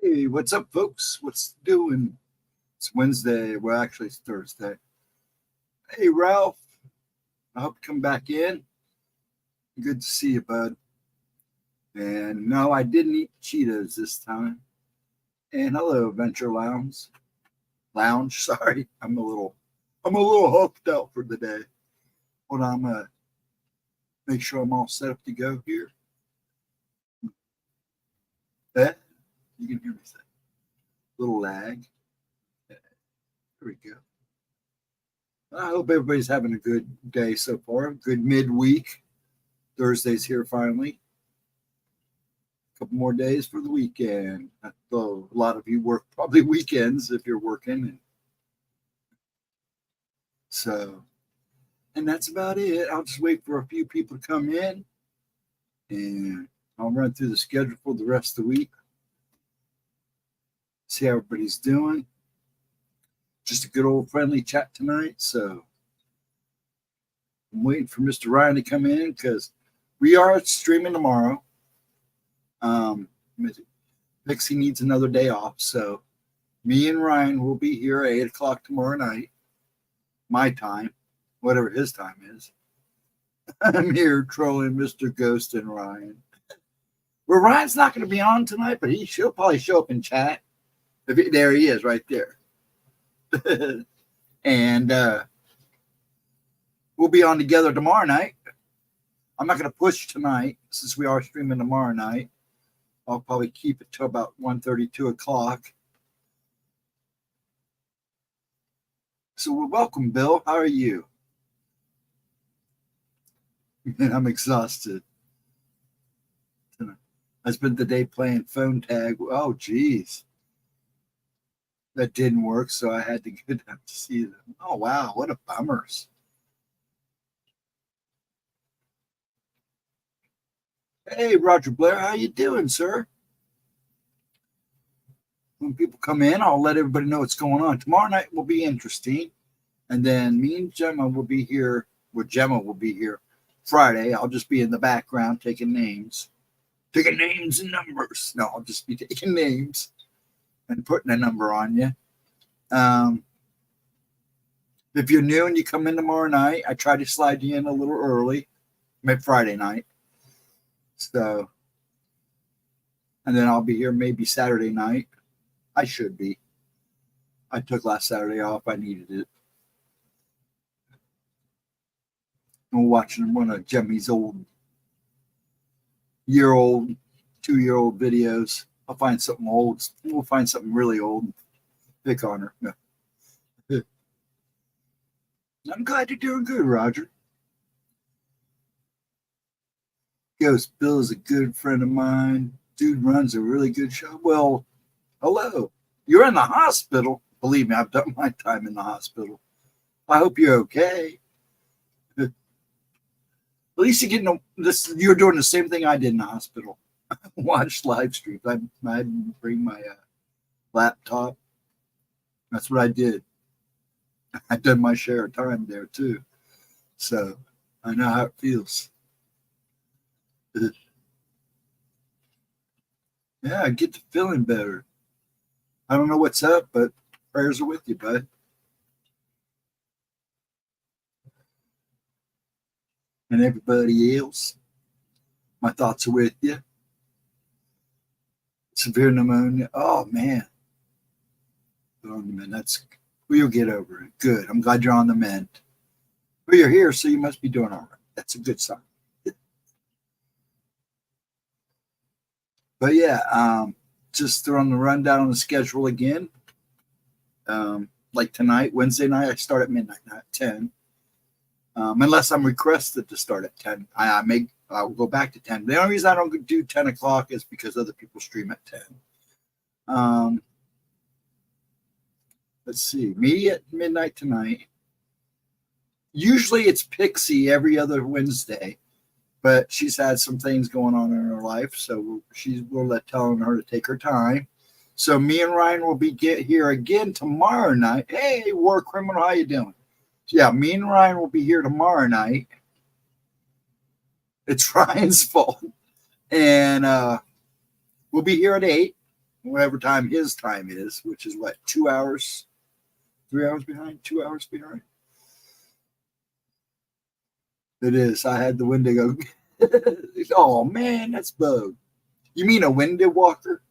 Hey, what's up, folks? What's doing? It's Wednesday. Well, actually, it's Thursday. Hey, Ralph. I hope you come back in. Good to see you, bud. And no, I didn't eat Cheetos this time. And hello, Venture Lounge. Lounge, sorry. I'm a little hooked out for the day. Hold on, I'm gonna make sure I'm all set up to go here. Eh? You can hear me say. Little lag. There we go. I hope everybody's having a good day so far. Good midweek. Thursday's here finally. A couple more days for the weekend. Though a lot of you work probably weekends if you're working. And that's about it. I'll just wait for a few people to come in, and I'll run through the schedule for the rest of the week. See how everybody's doing. Just a good old friendly chat tonight. So I'm waiting for Mr. Ryan to come in because we are streaming tomorrow. Pixie needs another day off. So me and Ryan will be here at 8 o'clock tomorrow night. My time, whatever his time is. I'm here trolling Mr. Ghost and Ryan. Well, Ryan's not going to be on tonight, but he'll probably show up in chat. There he is right there. And we'll be on together tomorrow night. I'm not going to push tonight since we are streaming tomorrow night. I'll probably keep it to about 1:30, 2 o'clock. So welcome, Bill. How are you? I'm exhausted. I spent the day playing phone tag. Oh, geez. That didn't work, so I had to go down to see them. Oh, wow. What a bummers. Hey, Roger Blair. How you doing, sir? When people come in, I'll let everybody know what's going on. Tomorrow night will be interesting. And then me and Gemma will be here. Well, Gemma will be here Friday. I'll just be in the background taking names. Taking names and numbers. No, I'll just be taking names and putting a number on you. If you're new and you come in tomorrow night, I try to slide you in a little early, maybe Friday night. So, and then I'll be here maybe Saturday night. I should be. I took last Saturday off. I needed it. I'm watching one of Jemmy's old year-old, 2-year-old videos. I'll find something old. We'll find something really old and pick on her. No. I'm glad you're doing good, Roger. Ghost Bill is a good friend of mine. Dude runs a really good show. Well, hello. You're in the hospital. Believe me, I've done my time in the hospital. I hope you're okay. At least you're getting this. You're doing the same thing I did in the hospital. Watch live streams. I bring my laptop. That's what I did. I've done my share of time there too, so I know how it feels. Yeah, I get to feeling better. I don't know what's up, but prayers are with you, bud. And everybody else, my thoughts are with you. Severe pneumonia. Oh, man. We'll get over it. Good. I'm glad you're on the mend. Well, you're here, so you must be doing all right. That's a good sign. But yeah, just throwing the rundown on the schedule again. Like tonight, Wednesday night, I start at midnight, not 10. Unless I'm requested to start at 10. I'll go back to 10. The only reason I don't do 10 o'clock is because other people stream at 10. Let's see. Me at midnight tonight. Usually it's Pixie every other Wednesday, but she's had some things going on in her life, so we'll telling her to take her time. So me and Ryan will be here again tomorrow night. Hey, War Criminal, how you doing? So yeah, me and Ryan will be here tomorrow night. It's Ryan's fault. And we'll be here at 8. whatever time his time is, which is what, 2 hours, 3 hours behind, 2 hours behind. It is. I had the window go. Oh man, that's bug. You mean a windy walker?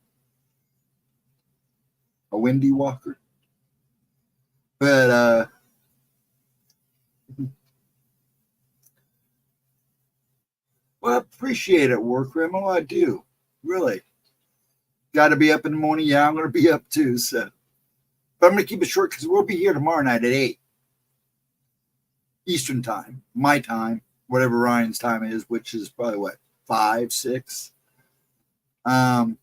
A windy walker? But well, I appreciate it, War Criminal. I do. Really. Got to be up in the morning. Yeah, I'm going to be up too. So, but I'm going to keep it short because we'll be here tomorrow night at 8 Eastern time, my time, whatever Ryan's time is, which is probably what, 5, 6. So I'm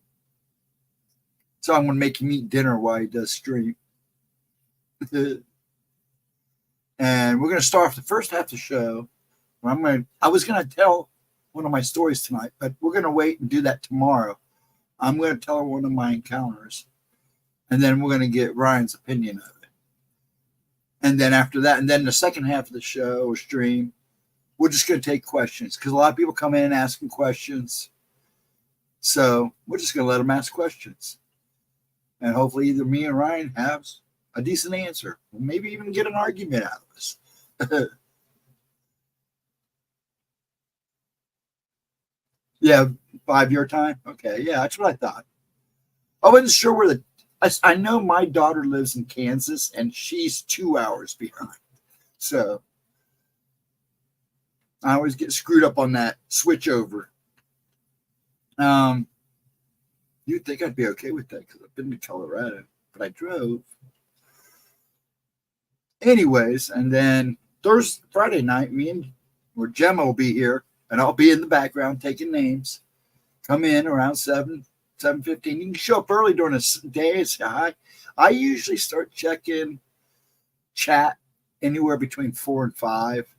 going to make him eat dinner while he does stream. And we're going to start off the first half of the show. I was going to tell one of my stories tonight, but we're going to wait and do that tomorrow. I'm going to tell one of my encounters, and then we're going to get Ryan's opinion of it. And then after that, and then the second half of the show or stream, we're just going to take questions because a lot of people come in asking questions. So we're just going to let them ask questions. And hopefully either me and Ryan have a decent answer, or maybe even get an argument out of us. Yeah, 5 your time. Okay, yeah, that's what I thought. I wasn't sure where I know my daughter lives in Kansas, and she's 2 hours behind. So I always get screwed up on that switch over. You'd think I'd be okay with that because I've been to Colorado, but I drove. Anyways, and then Friday night, Gemma will be here, and I'll be in the background taking names. Come in around 7:15. You can show up early during the day and say hi. I usually start checking chat anywhere between 4 and 5.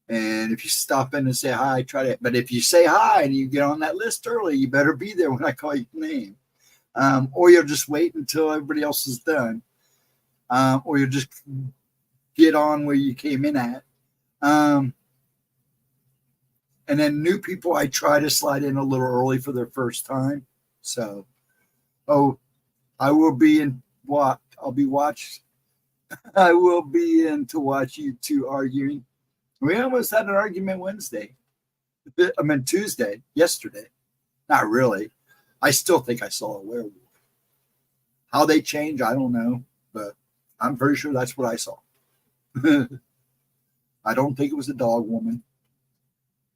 And if you stop in and say hi, but if you say hi and you get on that list early, you better be there when I call your name. Or you'll just wait until everybody else is done. Or you'll just get on where you came in at. And then new people, I try to slide in a little early for their first time. So, I will be in what? I'll be watched. I will be in to watch you two arguing. We almost had an argument Tuesday, yesterday. Not really. I still think I saw a werewolf. How they change, I don't know. But I'm pretty sure that's what I saw. I don't think it was a dog woman.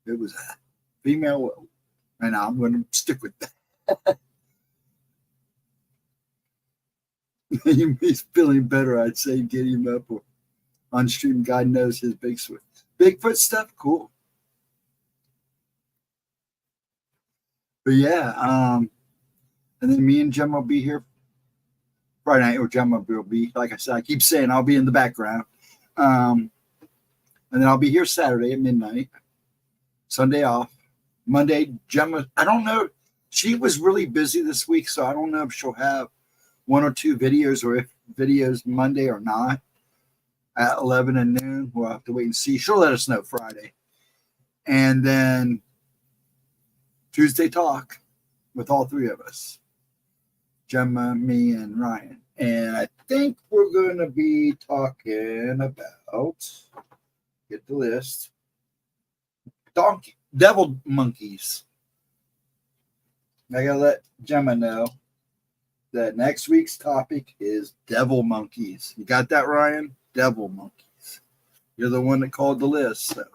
It was a female werewolf. And I'm going to stick with that. He's feeling better, I'd say. Get him up on stream. God knows his Bigfoot stuff, cool. But yeah, and then me and Gemma will be here Friday night, or Gemma will be, like I said, I keep saying I'll be in the background. And then I'll be here Saturday at midnight, Sunday off. Monday, Gemma, I don't know. She was really busy this week, so I don't know if she'll have 1 or 2 videos, or if videos Monday or not at 11 and noon. We'll have to wait and see. She'll let us know Friday. And then Tuesday talk with all 3 of us, Gemma, me, and Ryan. And I think we're going to be talking about, get the list, devil monkeys. I got to let Gemma know that next week's topic is devil monkeys. You got that, Ryan? Devil monkeys. You're the one that called the list, so.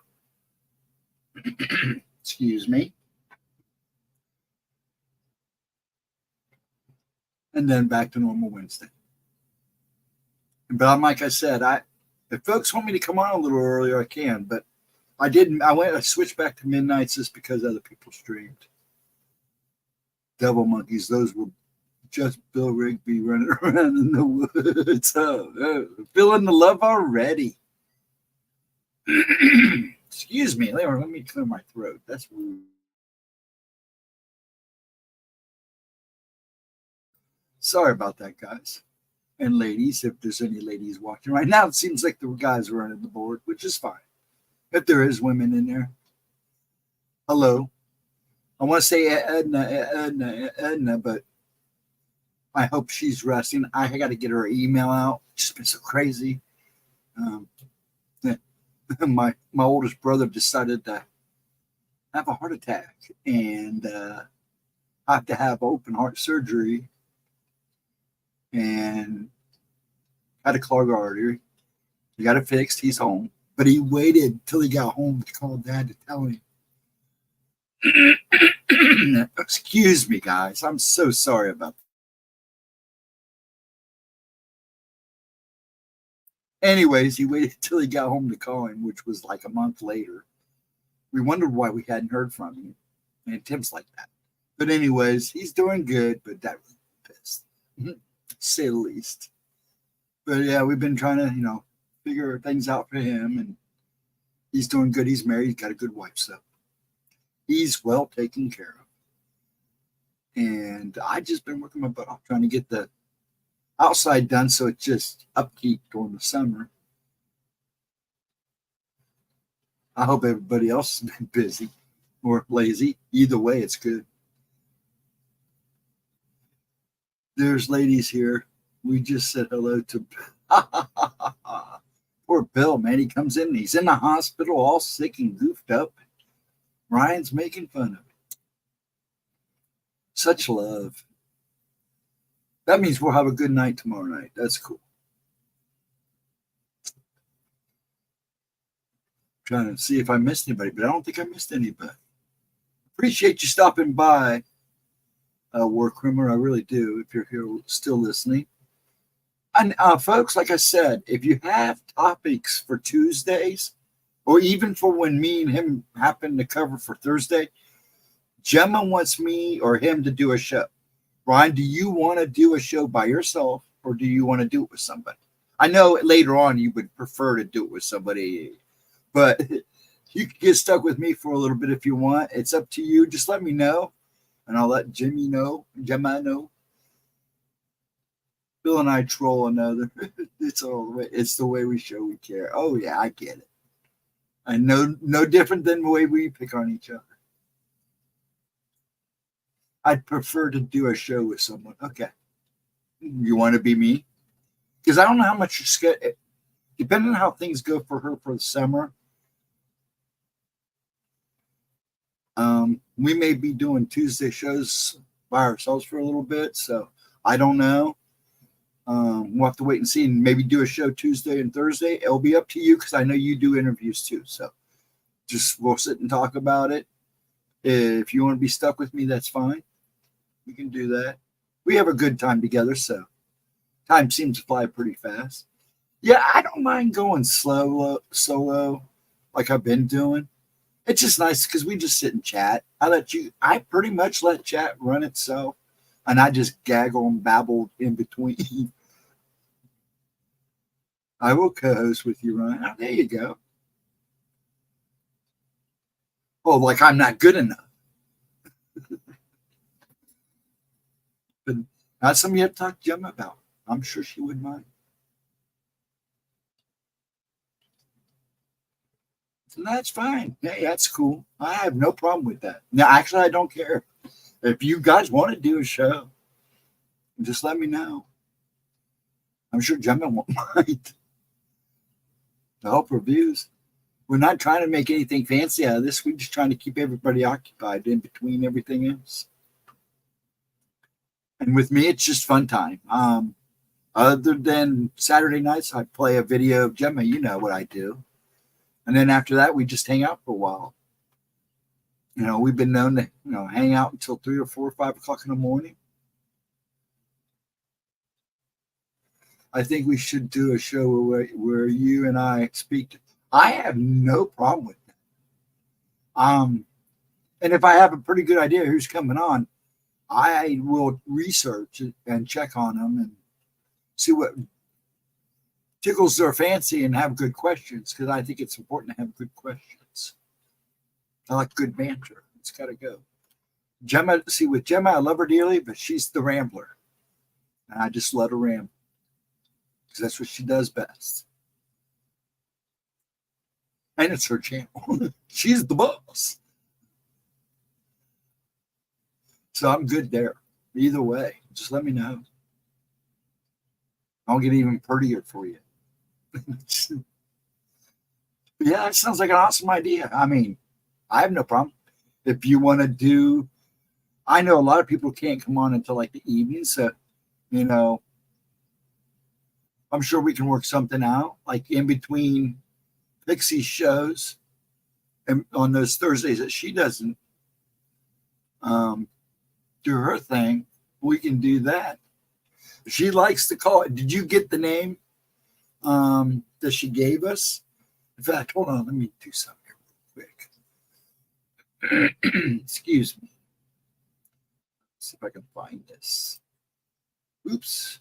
Excuse me. And then back to normal Wednesday. But like I said, if folks want me to come on a little earlier, I can. But I didn't. I switched back to midnights just because other people streamed. Devil monkeys. Those were just Bill Rigby running around in the woods. Feeling the love already. Excuse me. Let me clear my throat. That's rude. Sorry about that, guys. And ladies, if there's any ladies watching right now, it seems like the guys are running the board, which is fine. If there is women in there. Hello. I want to say Edna, but I hope she's resting. I got to get her email out. It's been so crazy. Um, my oldest brother decided to have a heart attack and have to have open heart surgery and had a clogged artery. He got it fixed. He's home. But he waited till he got home to call Dad to tell him. Excuse me, guys. I'm so sorry about that. Anyways, he waited till he got home to call him, which was like a month later. We wondered why we hadn't heard from him. And Tim's like that. But anyways, he's doing good, but Dad was pissed, to say the least. But yeah, we've been trying to, figure things out for him, and he's doing good. He's married. He's got a good wife, so he's well taken care of. And I just been working my butt off trying to get the outside done, so it's just upkeep during the summer. I hope everybody else has been busy or lazy. Either way, it's good. There's ladies here. We just said hello to poor Bill, man. He comes in. He's in the hospital all sick and goofed up. Ryan's making fun of him. Such love. That means we'll have a good night tomorrow night. That's cool. Trying to see if I missed anybody, but I don't think I missed anybody. Appreciate you stopping by, War Criminal. I really do, if you're here still listening. And folks, like I said, if you have topics for Tuesdays, or even for when me and him happen to cover for Thursday, Gemma wants me or him to do a show. Ryan, do you want to do a show by yourself, or do you want to do it with somebody? I know later on you would prefer to do it with somebody, but you can get stuck with me for a little bit if you want. It's up to you. Just let me know, and I'll let Gemma know. Bill and I troll another. It's all the way. It's the way we show we care. Oh yeah, I get it. I know, no different than the way we pick on each other. I'd prefer to do a show with someone. Okay, you want to be me? Because I don't know how much you get. Depending on how things go for her for the summer, we may be doing Tuesday shows by ourselves for a little bit. So I don't know. We'll have to wait and see, and maybe do a show Tuesday and Thursday. It'll be up to you because I know you do interviews too. So just we'll sit and talk about it. If you want to be stuck with me, that's fine. We can do that. We have a good time together, so time seems to fly pretty fast. Yeah, I don't mind going solo like I've been doing. It's just nice because we just sit and chat. I pretty much let chat run itself, and I just gaggle and babble in between. I will co-host with you, Ryan. Oh, there you go. Oh, like I'm not good enough. But that's something you have to talk to Gemma about. I'm sure she wouldn't mind. And that's fine. Hey, that's cool. I have no problem with that. Now, actually, I don't care. If you guys want to do a show, just let me know. I'm sure Gemma won't mind. To help reviews. We're not trying to make anything fancy out of this. We're just trying to keep everybody occupied in between everything else. And with me, it's just fun time. Other than Saturday nights, I play a video of Gemma. You know what I do. And then after that, we just hang out for a while. We've been known to, hang out until 3 or 4 or 5 o'clock in the morning. I think we should do a show where you and I speak. I have no problem with that. And if I have a pretty good idea who's coming on, I will research and check on them and see what tickles their fancy and have good questions, because I think it's important to have good questions. I like good banter. It's got to go. Gemma, with Gemma, I love her dearly, but she's the rambler. And I just let her ramble because that's what she does best. And it's her channel. She's the boss. So I'm good there. Either way, just let me know. I'll get even prettier for you. Yeah, it sounds like an awesome idea. I mean, I have no problem. If you want to do, I know a lot of people can't come on until like the evening. So, you know, I'm sure we can work something out like in between Pixie's shows and on those Thursdays that she doesn't do her thing. We can do that. She likes to call it. Did you get the name that she gave us? In fact, hold on. Let me do something here real quick. Excuse me. Let's see if I can find this. Oops.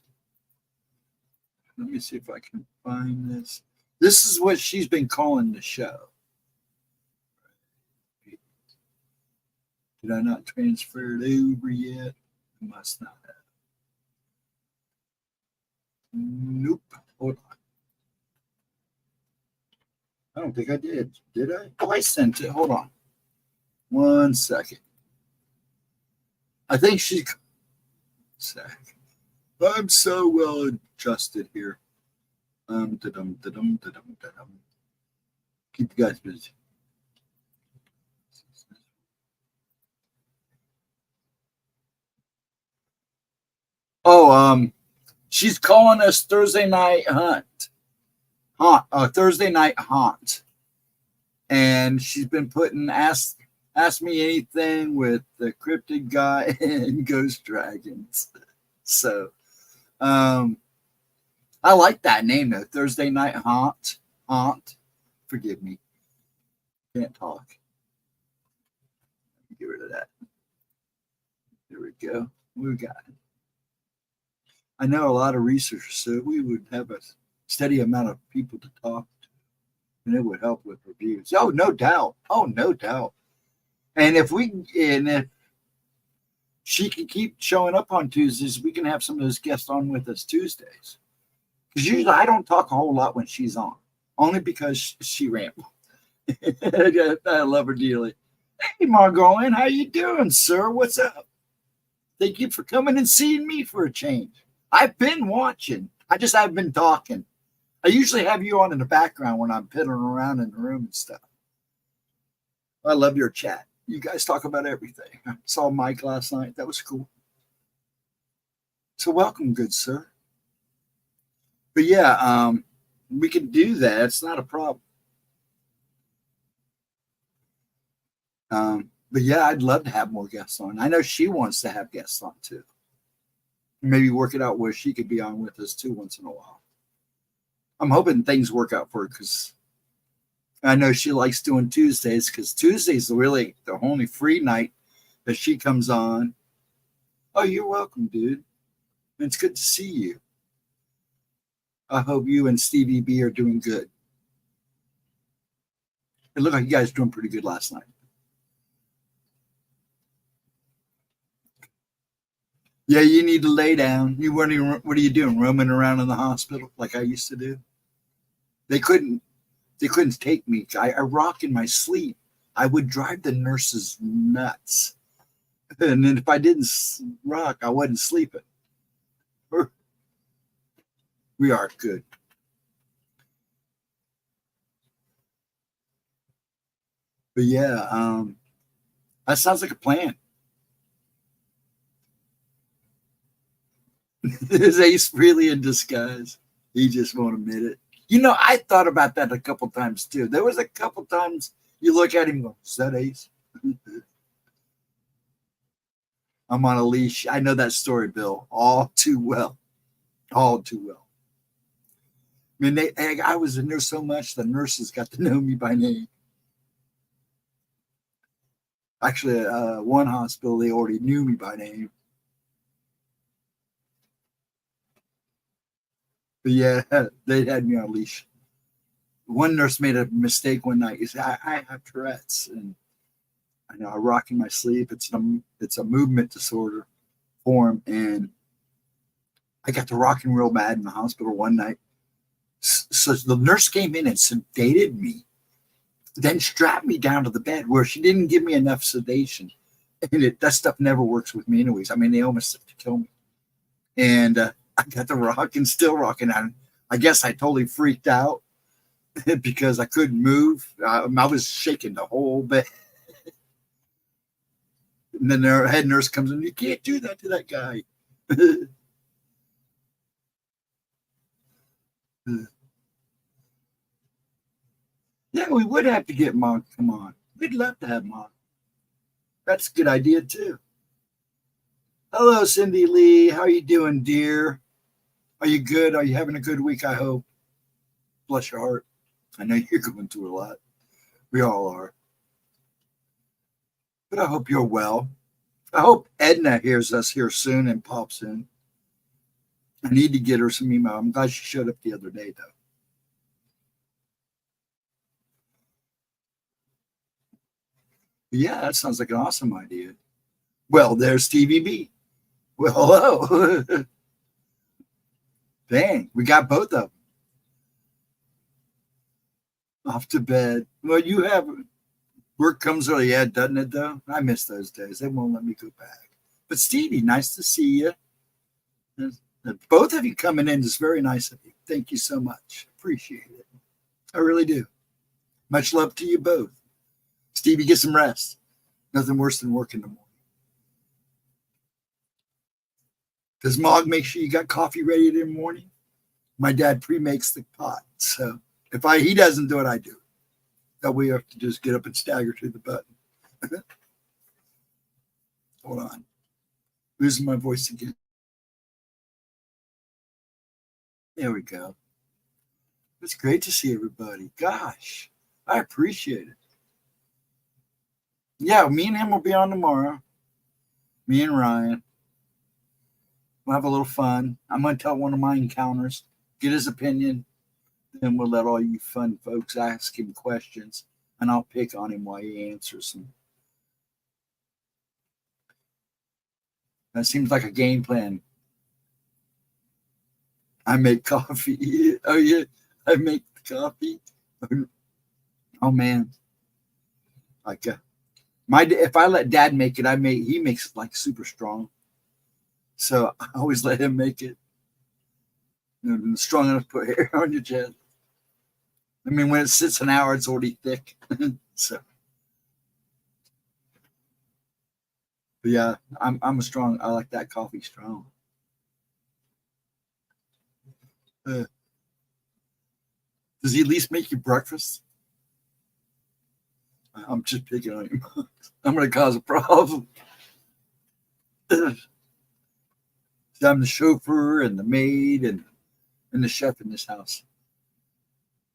Let me see if I can find this. This is what she's been calling the show. Did I not transfer it over yet? I must not have. Nope. Hold on. I don't think I did. Did I? Oh, I sent it. Hold on. 1 second. I think she. I'm so well adjusted here. Keep you guys busy. Oh, she's calling us Thursday night Thursday night haunt, and she's been putting ask me anything with the cryptid guy and ghost dragons. So, I like that name though. Thursday night haunt. Forgive me, can't talk. Get rid of that. There we go. We got it. I know a lot of researchers, so we would have a steady amount of people to talk to, and it would help with reviews. Oh, no doubt. Oh, no doubt. And if she can keep showing up on Tuesdays, we can have some of those guests on with us Tuesdays. Because usually I don't talk a whole lot when she's on, only because she rambles. I love her dearly. Hey, Margolin, how you doing, sir? What's up? Thank you for coming and seeing me for a change. I've been watching. I just haven't been talking. I usually have you on in the background when I'm piddling around in the room and stuff. I love your chat. You guys talk about everything. I saw Mike last night. That was cool. So welcome, good sir. But yeah, we can do that. It's not a problem. But yeah, I'd love to have more guests on. I know she wants to have guests on too. Maybe work it out where she could be on with us too once in a while. I'm hoping things work out for her because I know she likes doing Tuesdays because Tuesdays are really the only free night that she comes on. Oh, you're welcome, dude. It's good to see you. I hope you and Stevie B are doing good. It looked like you guys were doing pretty good last night. Yeah, you need to lay down. What are you doing? Roaming around in the hospital like I used to do? They couldn't take me. I rock in my sleep. I would drive the nurses nuts. And then if I didn't rock, I wasn't sleeping. We are good. But yeah, that sounds like a plan. Is Ace really in disguise? He just won't admit it. You know, I thought about that a couple times too. There was a couple times you look at him and go, is that Ace? I'm on a leash. I know that story, Bill, all too well. All too well. I mean, I was in there so much, the nurses got to know me by name. Actually, one hospital, they already knew me by name. But yeah, they had me on a leash. One nurse made a mistake one night. He said, I have Tourette's, and I know I rock in my sleep. It's a movement disorder form, and I got to rocking real bad in the hospital one night. So the nurse came in and sedated me, then strapped me down to the bed where she didn't give me enough sedation. And that stuff never works with me anyways. I mean, they almost have to kill me. And I got the rock and still rocking out. I guess I totally freaked out because I couldn't move. I was shaking the whole bed. And then their head nurse comes in. You can't do that to that guy. Yeah, we would have to get Monk. Come on. We'd love to have Monk. That's a good idea, too. Hello, Cindy Lee. How are you doing, dear? Are you good? Are you having a good week, I hope? Bless your heart. I know you're going through a lot. We all are. But I hope you're well. I hope Edna hears us here soon and pops in. I need to get her some email. I'm glad she showed up the other day, though. Yeah, that sounds like an awesome idea. Well, there's Stevie B. Well, hello. Dang, we got both of them. Off to bed. Well, you have work comes early, yeah, doesn't it, though? I miss those days. They won't let me go back. But Stevie, nice to see you. Both of you coming in is very nice of you. Thank you so much. Appreciate it. I really do. Much love to you both. Stevie, get some rest. Nothing worse than work in the morning. Does Mog make sure you got coffee ready in the morning? My dad pre-makes the pot. So if he doesn't do it, I do. That way you have to just get up and stagger to the button. Hold on. Losing my voice again. There we go. It's great to see everybody. Gosh, I appreciate it. Yeah, me and him will be on tomorrow. Me and Ryan. We'll have a little fun. I'm going to tell one of my encounters, get his opinion, then we'll let all you fun folks ask him questions, and I'll pick on him while he answers them. That seems like a game plan. I make coffee. Oh, yeah, I make coffee. Oh, man. Like, if I let Dad make it, he makes it like super strong. So I always let him make it. Strong enough to put hair on your chest. I mean, when it sits an hour, it's already thick. So, but yeah, I'm a strong. I like that coffee strong. Does he at least make you breakfast? I'm just picking on him. I'm going to cause a problem. I'm the chauffeur and the maid and the chef in this house.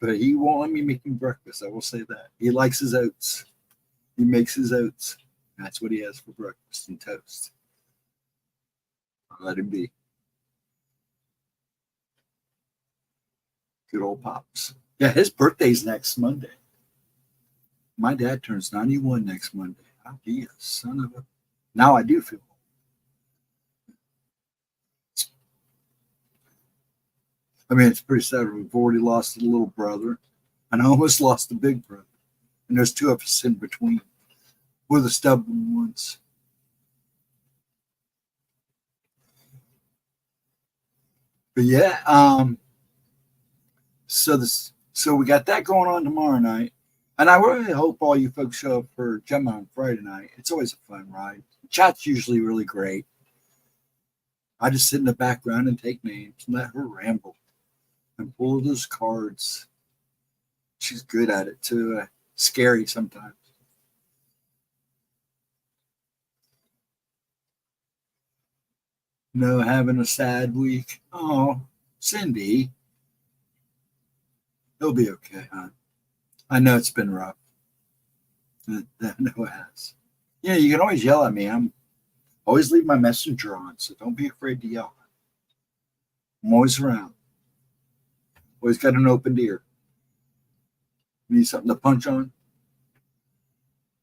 But he won't let me make him breakfast. I will say that. He likes his oats. He makes his oats. That's what he has for breakfast and toast. I'll let him be. Good old Pops. Yeah, his birthday's next Monday. My dad turns 91 next Monday. I'll be a son of a... Now I do feel old. I mean, it's pretty sad. We've already lost a little brother, and I almost lost a big brother. And there's two of us in between. We're the stubborn ones. But yeah, so we got that going on tomorrow night. And I really hope all you folks show up for Gemma on Friday night. It's always a fun ride. Chat's usually really great. I just sit in the background and take names and let her ramble and pull those cards. She's good at it too. Scary sometimes. No, having a sad week. Oh, Cindy. It'll be okay, huh? I know it's been rough. I know it has. Yeah, you can always yell at me. I'm always leave my messenger on, so don't be afraid to yell. I'm always around. Always got an open ear. Need something to punch on?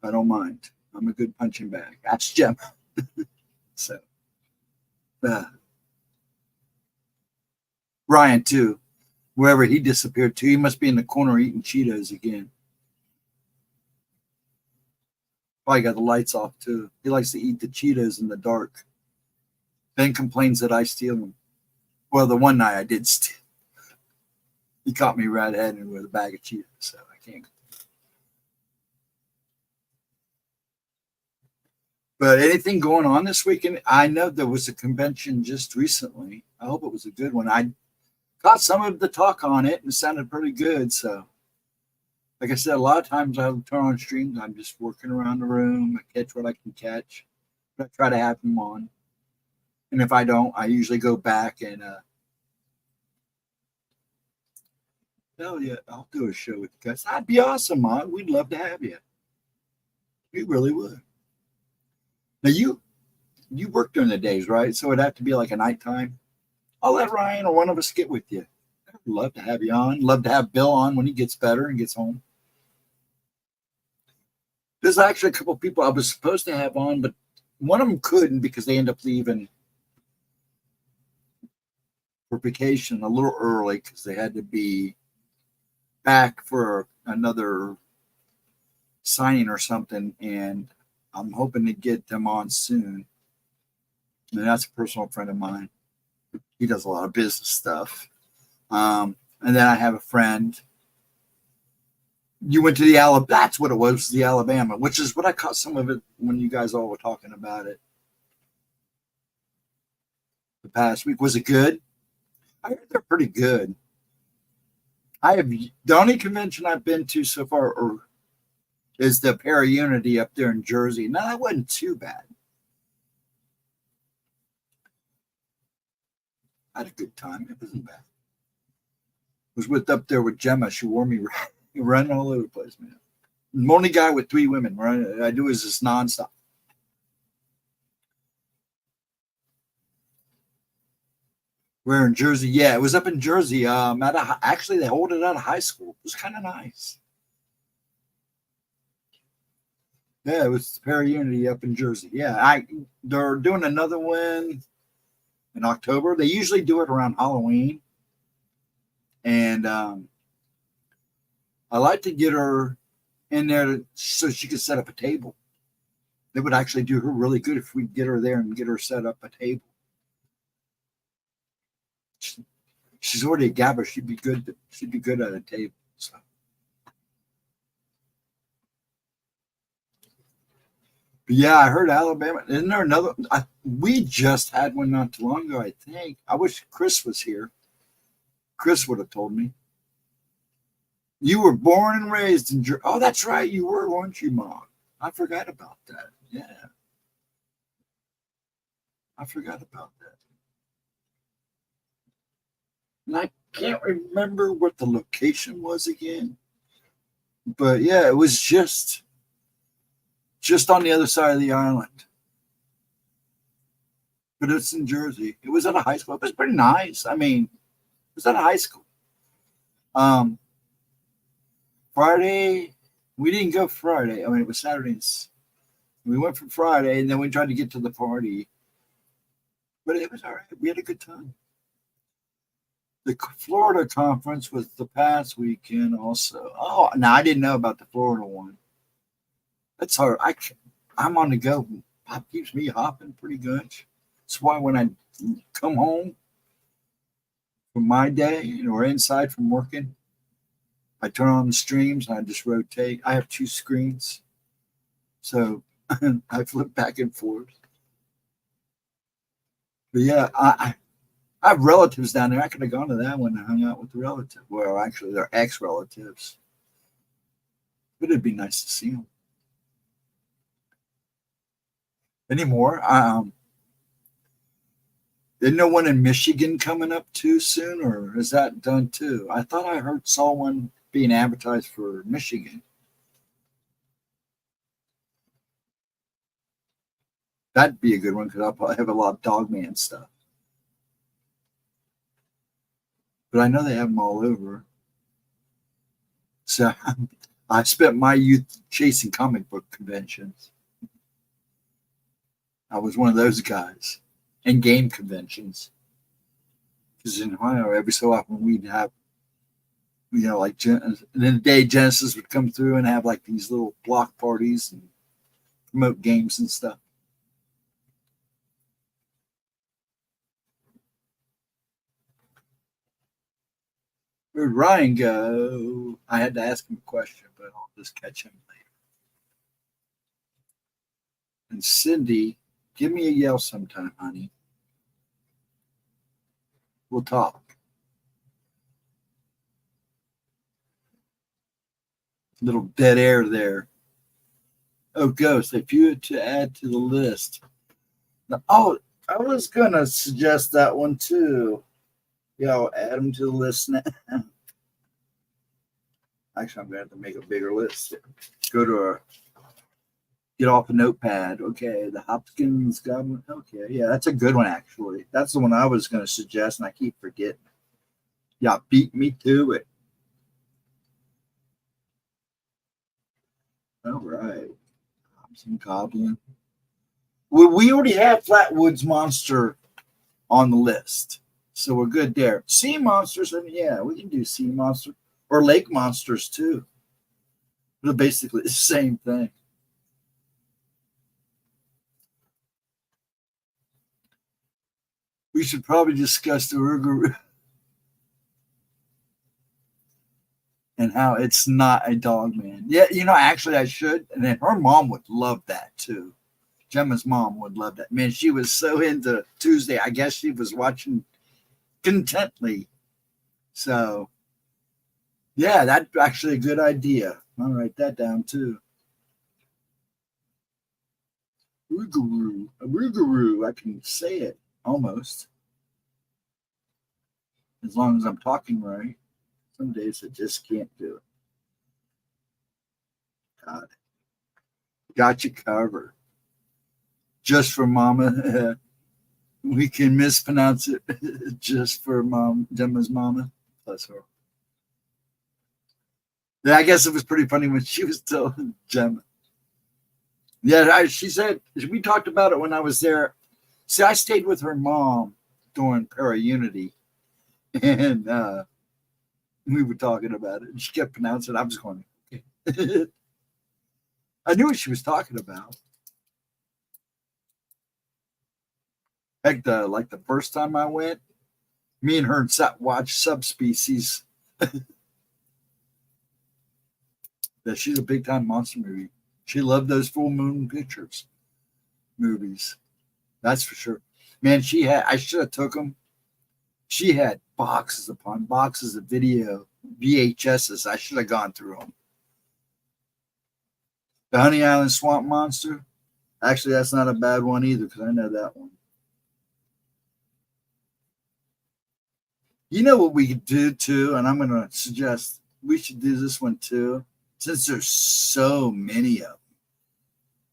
I don't mind. I'm a good punching bag. That's Gemma. So, Ryan too. Wherever he disappeared to, he must be in the corner eating Cheetos again. Probably got the lights off too. He likes to eat the Cheetos in the dark. Then complains that I steal them. Well, the one night I did steal. He caught me red-handed with a bag of Cheetos, so I can't. But anything going on this weekend? I know there was a convention just recently. I hope it was a good one. I caught some of the talk on it and it sounded pretty good. So, like I said, a lot of times I'll turn on streams. I'm just working around the room. I catch what I can catch. But I try to have them on. And if I don't, I usually go back and hell yeah, I'll do a show with you guys. That'd be awesome, Mom. We'd love to have you. We really would. Now you work during the days, right? So it'd have to be like a nighttime. I'll let Ryan or one of us get with you. I'd love to have you on. Love to have Bill on when he gets better and gets home. There's actually a couple of people I was supposed to have on, but one of them couldn't because they end up leaving for vacation a little early because they had to be back for another signing or something. And I'm hoping to get them on soon. And that's a personal friend of mine. He does a lot of business stuff. And then I have a friend. You went to the Alabama. That's what it was, the Alabama, which is what I caught some of it when you guys all were talking about it the past week. Was it good? I heard they're pretty good. The only convention I've been to so far is the Para-Unity up there in Jersey. Now, that wasn't too bad. I had a good time. It wasn't bad. I was up there with Gemma. She wore me running all over the place, man. I'm the only guy with 3 women. Right? I do is just nonstop. We're in Jersey. Yeah, it was up in Jersey. Actually, they hold it out of high school. It was kind of nice. Yeah, it was Para-Unity up in Jersey. Yeah, they're doing another one in October. They usually do it around Halloween. And I like to get her in there so she could set up a table. It would actually do her really good if we get her there and get her set up a table. She's already a gabber. She'd be good. She'd be good at a table. So. But yeah, I heard Alabama. Isn't there another? We just had one not too long ago, I think. I wish Chris was here. Chris would have told me. You were born and raised in Jersey. Oh, that's right. You were, weren't you, Mom? I forgot about that. Yeah. I forgot about that. And I can't remember what the location was again. But yeah, it was just on the other side of the island. But it's in Jersey. It was at a high school. It was pretty nice. I mean, it was at a high school. Friday, we didn't go Friday. I mean, it was Saturdays. We went for Friday, and then we tried to get to the party. But it was all right. We had a good time. The Florida conference was the past weekend also. Oh, no, I didn't know about the Florida one. That's hard. I'm on the go. Pop keeps me hopping pretty good. That's why when I come home from my day or inside from working, I turn on the streams and I just rotate. I have 2 screens. So I flip back and forth. But yeah, I have relatives down there. I could have gone to that one and hung out with the relative. Well, actually, they're ex-relatives. But it'd be nice to see them. Anymore. Isn't there one in Michigan coming up too soon, or is that done too? I thought I saw one being advertised for Michigan. That'd be a good one because I'll probably have a lot of Dogman stuff. But I know they have them all over. So I spent my youth chasing comic book conventions. I was one of those guys. And game conventions. Because in Ohio, every so often we'd have, like, and then the day Genesis would come through and have like these little block parties and promote games and stuff. Where'd Ryan go? I had to ask him a question, but I'll just catch him later. And Cindy, give me a yell sometime, honey. We'll talk. Little dead air there. Oh, Ghost, if you had to add to the list. Now, oh, I was going to suggest that one too. Yeah, I'll add them to the list now. Actually, I'm going to have to make a bigger list. Go to get off a notepad. Okay, the Hopkins Goblin. Okay, yeah, that's a good one, actually. That's the one I was going to suggest, and I keep forgetting. Yeah, beat me to it. All right. Hopkins Goblin. We already have Flatwoods Monster on the list, so we're good there. Sea monsters, I mean, yeah, we can do sea monster or lake monsters too. They're basically the same thing. We should probably discuss the Uruguru and how it's not a dog man. Yeah, actually I should. And then her mom would love that too. Gemma's mom would love that. Man, she was so into Tuesday. I guess she was watching contently. So, yeah, that's actually a good idea. I'll write that down too. Uruguru. I can say it almost. As long as I'm talking right. Some days I just can't do it. Got you covered. Just for Mama. We can mispronounce it. Just for Mom, Gemma's Mama. Bless her. Yeah, I guess it was pretty funny when she was telling Gemma. Yeah, she said, we talked about it when I was there. See, I stayed with her mom during Para-Unity, and we were talking about it. And she kept pronouncing it. I was going, okay. I knew what she was talking about. Heck, the first time I went, me and her sat watched Subspecies. That she's a big time monster movie. She loved those full moon pictures movies. That's for sure. Man, I should have took them. She had boxes upon boxes of video VHSs. I should have gone through them. The Honey Island Swamp Monster. Actually, that's not a bad one either because I know that one. You know what we could do too, and I'm going to suggest we should do this one too, since there's so many of them.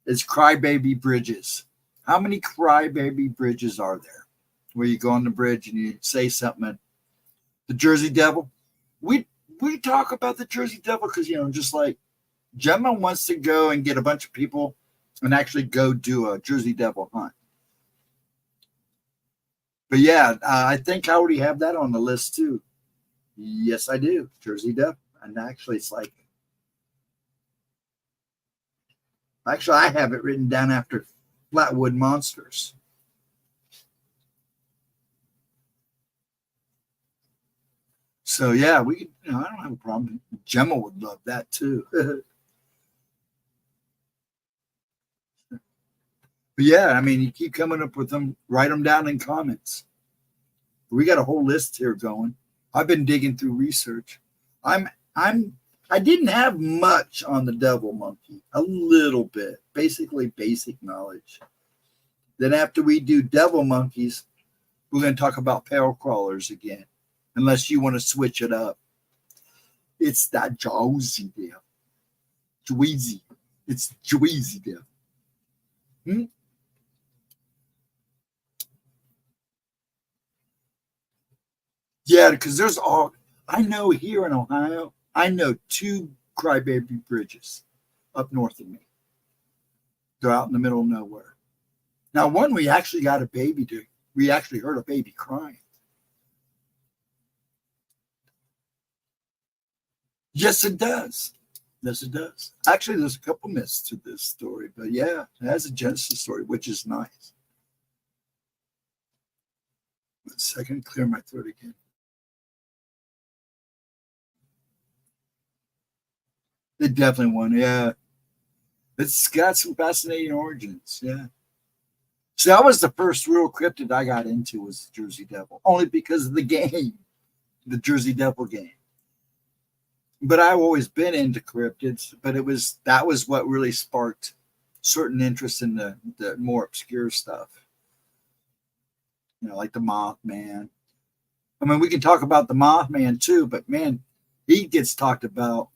It's Crybaby Bridges. How many Crybaby Bridges are there? Where you go on the bridge and you say something. The Jersey Devil. We talk about the Jersey Devil because, just like Gemma wants to go and get a bunch of people and actually go do a Jersey Devil hunt. But yeah, I think I already have that on the list too. Yes, I do. Jersey Devil. And actually, it's like, actually, I have it written down after Flatwood Monsters. So yeah, I don't have a problem. Gemma would love that too. But yeah, I mean, you keep coming up with them. Write them down in comments. We got a whole list here going. I've been digging through research. I didn't have much on the devil monkey. A little bit, basically basic knowledge. Then after we do devil monkeys, we're going to talk about pale crawlers again, unless you want to switch it up. It's that Jawsy there. Jweezy. It's Jweezy there. Yeah, because I know here in Ohio, I know 2 Crybaby Bridges up north of me. They're out in the middle of nowhere. Now, one we actually got a baby to. We actually heard a baby crying. Yes, it does. Yes, it does. Actually, there's a couple myths to this story, but yeah, it has a Genesis story, which is nice. 1 second, clear my throat again. It definitely won. Yeah, it's got some fascinating origins. Yeah. So that was the first real cryptid I got into was the Jersey Devil, only because of the game, the Jersey Devil game. But I've always been into cryptids, but that was what really sparked certain interest in the more obscure stuff. Like the Mothman. I mean, we can talk about the Mothman too, but man, he gets talked about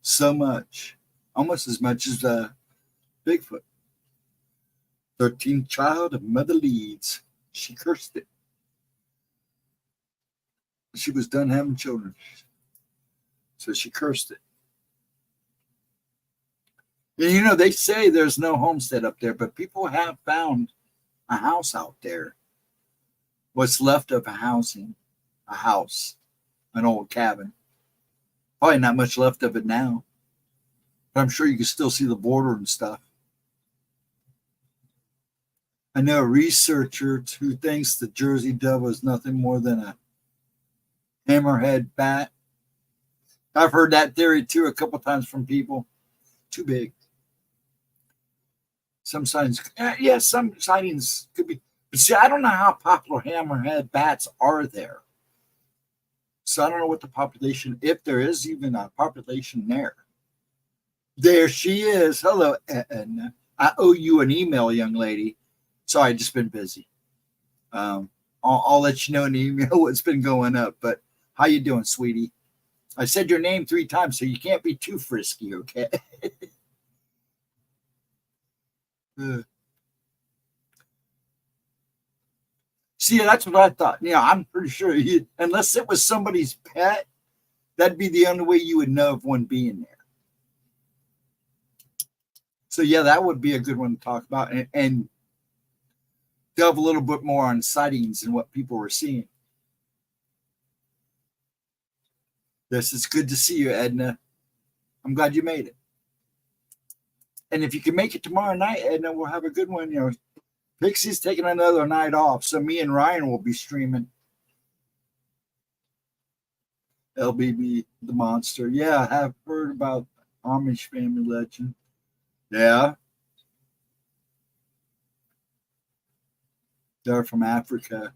so much, almost as much as Bigfoot. 13th child of Mother Leeds. She cursed it. She was done having children, so she cursed it. And they say there's no homestead up there, but people have found a house out there. What's left of a house, an old cabin. Probably not much left of it now, but I'm sure you can still see the border and stuff. I know a researcher who thinks the Jersey Devil is nothing more than a hammerhead bat. I've heard that theory too a couple times from people. Too big. Some sightings, some sightings could be. But see, I don't know how popular hammerhead bats are there. So I don't know what the population, if there is even a population there. There she is. Hello, Edna. I owe you an email, young lady. Sorry, I've just been busy. I'll let you know in the email what's been going up. But how you doing, sweetie? I said your name 3 times, so you can't be too frisky, okay? See, that's what I thought. I'm pretty sure unless it was somebody's pet, that'd be the only way you would know of one being there. So yeah, that would be a good one to talk about and delve a little bit more on sightings and what people were seeing. This is good to see you, Edna. I'm glad you made it. And if you can make it tomorrow night, Edna, we'll have a good one. Pixie's taking another night off, so me and Ryan will be streaming LBB, the monster. Yeah, I have heard about Amish family legend. Yeah. They're from Africa.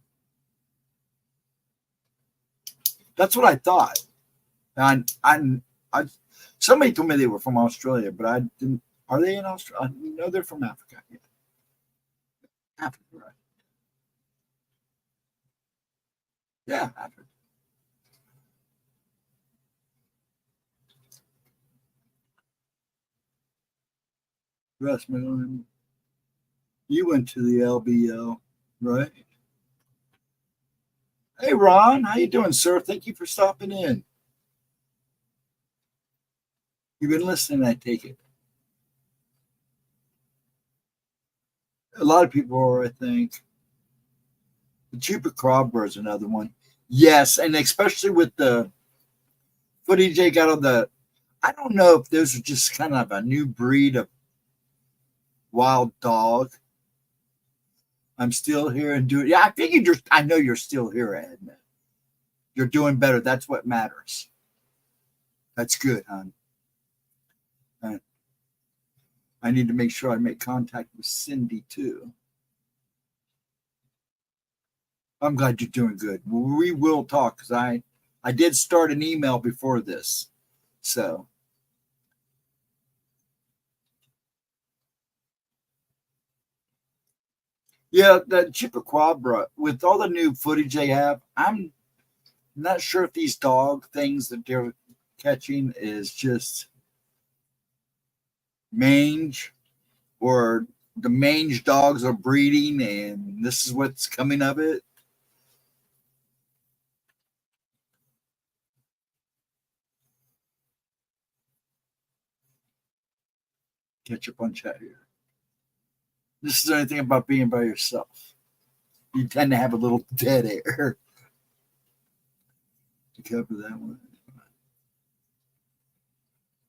That's what I thought. And somebody told me they were from Australia, but I didn't. Are they in Australia? No, they're from Africa. Yeah. Africa, right? Yeah, Africa. Westmoreland. You went to the LBL, right? Hey, Ron, how you doing, sir? Thank you for stopping in. You've been listening, I take it. A lot of people are, I think. The chupacabra is another one. Yes, and especially with the footage they got on the. I don't know if those are just kind of a new breed of wild dog. I'm still here and doing. Yeah, I figured I know you're still here, Edna. You're doing better. That's what matters. That's good, hon. I need to make sure I make contact with Cindy too. I'm glad you're doing good. We will talk because I did start an email before this. So yeah, the chupacabra, with all the new footage they have, I'm not sure if these dog things that they're catching is just mange or the mange dogs are breeding and this is what's coming of it. Catch up on chat here. This is the only thing about being by yourself. You tend to have a little dead air. To cover that one.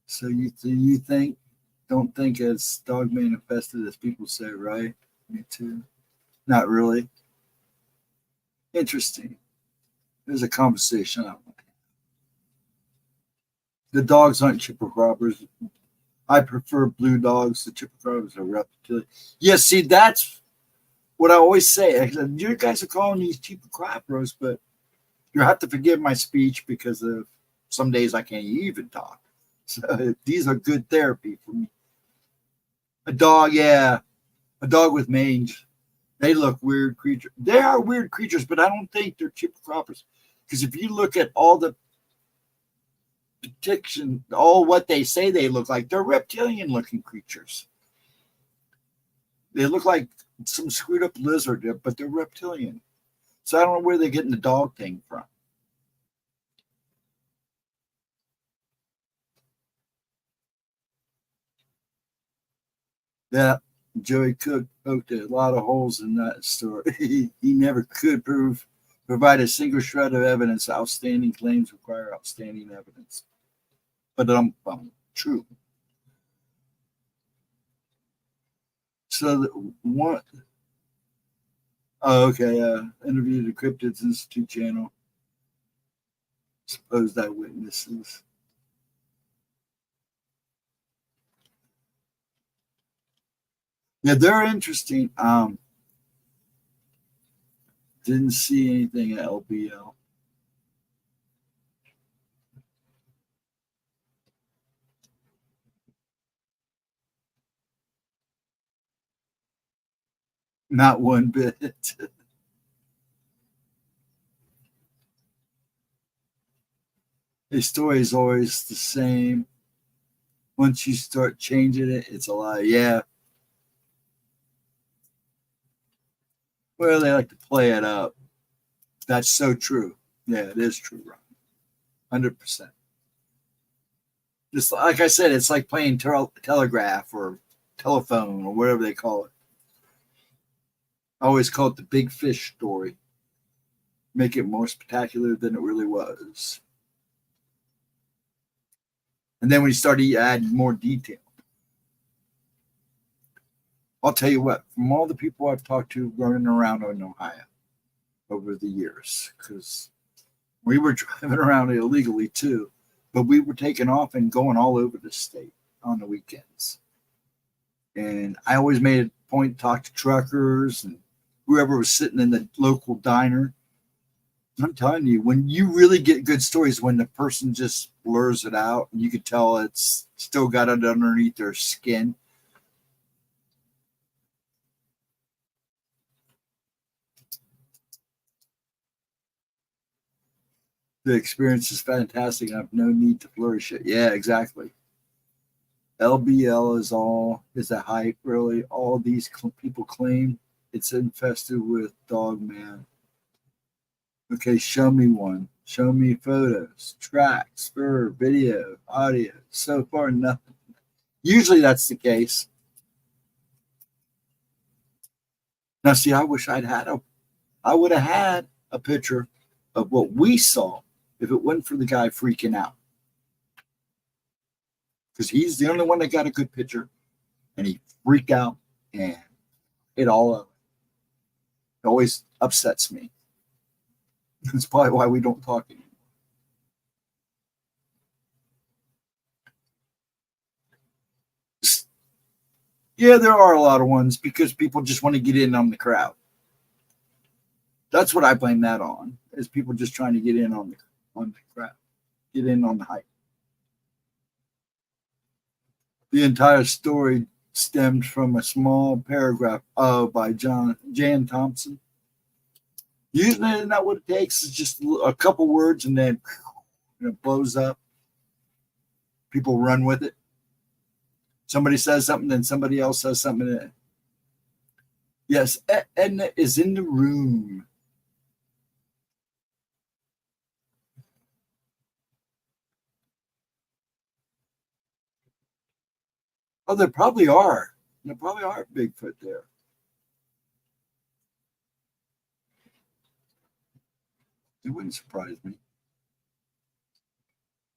So you don't think it's dog manifested as people say, right? Me too. Not really. Interesting. There's a conversation I want. The dogs aren't chupacabras. I prefer blue dogs. The chupacabras are reptilian. Yeah, see, that's what I always say. I said, you guys are calling these chupacabras, but you have to forgive my speech because of some days I can't even talk. So these are good therapy for me. A dog, yeah, a dog with mange. They look weird creatures. They are weird creatures, but I don't think they're chupacabras. Because if you look at all the depiction, all what they say they look like, they're reptilian looking creatures. They look like some screwed up lizard, but they're reptilian. So I don't know where they're getting the dog thing from. Yeah, Joey Cook poked a lot of holes in that story. He never could provide a single shred of evidence. Outstanding claims require outstanding evidence. But true. So one, oh, okay. Interview the Cryptids Institute channel. Supposed eyewitnesses. Yeah, they're interesting. Didn't see anything at LBL. Not one bit. The story is always the same. Once you start changing it, it's a lie. Yeah. Well, they like to play it up. That's so true. Yeah, it is true, Ron. 100%. Just like I said, it's like playing telegraph or telephone or whatever they call it. I always call it the big fish story. Make it more spectacular than it really was. And then when you start to add more detail, I'll tell you what, from all the people I've talked to running around in Ohio over the years, because we were driving around illegally too, but we were taking off and going all over the state on the weekends. And I always made a point to talk to truckers and whoever was sitting in the local diner. I'm telling you, when you really get good stories, when the person just blurs it out and you can tell it's still got it underneath their skin. The experience is fantastic. I have no need to flourish it. Yeah, exactly. LBL is a hype, really. All these people claim it's infested with dog man. Okay, show me one. Show me photos, tracks, fur, video, audio. So far, nothing. Usually that's the case. Now, see, I wish I would have had a picture of what we saw if it wasn't for the guy freaking out. Because he's the only one that got a good picture, and he freaked out, and it always upsets me. That's probably why we don't talk anymore. Yeah, there are a lot of ones because people just want to get in on the crowd. That's what I blame that on, is people just trying to get in on the crowd, get in on the hype. The entire story stemmed from a small paragraph by Jan Thompson. Usually, isn't that what it takes? Is just a couple words and then it blows up. People run with it. Somebody says something, then somebody else says something. Yes, Edna is in the room. Oh, there probably are. There probably are Bigfoot there. It wouldn't surprise me.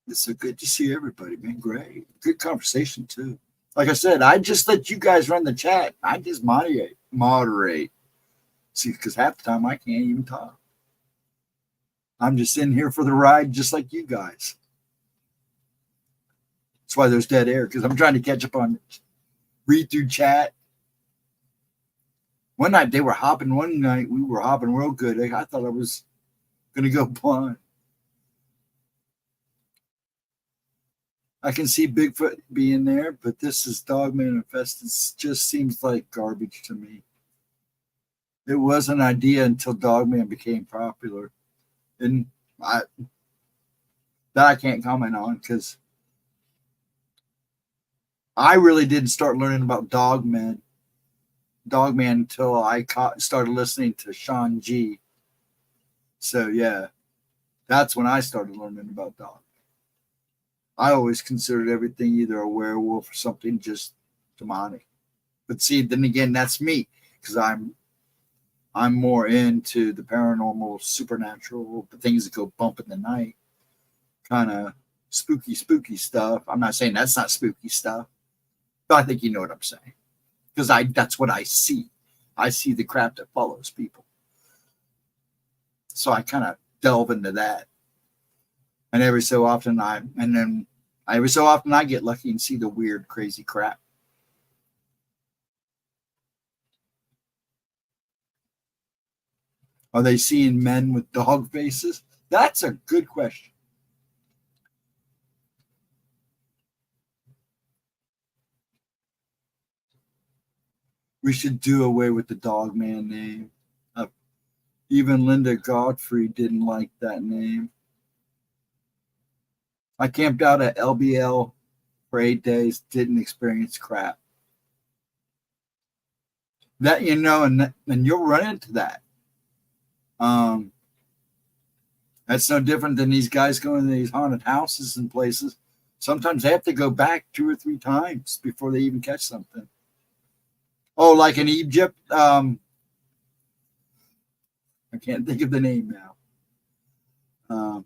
It's so good to see everybody, man. Great. Good conversation, too. Like I said, I just let you guys run the chat. I just moderate. See, because half the time I can't even talk. I'm just in here for the ride, just like you guys. That's why there's dead air, because I'm trying to catch up on read through chat. One night they were hopping. One night we were hopping real good. I thought I was going to go blind. I can see Bigfoot being there, but this is Dogman Infested. It just seems like garbage to me. It was an idea until Dogman became popular. And that I can't comment on, because I really didn't start learning about Dogman until I started listening to Sean G. So, yeah, that's when I started learning about Dogman. I always considered everything either a werewolf or something just demonic. But see, then again, that's me, because I'm more into the paranormal, supernatural, the things that go bump in the night, kind of spooky stuff. I'm not saying that's not spooky stuff, but I think you know what I'm saying, because that's what I see. I see the crap that follows people, so I kind of delve into that. And every so often I get lucky and see the weird, crazy crap. Are they seeing men with dog faces? That's a good question. We should do away with the Dogman name. Even Linda Godfrey didn't like that name. I camped out at LBL for 8 days, didn't experience crap. That, and you'll run into that. That's no different than these guys going to these haunted houses and places. Sometimes they have to go back 2 or 3 times before they even catch something. Oh, like in Egypt, I can't think of the name now.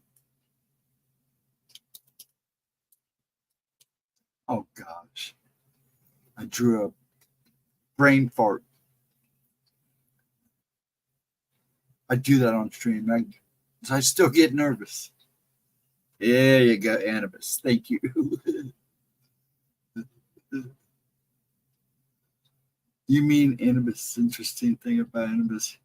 Oh gosh, I drew a brain fart. I do that on stream. I still get nervous. There you go, Anubis. Thank you. You mean Anubis? Interesting thing about Anubis,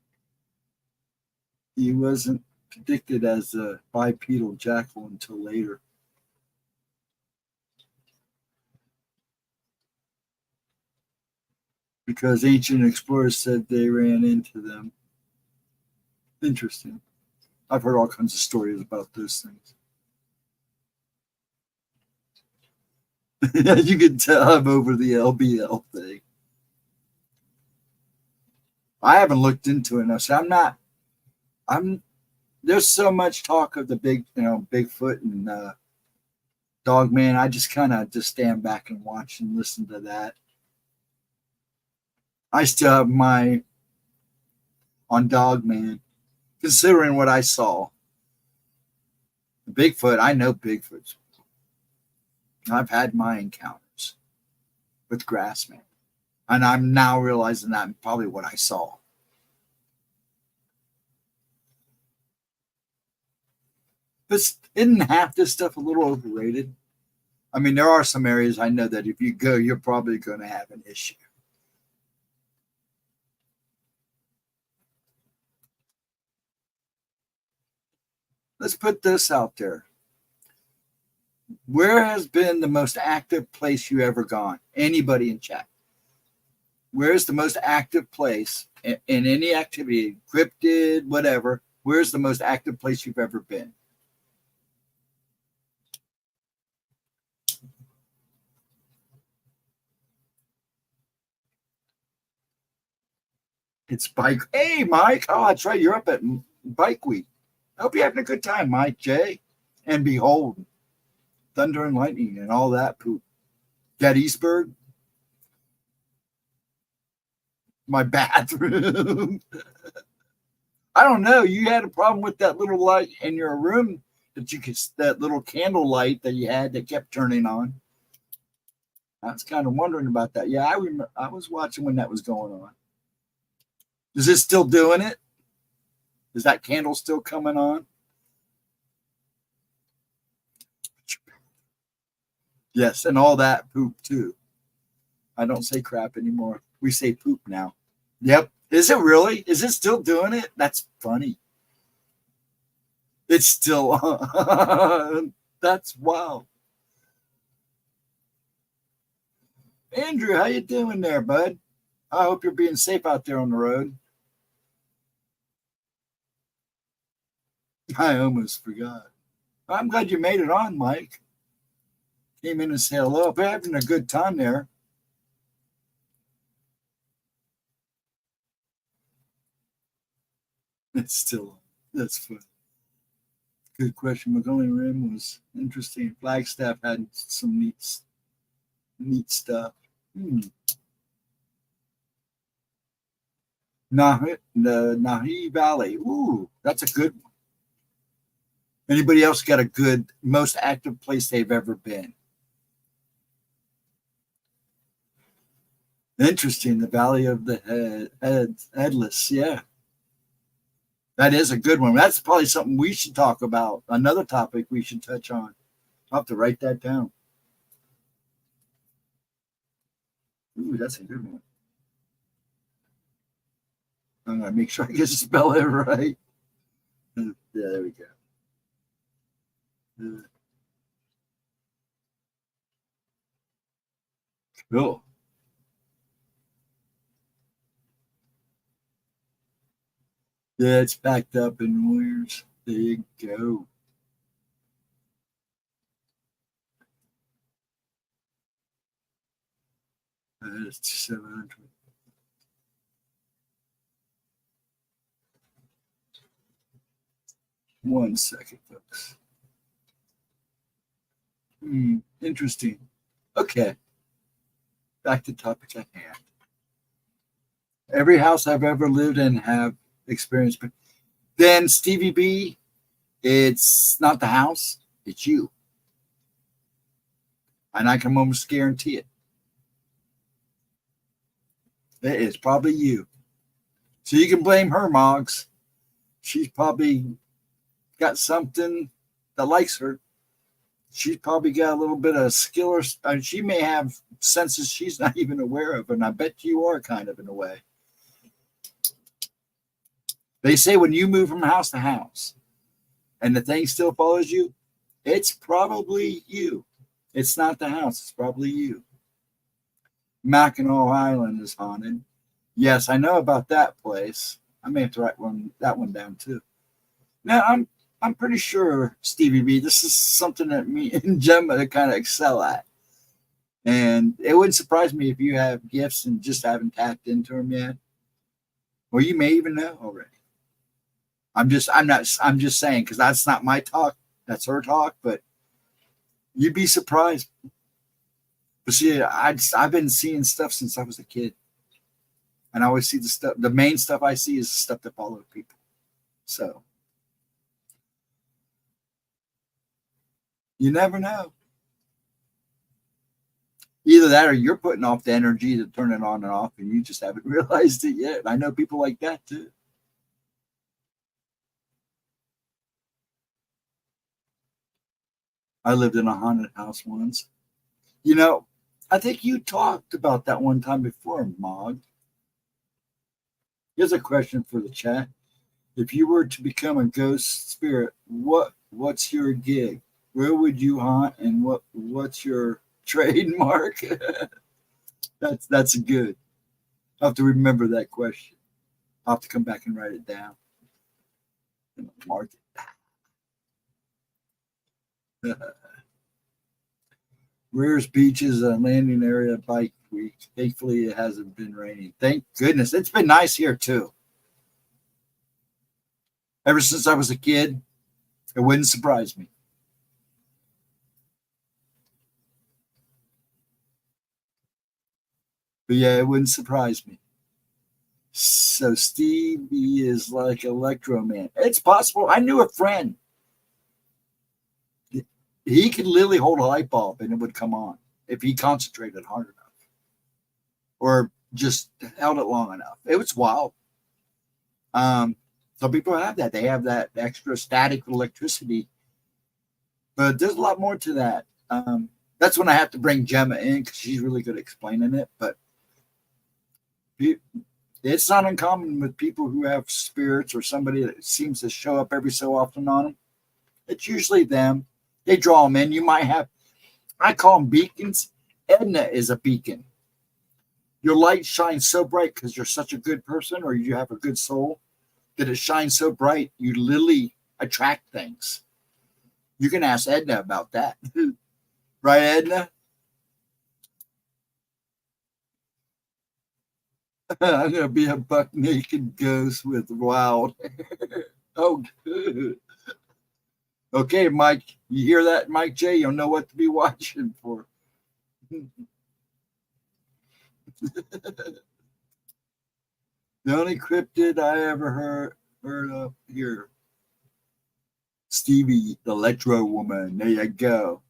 he wasn't predicted as a bipedal jackal until later. Because ancient explorers said they ran into them. Interesting. I've heard all kinds of stories about those things. As you can tell, I'm over the LBL thing. I haven't looked into it enough. So there's so much talk of the Bigfoot and Dogman. I just kind of just stand back and watch and listen to that. I still have my on Dogman, considering what I saw. Bigfoot, I know Bigfoots. I've had my encounters with Grassman, and I'm now realizing that probably what I saw. But isn't half this stuff a little overrated? I mean, there are some areas I know that if you go, you're probably going to have an issue. Let's put this out there. Where has been the most active place you ever gone? Anybody in chat? Where's the most active place in any activity, cryptid, whatever? Where's the most active place you've ever been? It's bike. Hey, Mike. Oh, that's right. You're up at Bike Week. I hope you're having a good time, Mike J. And behold, thunder and lightning and all that poop. Gettysburg. My bathroom. I don't know. You had a problem with that little light in your room that little candle light that you had that kept turning on. I was kind of wondering about that. Yeah, I remember. I was watching when that was going on. Is it still doing it? Is that candle still coming on? Yes, and all that poop too. I don't say crap anymore. We say poop now. Yep. Is it really? Is it still doing it? That's funny. It's still that's wow. Andrew, how you doing there, bud? I hope you're being safe out there on the road. I almost forgot. I'm glad you made it on, Mike. Came in and said hello. We're having a good time there. It's still, that's fun. Good question. Montgomery Rim was interesting. Flagstaff had some neat stuff. The Nahi Valley. Ooh, that's a good one. Anybody else got a good, most active place they've ever been? Interesting. The Valley of the Headless. Yeah. That is a good one. That's probably something we should talk about. Another topic we should touch on. I'll have to write that down. Ooh, that's a good one. I'm going to make sure I get to spell it right. Yeah, there we go. Cool. Yeah, it's backed up in Warriors. There you go. That's 700. One second, folks. Interesting. Okay. Back to topic at hand. Every house I've ever lived in have experienced. Then Stevie B, it's not the house, it's you. And I can almost guarantee it. It is probably you. So you can blame her, Moggs. She's probably got something that likes her. She's probably got a little bit of skill, or she may have senses she's not even aware of, and I bet you are kind of in a way. They say when you move from house to house and the thing still follows you, it's probably you. It's not the house, it's probably you. Mackinac Island is haunted. Yes, I know about that place. I may have to write that one down too. Now I'm pretty sure, Stevie B, this is something that me and Gemma kind of excel at. And it wouldn't surprise me if you have gifts and just haven't tapped into them yet. Or you may even know already. I'm just saying, because that's not my talk, that's her talk, but you'd be surprised. But see, I've been seeing stuff since I was a kid. And I always see the main stuff I see is the stuff that follows people. So you never know. Either that or you're putting off the energy to turn it on and off and you just haven't realized it yet. I know people like that too. I lived in a haunted house once. You know, I think you talked about that one time before, Mog. Here's a question for the chat. If you were to become a ghost spirit, what's your gig? Where would you haunt, and what's your trademark? That's good. I'll have to remember that question. I'll have to come back and write it down. And mark it. Rears Beach is a landing area bike week. Thankfully, it hasn't been raining. Thank goodness. It's been nice here, too. Ever since I was a kid, it wouldn't surprise me. But yeah, it wouldn't surprise me. So Stevie is like Electro Man. It's possible. I knew a friend. He could literally hold a light bulb and it would come on if he concentrated hard enough or just held it long enough. It was wild. Some people have that. They have that extra static electricity. But there's a lot more to that. That's when I have to bring Gemma in because she's really good at explaining it. But it's not uncommon with people who have spirits or somebody that seems to show up every so often on them. It's usually them. They draw them in. You might have, I call them beacons. Edna is a beacon. Your light shines so bright because you're such a good person or you have a good soul that it shines so bright you literally attract things. You can ask Edna about that. Right, Edna? I'm going to be a buck naked ghost with wild hair. Oh, good. Okay, Mike. You hear that, Mike J? You'll know what to be watching for. The only cryptid I ever heard of here. Stevie, the Electro Woman. There you go.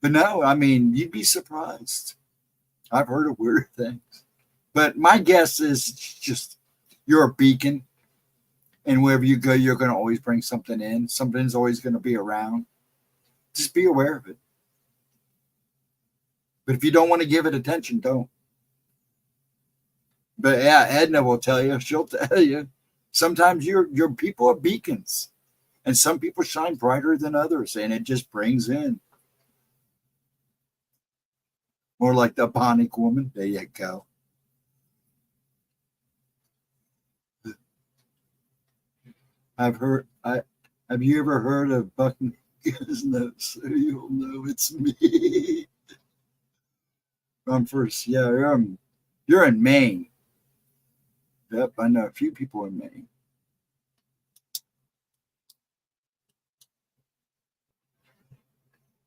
But no, I mean, you'd be surprised. I've heard of weird things. But my guess is just you're a beacon. And wherever you go, you're going to always bring something in. Something's always going to be around. Just be aware of it. But if you don't want to give it attention, don't. But yeah, Edna will tell you. She'll tell you. Sometimes your people are beacons. And some people shine brighter than others. And it just brings in. More like the Bionic Woman. There you go. Have you ever heard of Bucking His Nose? So you'll know it's me. I'm first. Yeah, you're in Maine. Yep, I know a few people in Maine.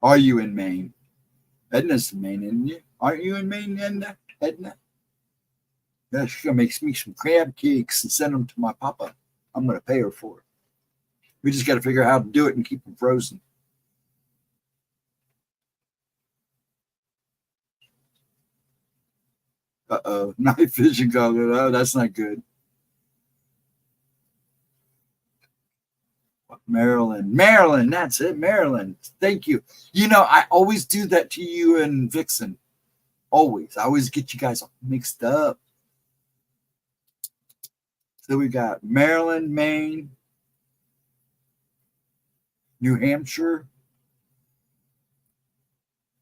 Are you in Maine? Edna's in Maine, isn't you? Aren't you in Maine, Edna? Yeah, she's gonna make me some crab cakes and send them to my papa. I'm gonna pay her for it. We just got to figure out how to do it and keep them frozen. Uh-oh, night vision goggles. Oh, that's not good. Maryland, that's it, Maryland. Thank you. You know, I always do that to you and Vixen. Always. I always get you guys mixed up. So we got Maryland, Maine, New Hampshire.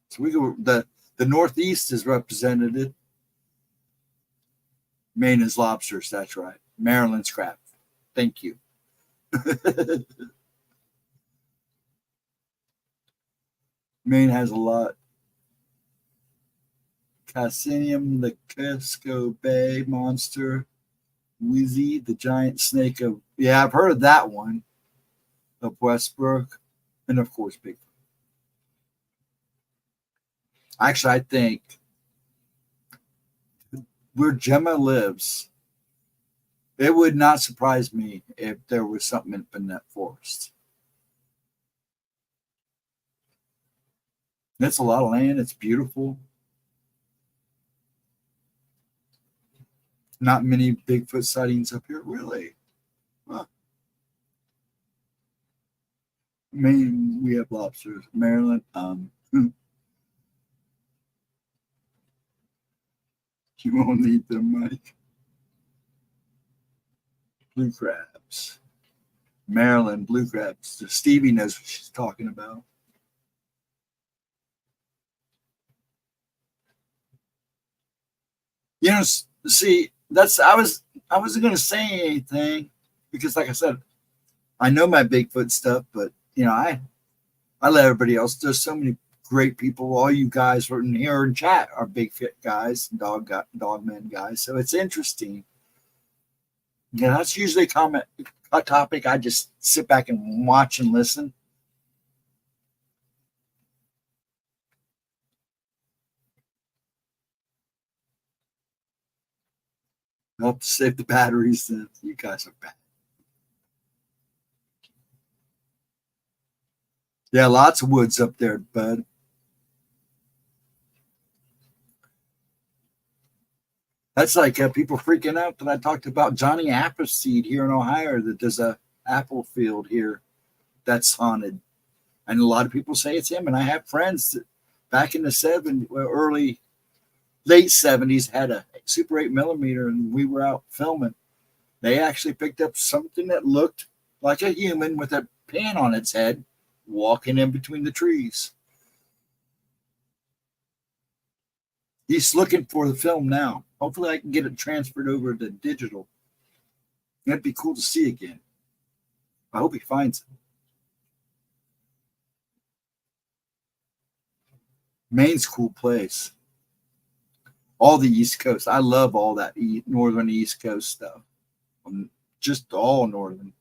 So we go, the Northeast is represented. Maine is lobsters, that's right. Maryland's crab. Thank you. Maine has a lot. Cassinium, the Casco Bay monster. Wheezy, the giant snake of, yeah, I've heard of that one. Of Westbrook. And of course, Bigfoot. Actually, I think where Gemma lives, it would not surprise me if there was something up in that forest. It's a lot of land. It's beautiful. Not many Bigfoot sightings up here, really. Huh. Maine, we have lobsters. Maryland, you won't need them, Mike. Blue crabs. Maryland blue crabs. Stevie knows what she's talking about. You know, see, I wasn't going to say anything because, like I said, I know my Bigfoot stuff, but you know, I let everybody else. There's so many great people. All you guys who are in here in chat are Bigfoot guys, dogman guys. So it's interesting. Yeah, that's usually a topic I just sit back and watch and listen. I'll have to save the batteries then. You guys are bad. Yeah, lots of woods up there, bud. That's like people freaking out that I talked about Johnny Appleseed here in Ohio, that there's a apple field here that's haunted. And a lot of people say it's him. And I have friends back in the 70s, well, late 70s, had a Super 8 millimeter, and we were out filming. They actually picked up something that looked like a human with a pan on its head walking in between the trees. He's looking for the film now. Hopefully I can get it transferred over to digital. That'd be cool to see again. I hope he finds it. Maine's a cool place. All the East Coast. I love all that northern East Coast stuff. Just all northern.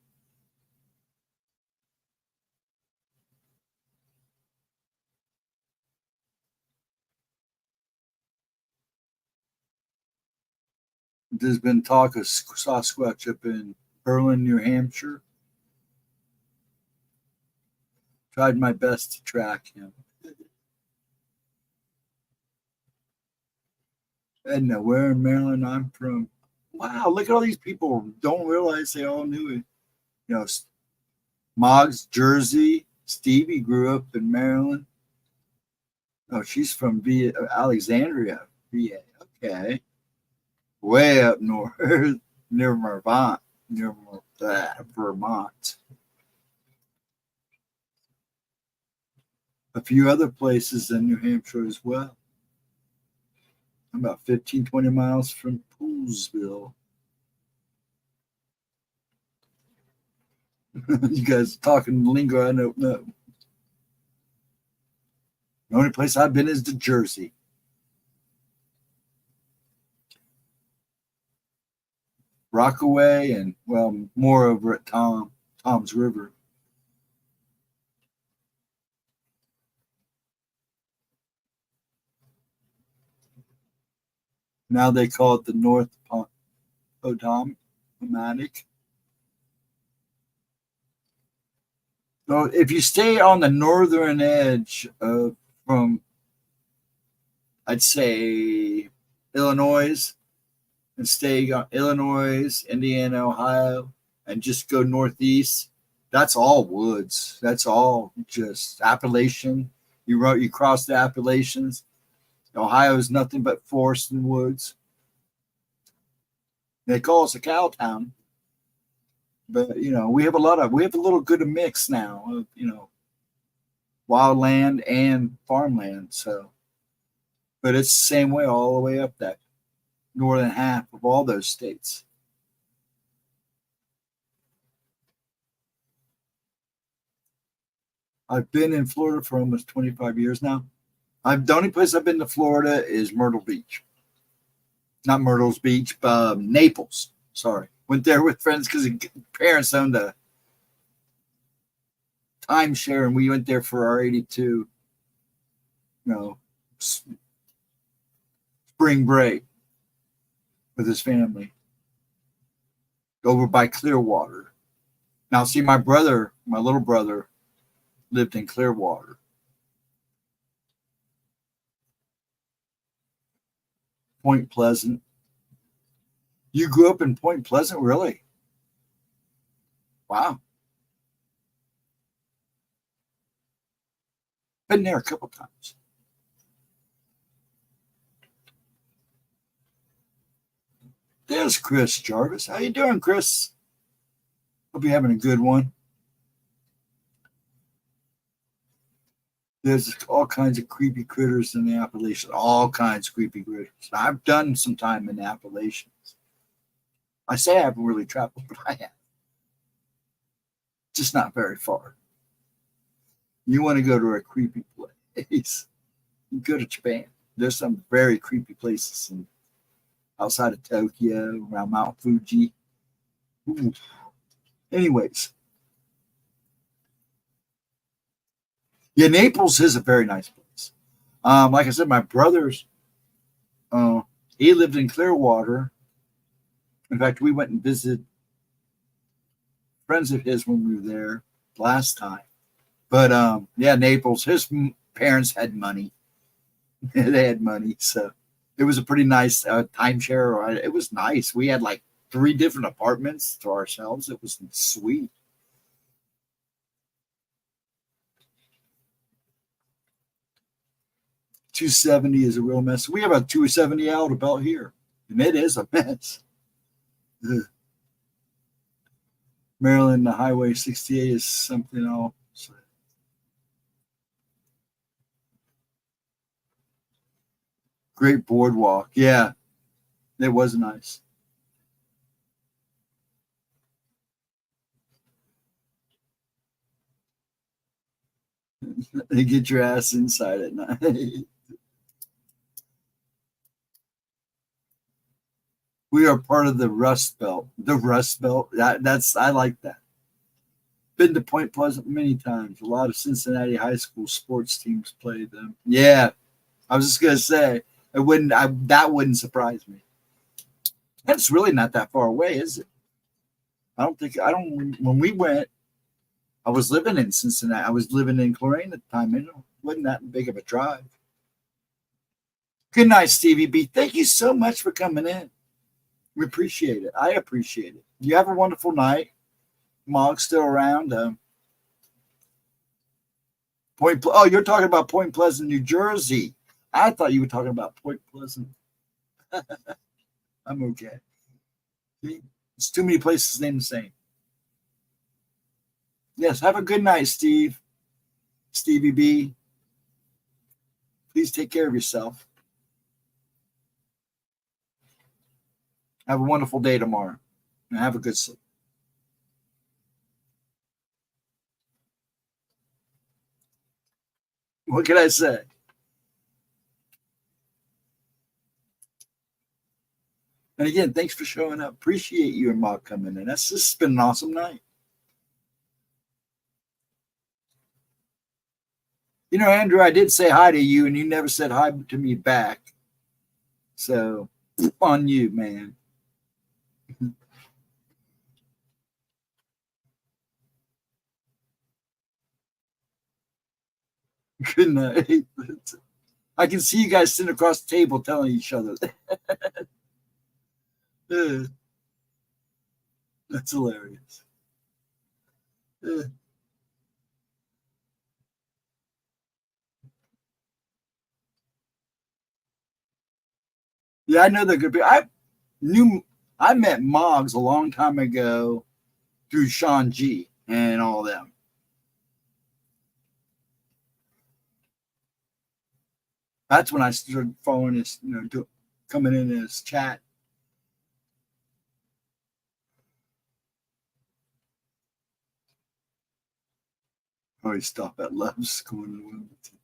There's been talk of Sasquatch up in Berlin, New Hampshire. Tried my best to track him. Edna, where in Maryland I'm from. Wow, look at all these people. Don't realize they all knew it. You know, Moggs, Jersey. Stevie grew up in Maryland. Oh, she's from Alexandria, VA. Okay. Way up north, near Vermont. A few other places in New Hampshire as well. I'm about 15, 20 miles from Poolsville. You guys talking lingo I don't know. The only place I've been is to Jersey. Rockaway and, well, more over at Tom's River. Now they call it the North Potomac. So if you stay on the northern edge from, I'd say, Illinois, and stay on Illinois, Indiana, Ohio, and just go northeast, that's all woods. That's all just Appalachian. You cross the Appalachians. Ohio is nothing but forest and woods. They call us a cow town, but we have a little good of mix now of wild land and farmland. So, but it's the same way all the way up that northern half of all those states. I've been in Florida for almost 25 years now. The only place I've been to Florida is Myrtle Beach. Not Myrtle's Beach, but Naples. Sorry. Went there with friends because parents owned a timeshare, and we went there for our 82, spring break with his family over by Clearwater. Now, see, my little brother, lived in Clearwater. Point Pleasant. You grew up in Point Pleasant, really? Wow. Been there a couple times. There's Chris Jarvis. How you doing, Chris? Hope you're having a good one. There's all kinds of creepy critters in the Appalachians. All kinds of creepy critters. I've done some time in the Appalachians. I say I haven't really traveled, but I have. Just not very far. You want to go to a creepy place, you go to Japan. There's some very creepy places outside of Tokyo, around Mount Fuji. Ooh. Anyways. Yeah, Naples is a very nice place. Like I said, my brother's, he lived in Clearwater. In fact, we went and visited friends of his when we were there last time. But yeah, Naples, his parents had money. They had money. So it was a pretty nice timeshare. It was nice. We had like 3 different apartments to ourselves. It was sweet. 270 is a real mess. We have a 270 out about here, and it is a mess. Ugh. Maryland, the Highway 68 is something else. Great boardwalk. Yeah, it was nice. You get your ass inside at night. We are part of the Rust Belt. The Rust Belt. That's I like that. Been to Point Pleasant many times. A lot of Cincinnati high school sports teams played them. Yeah, I was just gonna say that wouldn't surprise me. And it's really not that far away, is it? I don't think I don't. When we went, I was living in Cincinnati. I was living in Clorain at the time. It wasn't that big of a drive. Good night, Stevie B. Thank you so much for coming in. We appreciate it. I appreciate it. You have a wonderful night. Mog's still around. Oh, you're talking about Point Pleasant, New Jersey. I thought you were talking about Point Pleasant. I'm okay. It's too many places named the same. Yes, have a good night, Steve. Stevie B. Please take care of yourself. Have a wonderful day tomorrow. And have a good sleep. What can I say? And again, thanks for showing up. Appreciate you and Mark coming in. This has been an awesome night. You know, Andrew, I did say hi to you, and you never said hi to me back. So, on you, man. Good night. I can see you guys sitting across the table telling each other. That's hilarious. Yeah, I know they're good. I met Moggs a long time ago through Sean G and all them. That's when I started following his, coming in his chat. Oh, he stopped at Love's going to Wilmington.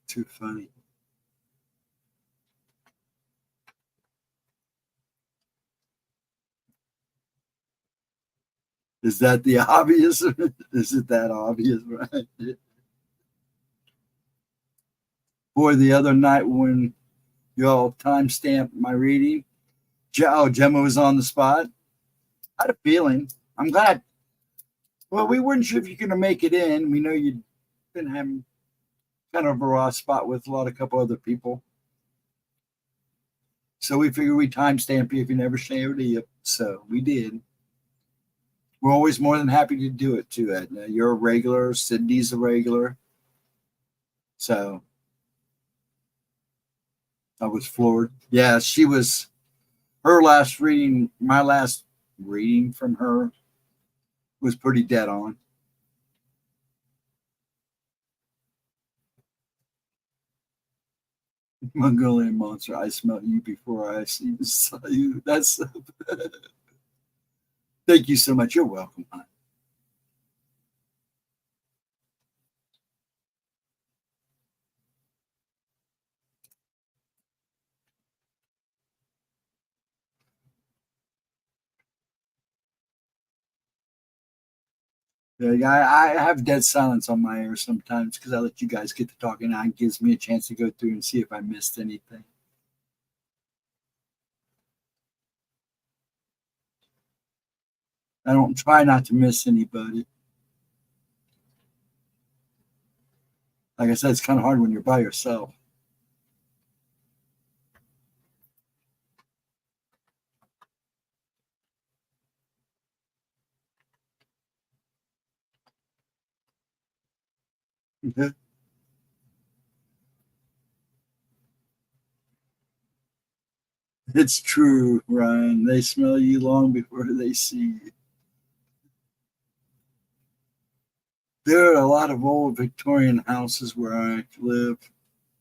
Too funny. Is that the obvious? Is it that obvious, right? Boy, the other night when y'all timestamped my reading, Gemma was on the spot. I had a feeling. I'm glad. Well, we weren't sure if you're going to make it in. We know you'd been having kind of a raw spot with a couple other people. So we figured we'd timestamp you if you never shared it. So we did. We're always more than happy to do it too, Edna. You're a regular. Sydney's a regular. So I was floored. Yeah, she was. Her last reading, my last reading from her was pretty dead on. Mongolian monster, I smell you before I even saw you. That's thank you so much. You're welcome, hon. Yeah, I have dead silence on my ear sometimes because I let you guys get to talking. And it gives me a chance to go through and see if I missed anything. I don't try not to miss anybody. Like I said, it's kind of hard when you're by yourself. It's true, Ryan. They smell you long before they see you. There are a lot of old Victorian houses where I live.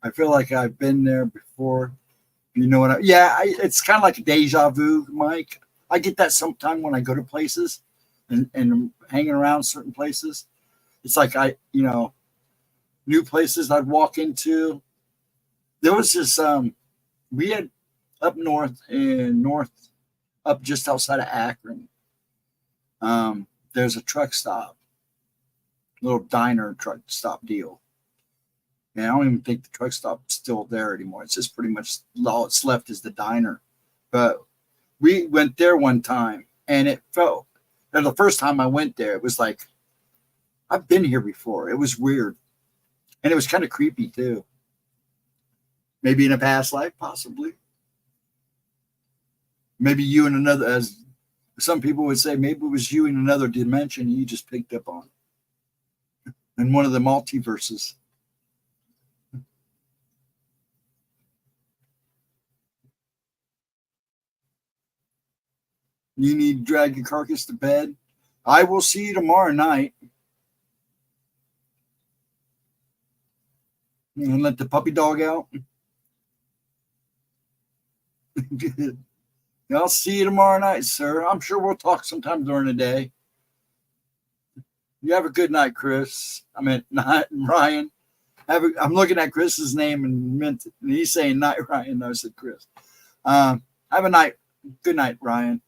I feel like I've been there before. You know what? It's kind of like a deja vu, Mike. I get that sometime when I go to places and I'm hanging around certain places. It's like new places I'd walk into. There was this we had up north up just outside of Akron. There's a truck stop, little diner truck stop deal. And I don't even think the truck stop's still there anymore. It's just pretty much all it's left is the diner. But we went there one time, and it felt, and the first time I went there, it was like, I've been here before. It was weird. And it was kind of creepy too. Maybe in a past life, possibly. Maybe you in another, as some people would say, maybe it was you in another dimension you just picked up on. In one of the multiverses. You need to drag your carcass to bed. I will see you tomorrow night. And let the puppy dog out. I'll see you tomorrow night, sir. I'm sure we'll talk sometime during the day. You have a good night, Chris. I mean, not Ryan. I'm looking at Chris's name and he's saying night, Ryan. No, I said Chris. Have a night. Good night, Ryan.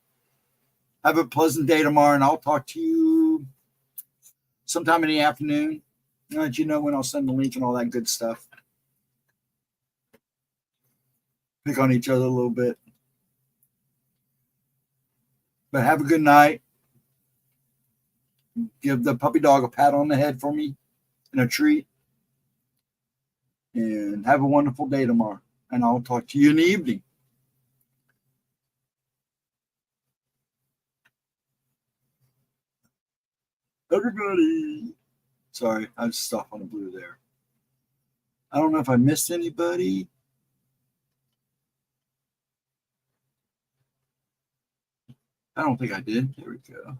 Have a pleasant day tomorrow, and I'll talk to you sometime in the afternoon. I'll let you know when I'll send the link and all that good stuff. Pick on each other a little bit. But have a good night. Give the puppy dog a pat on the head for me and a treat. And have a wonderful day tomorrow. And I'll talk to you in the evening. Everybody. Sorry, I just off on the blue there. I don't know if I missed anybody. I don't think I did. There we go.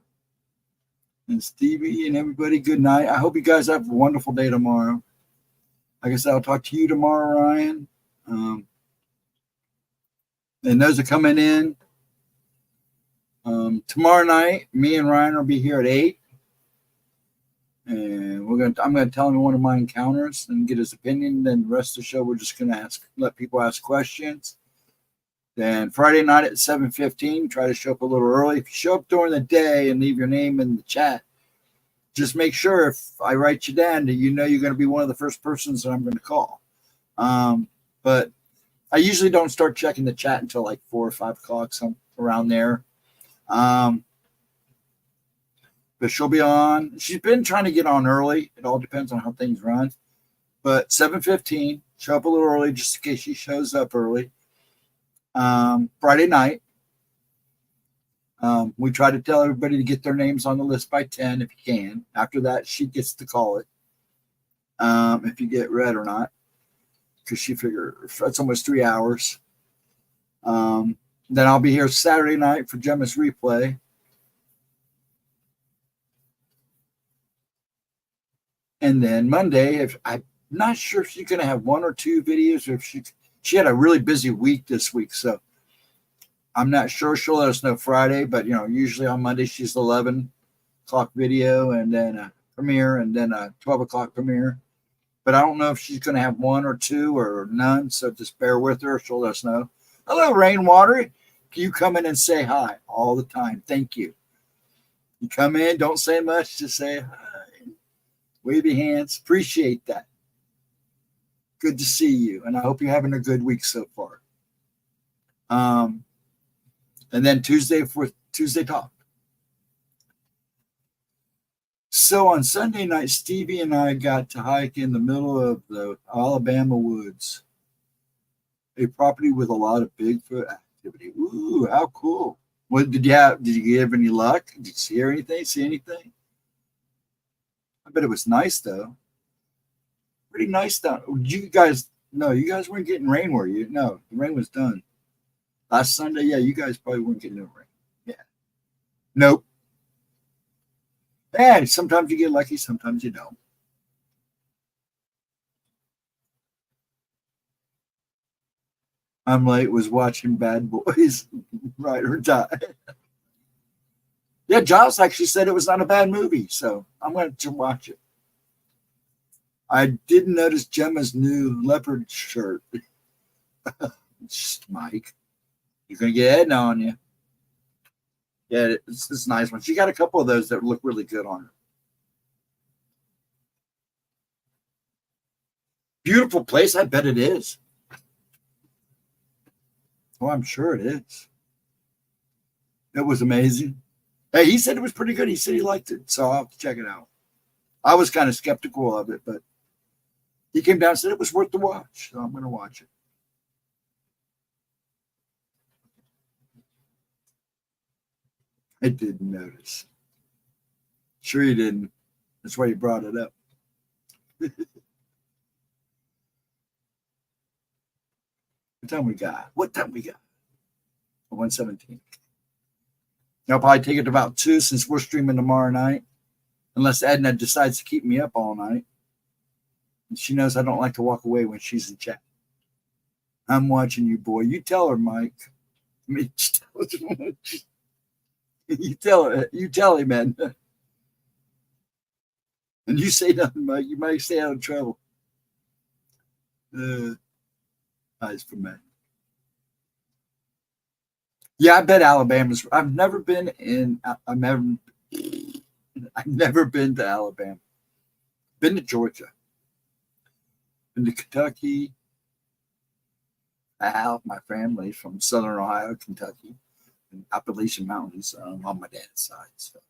And Stevie and everybody, good night. I hope you guys have a wonderful day tomorrow. Like I said, I'll talk to you tomorrow, Ryan. And those are coming in. Tomorrow night, me and Ryan will be here at 8. And I'm gonna tell him one of my encounters and get his opinion. Then the rest of the show, we're just gonna let people ask questions. Then Friday night at 7:15, try to show up a little early. If you show up during the day and leave your name in the chat, just make sure if I write you down that you're going to be one of the first persons that I'm going to call. But I usually don't start checking the chat until like 4 or 5 o'clock, some around there. But she'll be on. She's been trying to get on early. It all depends on how things run. But 7:15, show up a little early just in case she shows up early. Friday night, we try to tell everybody to get their names on the list by 10 if you can. After that, she gets to call it if you get read or not, because she figures that's almost 3 hours. Then I'll be here Saturday night for GEMMA'S replay. And then Monday, if I'm not sure if she's going to have 1 or 2 videos, or if she had a really busy week this week, so I'm not sure. She'll let us know Friday, but usually on Monday she's 11 o'clock video and then a premiere and then a 12 o'clock premiere. But I don't know if she's going to have 1 or 2 or none, so just bear with her. She'll let us know. Hello, Rainwater. You come in and say hi all the time. Thank you. You come in, don't say much, just say hi. Wave your hands. Appreciate that. Good to see you, and I hope you're having a good week so far. And then Tuesday for Tuesday Talk. So on Sunday night, Stevie and I got to hike in the middle of the Alabama woods, a property with a lot of Bigfoot activity. Ooh, how cool. What did you have? Did you have any luck? Did you hear anything? See anything? I bet it was nice, though. Pretty nice down. You guys, no, you guys weren't getting rain, were you? No, the rain was done last Sunday. Yeah, you guys probably weren't getting no rain. Yeah, nope. And sometimes you get lucky, sometimes you don't. I'm late. Was watching Bad Boys, Ride or Die. Yeah, Giles actually said it was not a bad movie, so I'm going to watch it. I didn't notice Gemma's new leopard shirt. Just Mike, you're going to get Edna on you. Yeah, it's this nice one. She got a couple of those that look really good on her. Beautiful place. I bet it is. Oh, I'm sure it is. It was amazing. Hey, he said it was pretty good. He said he liked it, so I'll have to check it out. I was kind of skeptical of it, but he came down and said it was worth the watch, so I'm going to watch it. I didn't notice. Sure you didn't. That's why you brought it up. What time we got? 1:17. I'll probably take it to about 2 since we're streaming tomorrow night. Unless Edna decides to keep me up all night. And she knows I don't like to walk away when she's in chat. I'm watching you, boy. You tell her, Mike. I mean, you tell her. You tell him, man. And you say nothing, Mike. You might stay out of trouble. Eyes for men. Yeah, I bet Alabama's. I've never been to Alabama. Been to Georgia. Been to Kentucky. I have my family from Southern Ohio, Kentucky, and Appalachian Mountains on my dad's side. So,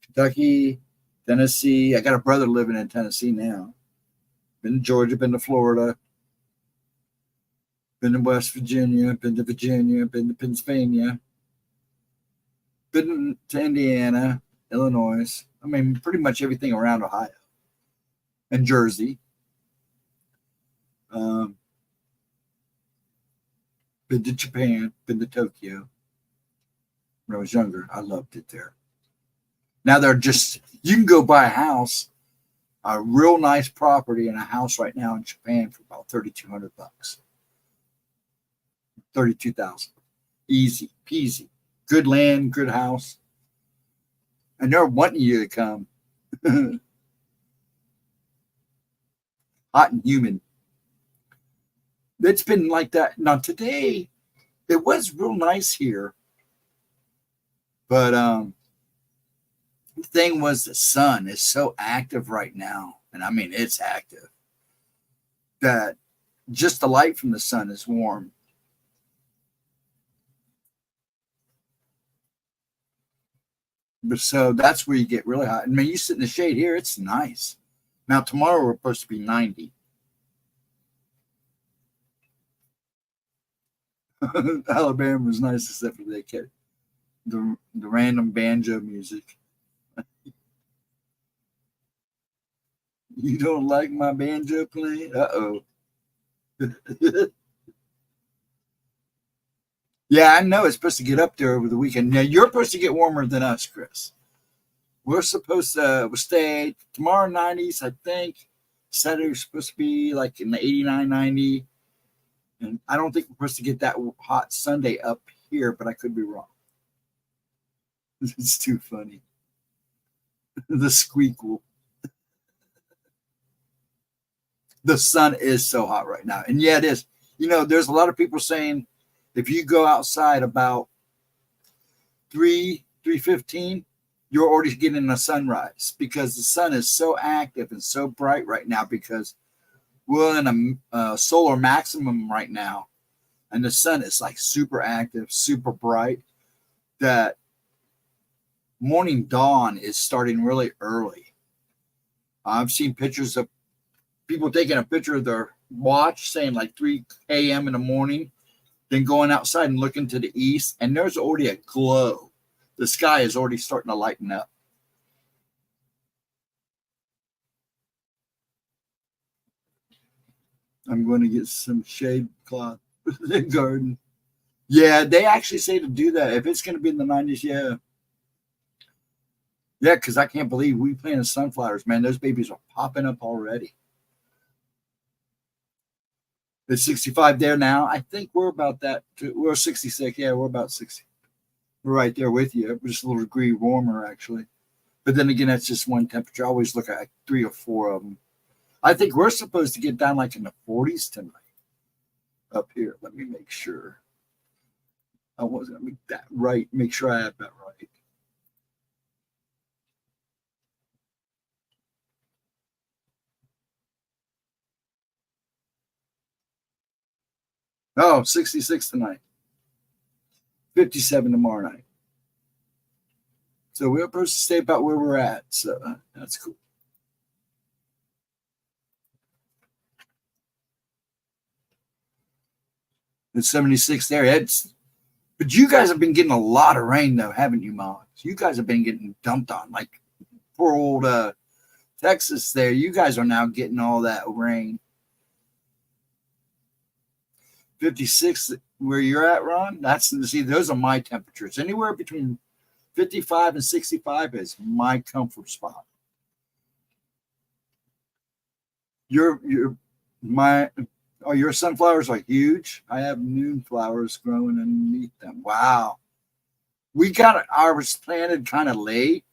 Kentucky, Tennessee. I got a brother living in Tennessee now. Been to Georgia. Been to Florida. Been to West Virginia, been to Pennsylvania, been to Indiana, Illinois. I mean, pretty much everything around Ohio and Jersey. Been to Japan, been to Tokyo. When I was younger, I loved it there. Now you can go buy a real nice property and a house right now in Japan for about $3,200. 32,000. Easy peasy. Good land, good house. And they're wanting you to come. Hot and humid. It's been like that. Now today, it was real nice here. But the thing was the sun is so active right now. And I mean, it's active. That just the light from the sun is warm. But so that's where you get really hot. I mean, you sit in the shade here, it's nice. Now, tomorrow we're supposed to be 90. Alabama was nice except for the random banjo music. You don't like my banjo playing? Uh-oh. Yeah, I know it's supposed to get up there over the weekend. Now, you're supposed to get warmer than us, Chris. We're supposed to stay tomorrow 90s, I think. Saturday we're supposed to be like in the 89, 90. And I don't think we're supposed to get that hot Sunday up here, but I could be wrong. It's too funny. The squeakle. The sun is so hot right now. And yeah, it is. You know, there's a lot of people saying if you go outside about 3:15, you're already getting a sunrise because the sun is so active and so bright right now because we're in a solar maximum right now. And the sun is like super active, super bright, that morning dawn is starting really early. I've seen pictures of people taking a picture of their watch saying like 3 a.m. in the morning, then going outside and looking to the east, and there's already a glow. The sky is already starting to lighten up. I'm going to get some shade cloth for the garden. Yeah, they actually say to do that. If it's going to be in the 90s, yeah. Yeah, because I can't believe we planted sunflowers, man. Those babies are popping up already. It's 65 there now. I think we're about that. We're 66. Yeah, we're about 60. We're right there with you. We're just a little degree warmer, actually. But then again, that's just one temperature. I always look at like 3 or 4 of them. I think we're supposed to get down like in the 40s tonight up here. Let me make sure. I wasn't going to make that right. Make sure I have that right. Oh, 66 tonight. 57 tomorrow night. So we're supposed to stay about where we're at. So that's cool. It's 76 there. But you guys have been getting a lot of rain, though, haven't you, Mods? You guys have been getting dumped on. Like poor old Texas there. You guys are now getting all that rain. 56 where you're at, Ron? See, those are my temperatures. Anywhere between 55 and 65 is my comfort spot. Your sunflowers are huge. I have noon flowers growing underneath them. Wow. We got ours planted kind of late,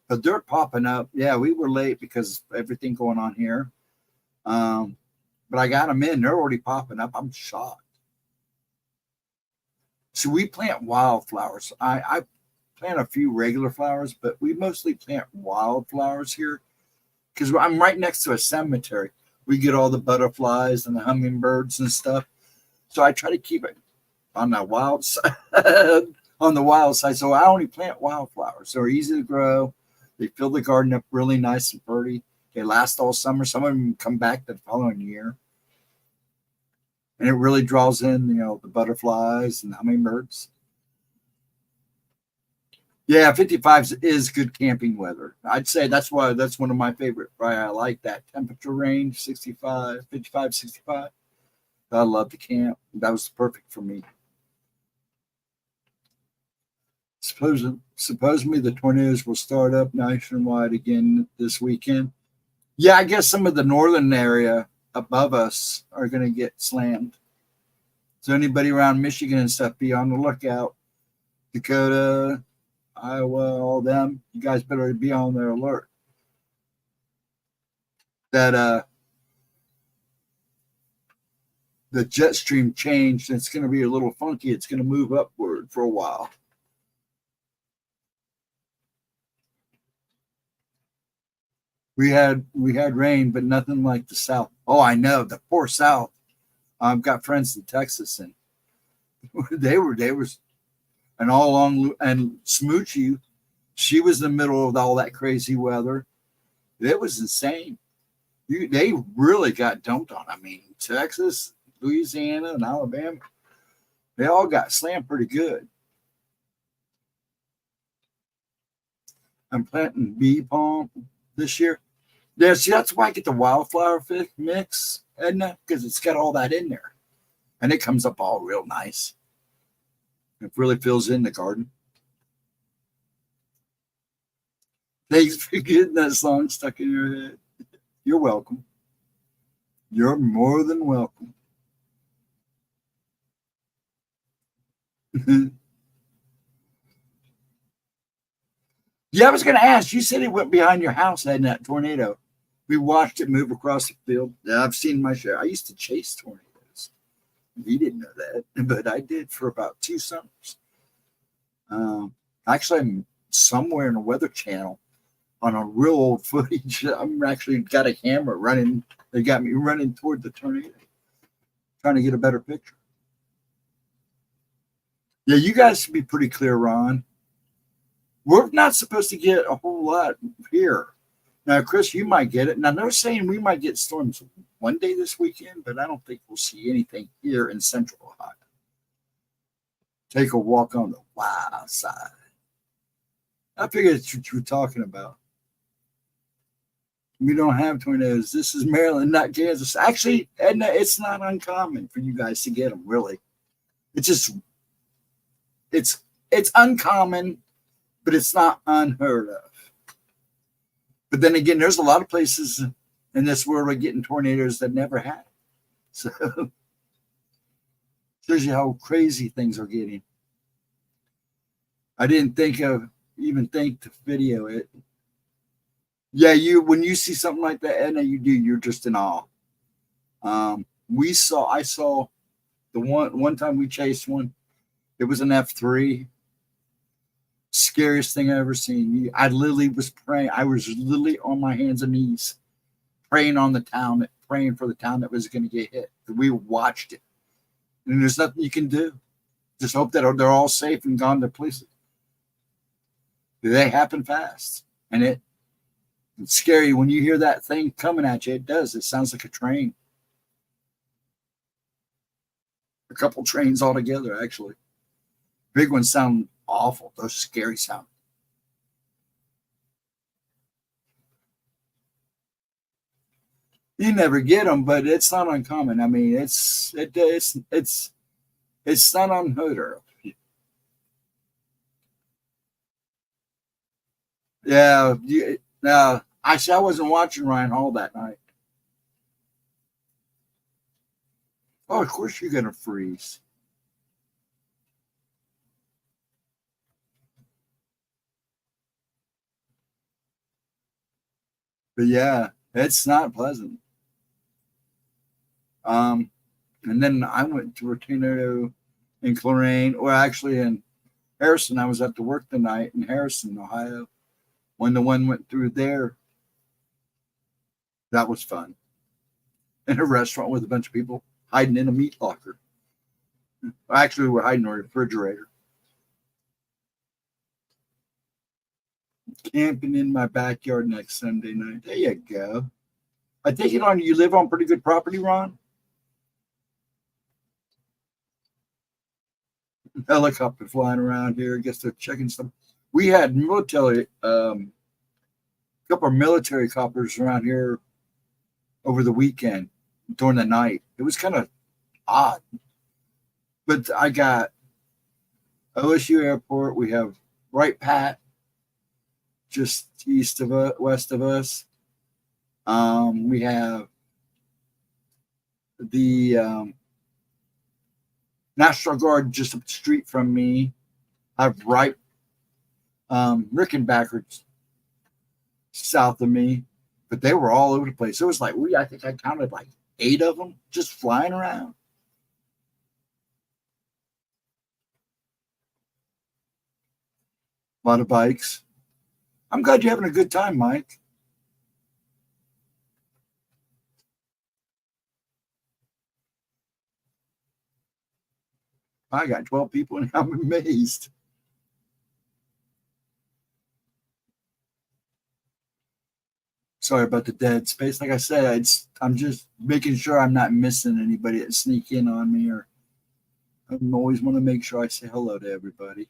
but they're popping up. Yeah, we were late because of everything going on here. But I got them in. They're already popping up. I'm shocked. So we plant wildflowers. I plant a few regular flowers, but we mostly plant wildflowers here because I'm right next to a cemetery. We get all the butterflies and the hummingbirds and stuff. So I try to keep it on the wild side. On the wild side. So I only plant wildflowers. They're easy to grow. They fill the garden up really nice and pretty. They last all summer. Some of them come back the following year. And it really draws in, the butterflies and hummingbirds. Yeah, 55 is good camping weather. I'd say that's one of my favorite. Right, I like that temperature range, 65, 55, 65. I love to camp. That was perfect for me. Supposedly the tornadoes will start up nationwide again this weekend. Yeah, I guess some of the northern area above us are going to get slammed. So anybody around Michigan and stuff, be on the lookout. Dakota, Iowa, all them, you guys better be on their alert. That the jet stream changed. And it's going to be a little funky. It's going to move upward for a while. We had rain, but nothing like the South. Oh, I know, the poor South. I've got friends in Texas, and they was, and all along, and Smoochie, she was in the middle of all that crazy weather. It was insane. They really got dumped on. I mean, Texas, Louisiana, and Alabama, they all got slammed pretty good. I'm planting bee palm this year. Yeah, see, that's why I get the wildflower mix, Edna, because it's got all that in there. And it comes up all real nice. It really fills in the garden. Thanks for getting that song stuck in your head. You're welcome. You're more than welcome. Yeah, I was going to ask. You said it went behind your house, hadn't that tornado? We watched it move across the field. Yeah, I've seen my share. I used to chase tornadoes. You didn't know that, but I did for about 2 summers. Actually, I'm somewhere in the Weather Channel on a real old footage. I'm actually got a camera running. They got me running toward the tornado, trying to get a better picture. Yeah, you guys should be pretty clear, Ron. We're not supposed to get a whole lot here. Now, Chris, you might get it. Now, they're saying we might get storms one day this weekend, but I don't think we'll see anything here in Central Ohio. Take a walk on the wild side. I figured that's what you were talking about. We don't have tornadoes. This is Maryland, not Kansas. Actually, Edna, it's not uncommon for you guys to get them. Really, it's just it's it's uncommon, but it's not unheard of. But then again, there's a lot of places in this world are getting tornadoes that never had it. So shows you how crazy things are getting. I didn't even think to video it. Yeah, when you see something like that, Edna, you're just in awe. I saw the one time we chased one. It was an F3. Scariest thing I ever seen. I literally was praying. I was literally on my hands and knees, praying for the town that was going to get hit. We watched it, and there's nothing you can do. Just hope that they're all safe and gone to places. They happen fast, and it's scary when you hear that thing coming at you. It does. It sounds like a train. A couple trains all together, actually. Big ones sound awful. Those scary sound. You never get them, but it's not uncommon. I mean, it's not unheard of. Yeah. Now, I wasn't watching Ryan Hall that night. Oh, of course you're gonna freeze. But yeah, it's not pleasant. And then I went to a tornado in Clarine, or actually in Harrison. I was at the work tonight in Harrison, Ohio, when the one went through there. That was fun. In a restaurant with a bunch of people hiding in a meat locker. Actually, we're hiding in a refrigerator. Camping in my backyard next Sunday night. There you go. I take it on you live on pretty good property, Ron? Helicopter flying around here. I guess they're checking some. We had military, a couple of military copters around here over the weekend during the night. It was kind of odd. But I got OSU Airport. We have Wright Pat just west of us. We have the National Guard just up the street from me. I have Rickenbacker south of me, but they were all over the place. It was like I think I counted like 8 of them just flying around. A lot of bikes. I'm glad you're having a good time, Mike. I got 12 people and I'm amazed. Sorry about the dead space. Like I said, I'm just making sure I'm not missing anybody that sneak in on me, or I always want to make sure I say hello to everybody.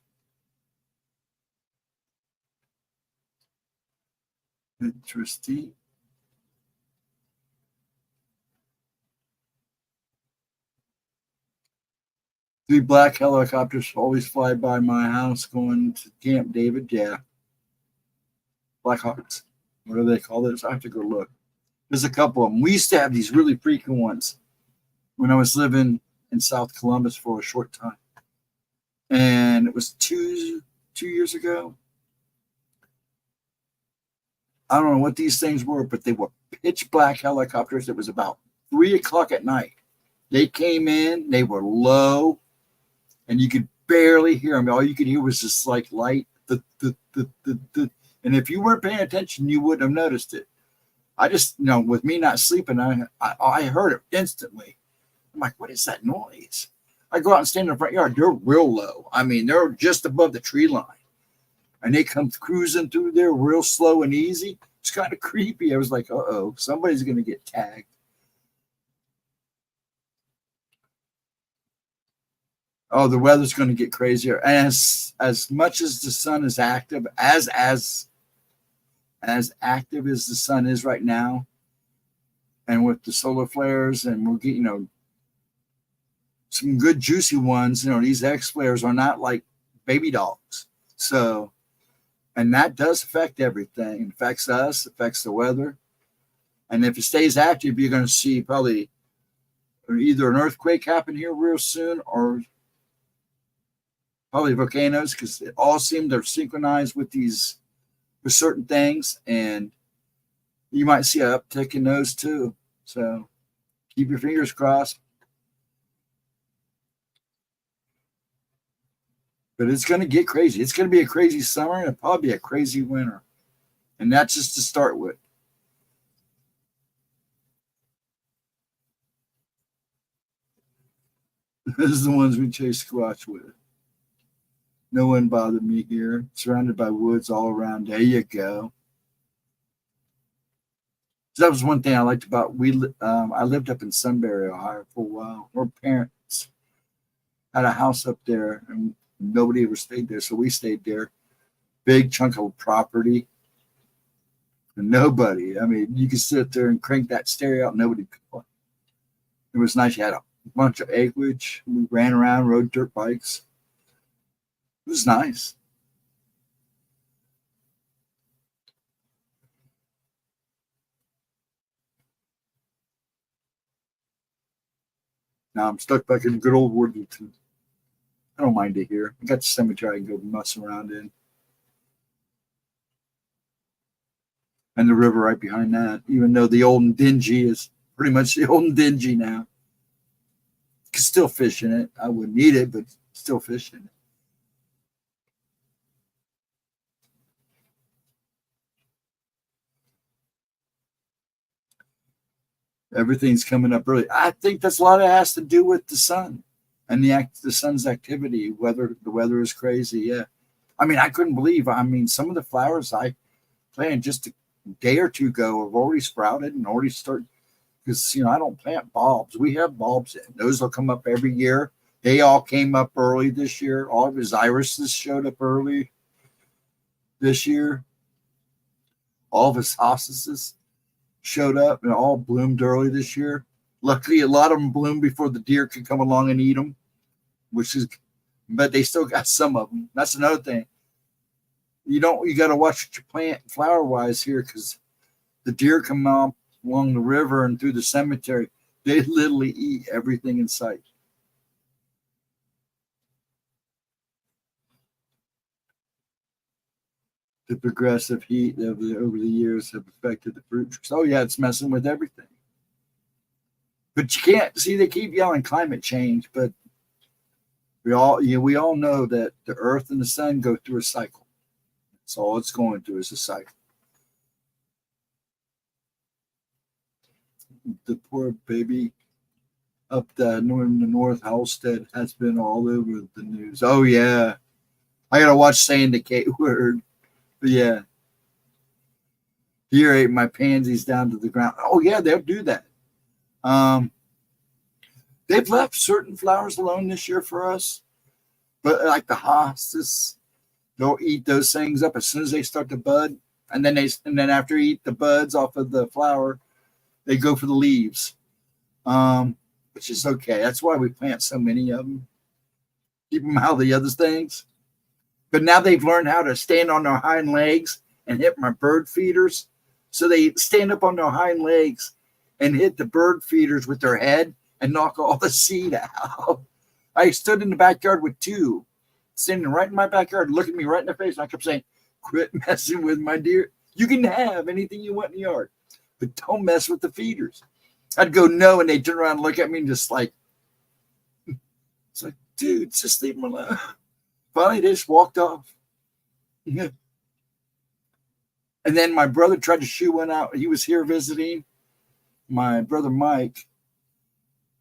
Interesting. 3 black helicopters always fly by my house going to Camp David. Yeah. Black Hawks. What do they call it? I have to go look. There's a couple of them. We used to have these really freaking ones when I was living in South Columbus for a short time. And it was two years ago. I don't know what these things were, but they were pitch black helicopters. It was about 3 o'clock at night. They came in, they were low, and you could barely hear them. All you could hear was just like light. And if you weren't paying attention, you wouldn't have noticed it. I just, with me not sleeping, I heard it instantly. I'm like, what is that noise? I go out and stand in the front yard. They're real low. I mean, they're just above the tree line. And they come cruising through there real slow and easy. It's kind of creepy. I was like, uh-oh, somebody's going to get tagged. Oh, the weather's going to get crazier. And as much as the sun is active, as as active as the sun is right now, and with the solar flares, and we're getting, some good juicy ones. These X flares are not like baby dogs. So, and that does affect everything. It affects us, affects the weather. And if it stays active, you're going to see probably either an earthquake happen here real soon, or probably volcanoes, because it all seem they're synchronized with certain things, and you might see an uptick in those too. So keep your fingers crossed. But it's going to get crazy. It's going to be a crazy summer, and it'll probably be a crazy winter. And that's just to start with. This is the ones we chase squatch with. No one bothered me here. Surrounded by woods all around. There you go. So that was one thing I liked about I lived up in Sunbury, Ohio for a while. Our parents had a house up there, and nobody ever stayed there, so we stayed there. Big chunk of property. And nobody. I mean, you could sit there and crank that stereo out, and nobody could play. It was nice. You had a bunch of acreage. We ran around, rode dirt bikes. It was nice. Now I'm stuck back in good old Worthington. I don't mind it here. I got the cemetery I can go mess around in. And the river right behind that, even though the old and dingy is pretty much the old and dingy now. Can still fish in it. I wouldn't eat it, but still fish in it. Everything's coming up early. I think that's a lot of it has to do with the sun and the sun's activity. The weather is crazy. Yeah. I mean, I couldn't believe, some of the flowers I planted just a day or two ago have already sprouted and already started, because, I don't plant bulbs. We have bulbs in. Those will come up every year. They all came up early this year. All of his irises showed up early this year. All of his hospices showed up and all bloomed early this year. Luckily, a lot of them bloomed before the deer could come along and eat them, but they still got some of them. That's another thing. You got to watch what you plant flower wise here, because the deer come up along the river and through the cemetery. They literally eat everything in sight. The progressive heat over the years have affected the fruit trees. Oh yeah, it's messing with everything. But you can't see, they keep yelling climate change, but we all know that the earth and the sun go through a cycle. That's all it's going through is a cycle. The poor baby up in the North Halstead has been all over the news. Oh yeah. I gotta watch saying the K word. But yeah. Deer ate my pansies down to the ground. Oh yeah, they'll do that. They've left certain flowers alone this year for us, but like the hostas, they'll eat those things up as soon as they start to bud, and then after eat the buds off of the flower, they go for the leaves, which is okay. That's why we plant so many of them. Keep them out of the other things. But now they've learned how to stand on their hind legs and hit my bird feeders. So they stand up on their hind legs and hit the bird feeders with their head and knock all the seed out. I stood in the backyard with two, standing right in my backyard, looking me right in the face. And I kept saying, quit messing with my deer. You can have anything you want in the yard, but don't mess with the feeders. I'd go, no, and they'd turn around and look at me and just like, it's like, dude, just leave them alone. Finally, they just walked off. Yeah. And then my brother tried to shoo one out. He was here visiting. My brother Mike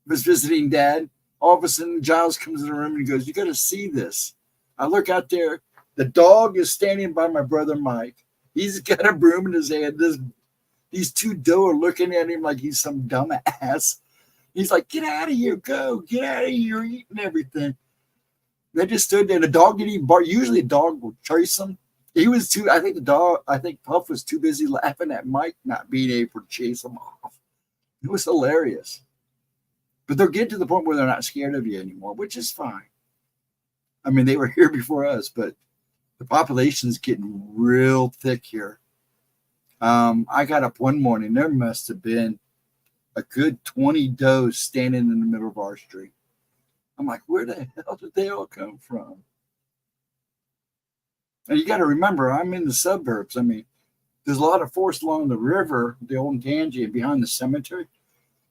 was visiting Dad. All of a sudden, Giles comes in the room and he goes, you got to see this. I look out there. The dog is standing by my brother Mike. He's got a broom in his hand. These two doe are looking at him like he's some dumbass. He's like, get out of here. Go. Get out of here. You're eating everything. They just stood there. The dog didn't even bark. Usually a dog will chase them. He was too, I think the dog, I think Puff was too busy laughing at Mike not being able to chase him off. It was hilarious. But they're getting to the point where they're not scared of you anymore, which is fine. I mean, they were here before us, but the population's getting real thick here. I got up one morning, there must have been a good 20 does standing in the middle of our street. I'm like, where the hell did they all come from? And you got to remember, I'm in the suburbs. I mean, there's a lot of forest along the river, the old Tangy, and behind the cemetery.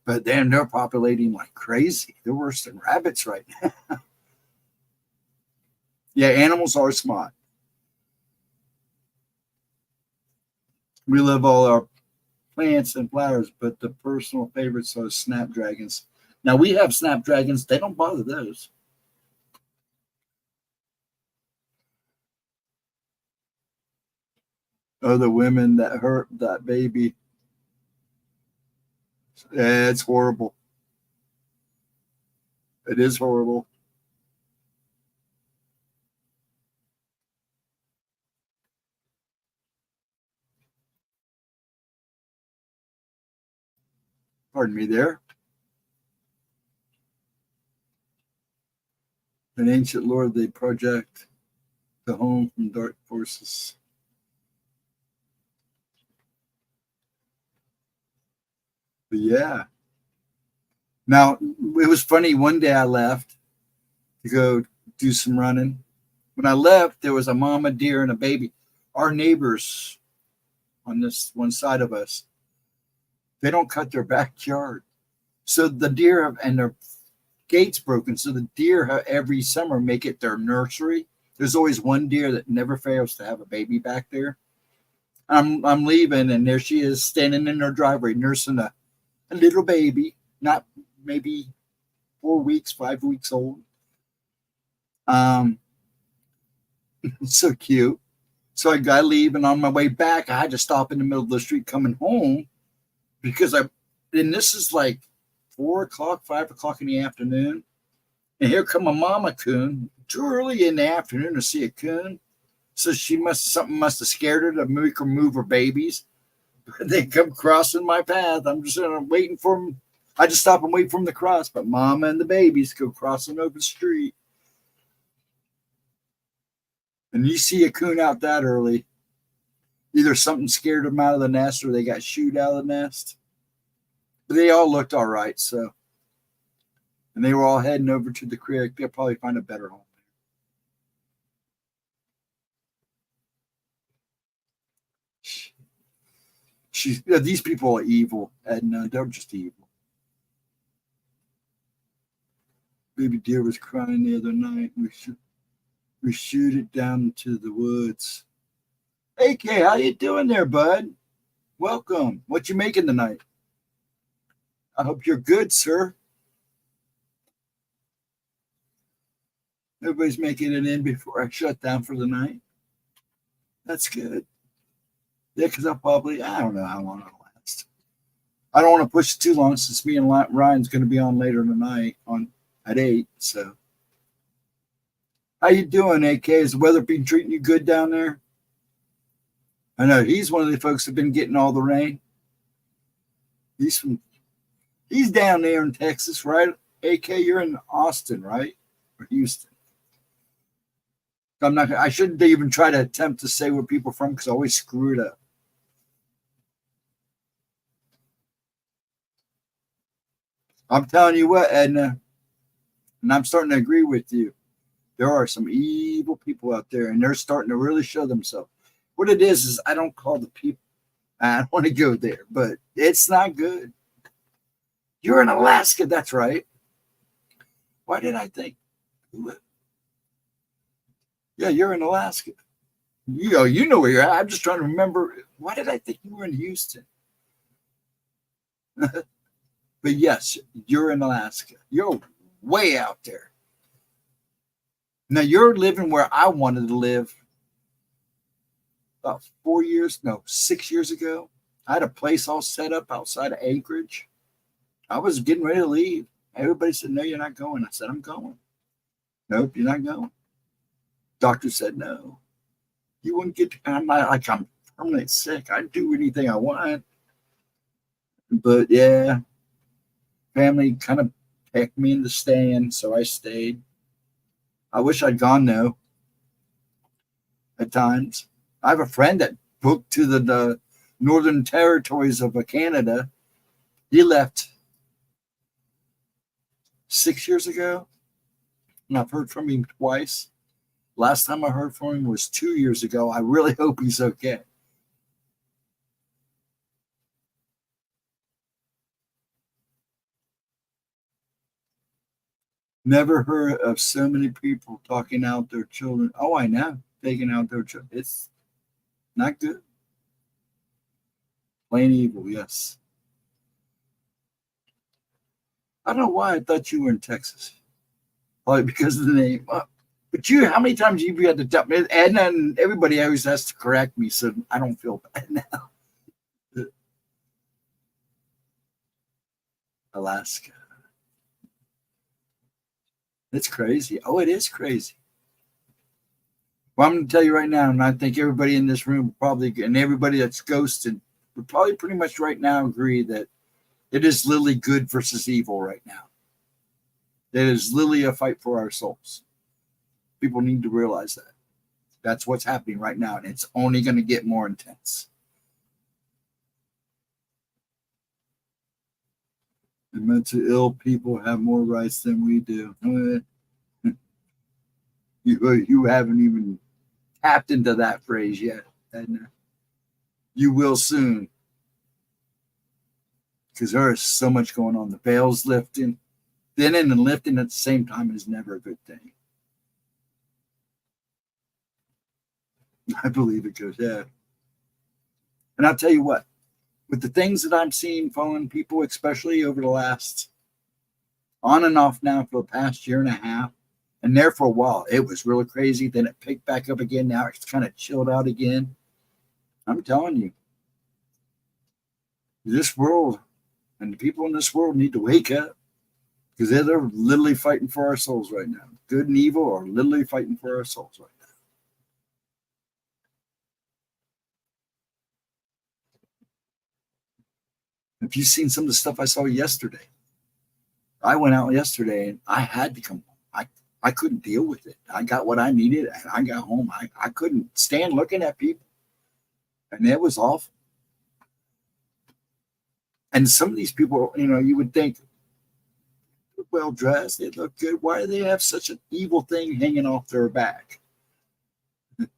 But then they're populating like crazy. They're worse than rabbits right now. Yeah, animals are smart. We love all our plants and flowers, but the personal favorites are snapdragons. Now, we have snapdragons. They don't bother those. Oh, the women that hurt that baby. It's horrible. It is horrible. Pardon me there. An ancient lord, they project the home from dark forces. But yeah. Now, it was funny. One day I left to go do some running. When I left, there was a mama deer and a baby. Our neighbors on this one side of us, they don't cut their backyard. So the deer have, and their gate's broken. So the deer every summer make it their nursery. There's always one deer that never fails to have a baby back there. I'm leaving, and there she is standing in her driveway nursing a little baby, not maybe 4 weeks, 5 weeks old. So cute. So I leave, and on my way back, I had to stop in the middle of the street coming home because and this is like 4 o'clock, 5 o'clock in the afternoon. And here come a mama coon too early in the afternoon to see a coon. So something must have scared her to make her move her babies. They come crossing my path. I'm just waiting for them. I just stop and wait for them to cross, but mama and the babies go crossing over the street. And you see a coon out that early, either something scared them out of the nest or they got shooed out of the nest. But they all looked all right, so. And they were all heading over to the creek. They'll probably find a better home. These people are evil, and they're just evil. Baby deer was crying the other night. We shoot it down into the woods. Hey, Kay, how you doing there, bud? Welcome. What you making tonight? I hope you're good, sir. Everybody's making it in before I shut down for the night. That's good. Yeah, because I don't know how long it'll last. I don't want to push it too long since me and Ryan's going to be on later tonight at 8. So, how you doing, AK? Is the weather been treating you good down there? I know he's one of the folks that have been getting all the rain. He's down there in Texas, right? AK, you're in Austin, right? Or Houston? I shouldn't even try to attempt to say where people are from because I always screw it up. I'm telling you what, Edna, and I'm starting to agree with you. There are some evil people out there, and they're starting to really show themselves. What it is I don't call the people. I don't want to go there, but it's not good. You're in Alaska, that's right. Why did I think? Yeah, you're in Alaska. You know where you're at. I'm just trying to remember. Why did I think you were in Houston? But yes, you're in Alaska. You're way out there. Now you're living where I wanted to live about 6 years ago. I had a place all set up outside of Anchorage. I was getting ready to leave. Everybody said, no, you're not going. I said, I'm going. Nope, you're not going. Doctor said no. You wouldn't get. I'm not like I'm permanently sick. I'd do anything I want. But yeah, family kind of pecked me into staying, so I stayed. I wish I'd gone though. At times, I have a friend that booked to the northern territories of Canada. He left 6 years ago, and I've heard from him twice. Last time I heard from him was 2 years ago. I really hope he's okay. Never heard of so many people talking out their children. Oh, I know. Taking out their children. It's not good. Plain evil, yes. I don't know why I thought you were in Texas. Probably because of the name. But you, how many times have you had to tell me? And then everybody always has to correct me, so I don't feel bad now. Alaska. It's crazy. Oh, it is crazy. Well, I'm going to tell you right now, and I think everybody in this room probably, and everybody that's ghosted, would probably pretty much right now agree that it is literally good versus evil right now. It is literally a fight for our souls. People need to realize that. That's what's happening right now, and it's only going to get more intense. And mentally ill people have more rights than we do. You haven't even tapped into that phrase yet. And you will soon. Because there is so much going on. The veil's lifting. Thinning and lifting at the same time is never a good thing. I believe it goes, yeah. And I'll tell you what, with the things that I'm seeing following people, especially over the last on and off now for the past year and a half, and there for a while, it was really crazy. Then it picked back up again. Now it's kind of chilled out again. I'm telling you, this world and the people in this world need to wake up because they're literally fighting for our souls right now. Good and evil are literally fighting for our souls right now. If you've seen some of the stuff I saw yesterday, I went out yesterday and I had to come home. I couldn't deal with it. I got what I needed and I got home. I couldn't stand looking at people. And it was awful. And some of these people, you would think, well dressed, they look good. Why do they have such an evil thing hanging off their back? And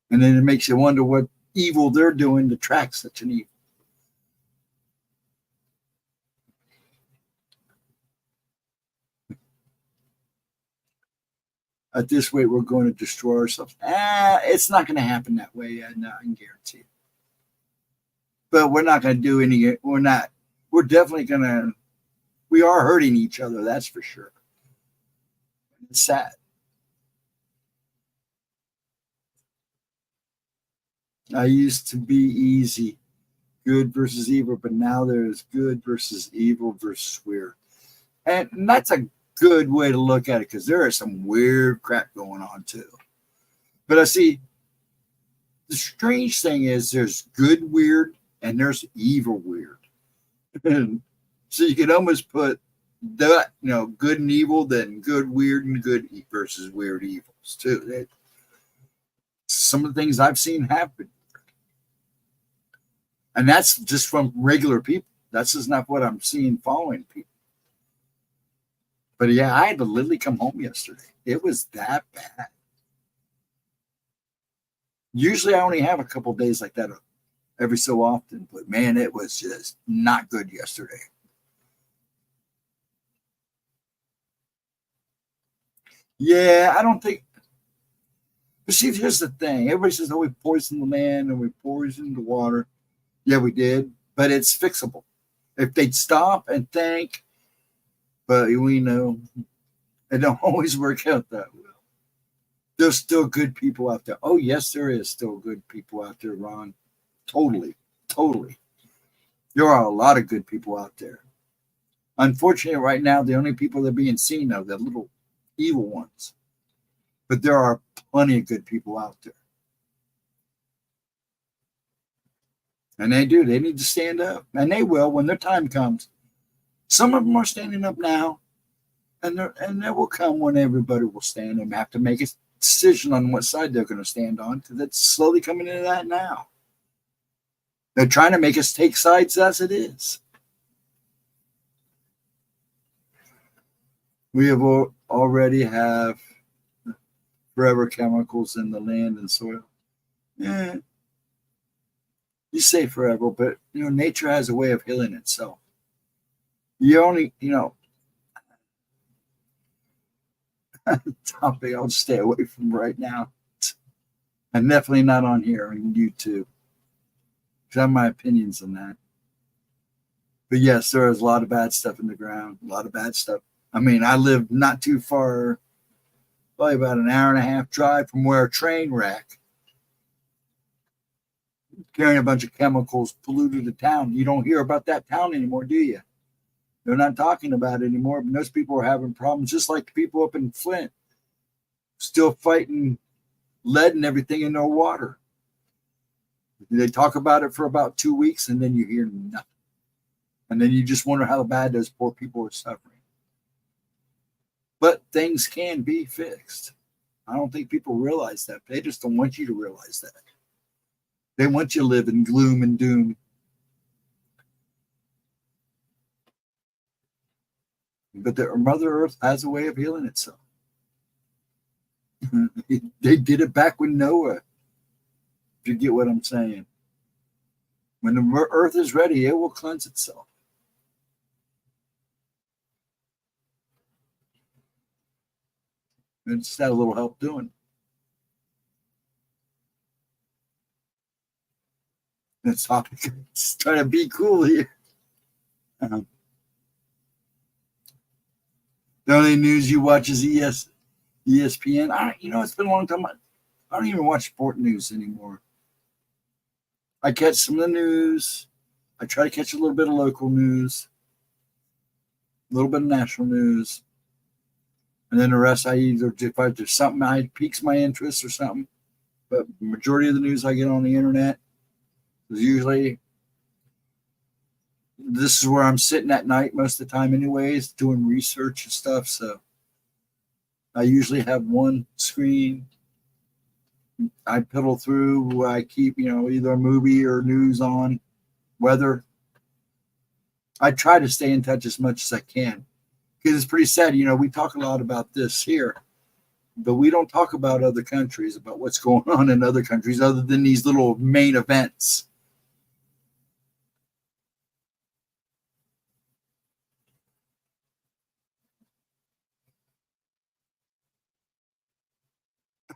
then it makes you wonder what evil they're doing to attract such an evil. At this rate, we're going to destroy ourselves. It's not going to happen that way. I can guarantee it. But we're not going to do any. We're not. We're definitely going to. We are hurting each other. That's for sure. It's sad. I used to be easy, good versus evil, but now there's good versus evil versus weird. And that's a good way to look at it because there is some weird crap going on too. But I see the strange thing is there's good weird and there's evil weird. And so you could almost put that, good and evil, then good weird and good versus weird evils too. Some of the things I've seen happen. And that's just from regular people. That's just not what I'm seeing following people. But yeah, I had to literally come home yesterday. It was that bad. Usually I only have a couple of days like that every so often. But man, it was just not good yesterday. Yeah, I don't think. But see, here's the thing. Everybody says, oh, we poisoned the land and we poisoned the water. Yeah, we did. But it's fixable. If they'd stop and think, but we know it don't always work out that well. There's still good people out there. Oh, yes, there is still good people out there, Ron. Totally. There are a lot of good people out there. Unfortunately, right now, the only people that are being seen are the little evil ones. But there are plenty of good people out there. And they do. They need to stand up. And they will when their time comes. Some of them are standing up now. And there will come when everybody will stand and have to make a decision on what side they're going to stand on, because it's slowly coming into that now. They're trying to make us take sides as it is. We have already have forever chemicals in the land and soil. Yeah, you say forever, but nature has a way of healing itself. You only, topic I'll stay away from right now. I'm definitely not on here on YouTube, because I have my opinions on that. But yes, there is a lot of bad stuff in the ground, a lot of bad stuff. I mean, I live not too far, probably about an hour and a half drive from where a train wreck carrying a bunch of chemicals polluted the town. You don't hear about that town anymore, do you? They're not talking about it anymore, but those people are having problems, just like the people up in Flint, still fighting lead and everything in their water. They talk about it for about 2 weeks, and then you hear nothing. And then you just wonder how bad those poor people are suffering. But things can be fixed. I don't think people realize that. They just don't want you to realize that. They want you to live in gloom and doom. But the Mother Earth has a way of healing itself. They did it back with Noah. If you get what I'm saying. When the earth is ready, it will cleanse itself. And just had a little help doing it. That's topic. Just trying to be cool here. The only news you watch is ESPN. It's been a long time. I don't even watch sport news anymore. I catch some of the news. I try to catch a little bit of local news, a little bit of national news, and then the rest if there's something that piques my interest or something. But the majority of the news I get on the internet is usually, this is where I'm sitting at night most of the time anyways, doing research and stuff. So I usually have one screen. I piddle through. I keep, either a movie or news on, weather. I try to stay in touch as much as I can, because it's pretty sad. We talk a lot about this here, but we don't talk about other countries, about what's going on in other countries other than these little main events.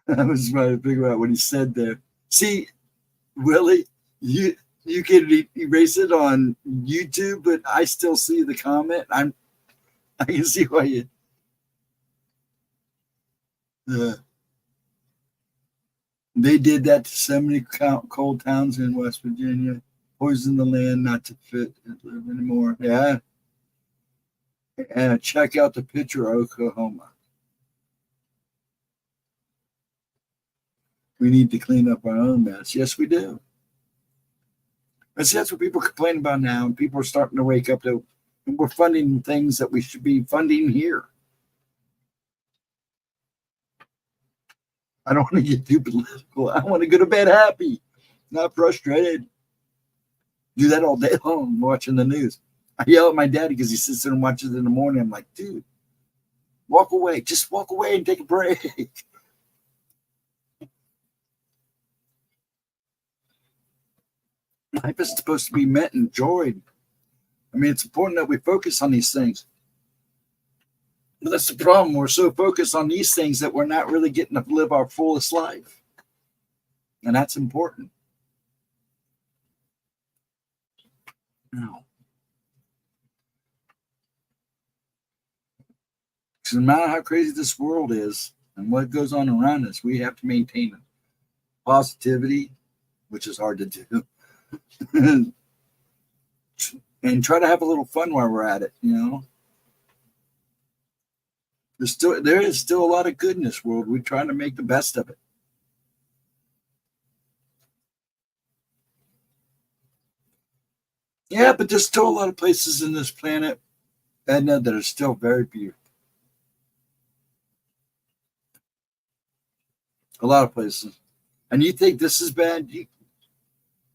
I was trying to figure out what he said there. See, Willie, you can erase it on YouTube, but I still see the comment. I can see why you. They did that to so many cold towns in West Virginia. Poison the land not to fit live anymore. Yeah. And check out the picture of Oklahoma. We need to clean up our own mess. Yes, we do. And see, that's what people complain about now. And people are starting to wake up to, and we're funding things that we should be funding here. I don't want to get too political. I want to go to bed happy, not frustrated. Do that all day long watching the news. I yell at my daddy because he sits there and watches it in the morning. I'm like, dude, walk away. Just walk away and take a break. Life is supposed to be met and enjoyed. I mean, it's important that we focus on these things. But that's the problem. We're so focused on these things that we're not really getting to live our fullest life. And that's important. Now, because no matter how crazy this world is and what goes on around us, we have to maintain positivity, which is hard to do. And try to have a little fun while we're at it, There is still a lot of good in this world. We're trying to make the best of it. Yeah, but there's still a lot of places in this planet, Edna, that are still very beautiful. A lot of places. And you think this is bad?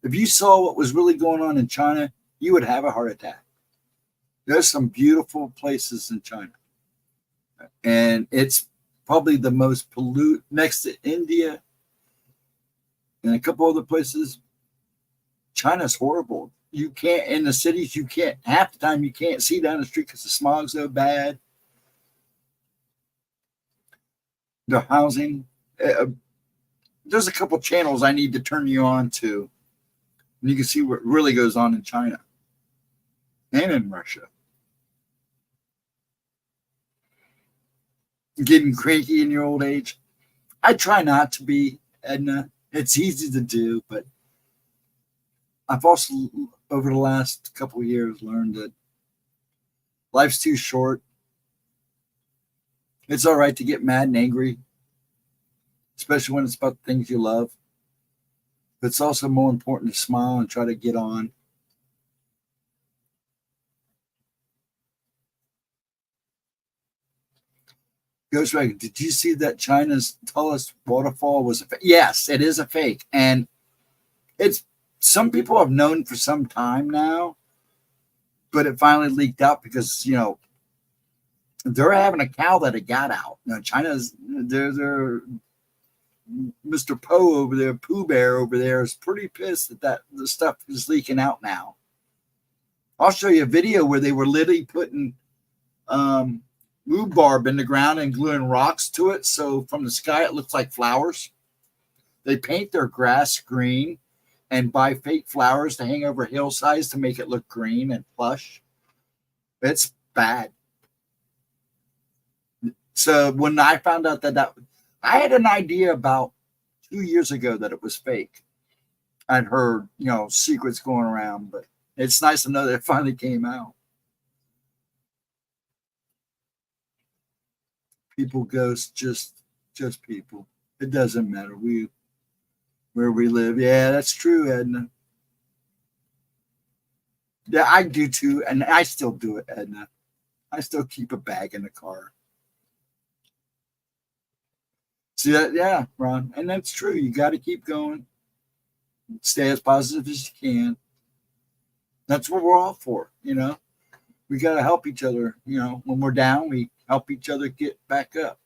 If you saw what was really going on in China, you would have a heart attack. There's some beautiful places in China. And it's probably the most polluted, next to India and a couple other places. China's horrible. You can't, in the cities, you can't, half the time you can't see down the street because the smog's so bad. The housing. There's a couple channels I need to turn you on to. And you can see what really goes on in China and in Russia. Getting cranky in your old age. I try not to be, Edna. It's easy to do, but I've also, over the last couple of years, learned that life's too short. It's all right to get mad and angry, especially when it's about things you love. But it's also more important to smile and try to get on. GhostDragon, did you see that China's tallest waterfall was a fake? Yes, it is a fake. And it's, some people have known for some time now, but it finally leaked out because, you know, they're having a cow that it got out. Now, China's, they're Mr. Poe over there, Pooh Bear over there, is pretty pissed that the stuff is leaking out now. I'll show you a video where they were literally putting rhubarb in the ground and gluing rocks to it, so from the sky it looks like flowers. They paint their grass green and buy fake flowers to hang over hillsides to make it look green and plush. It's bad. So when I found out that I had an idea about 2 years ago that it was fake. I'd heard, you know, secrets going around, but it's nice to know that it finally came out. People ghost, just people. It doesn't matter. Where we live. Yeah, that's true, Edna. Yeah, I do too, and I still do it, Edna. I still keep a bag in the car. See that? Yeah, Ron. And that's true. You got to keep going. Stay as positive as you can. That's what we're all for, you know. We got to help each other. You know, when we're down, we help each other get back up.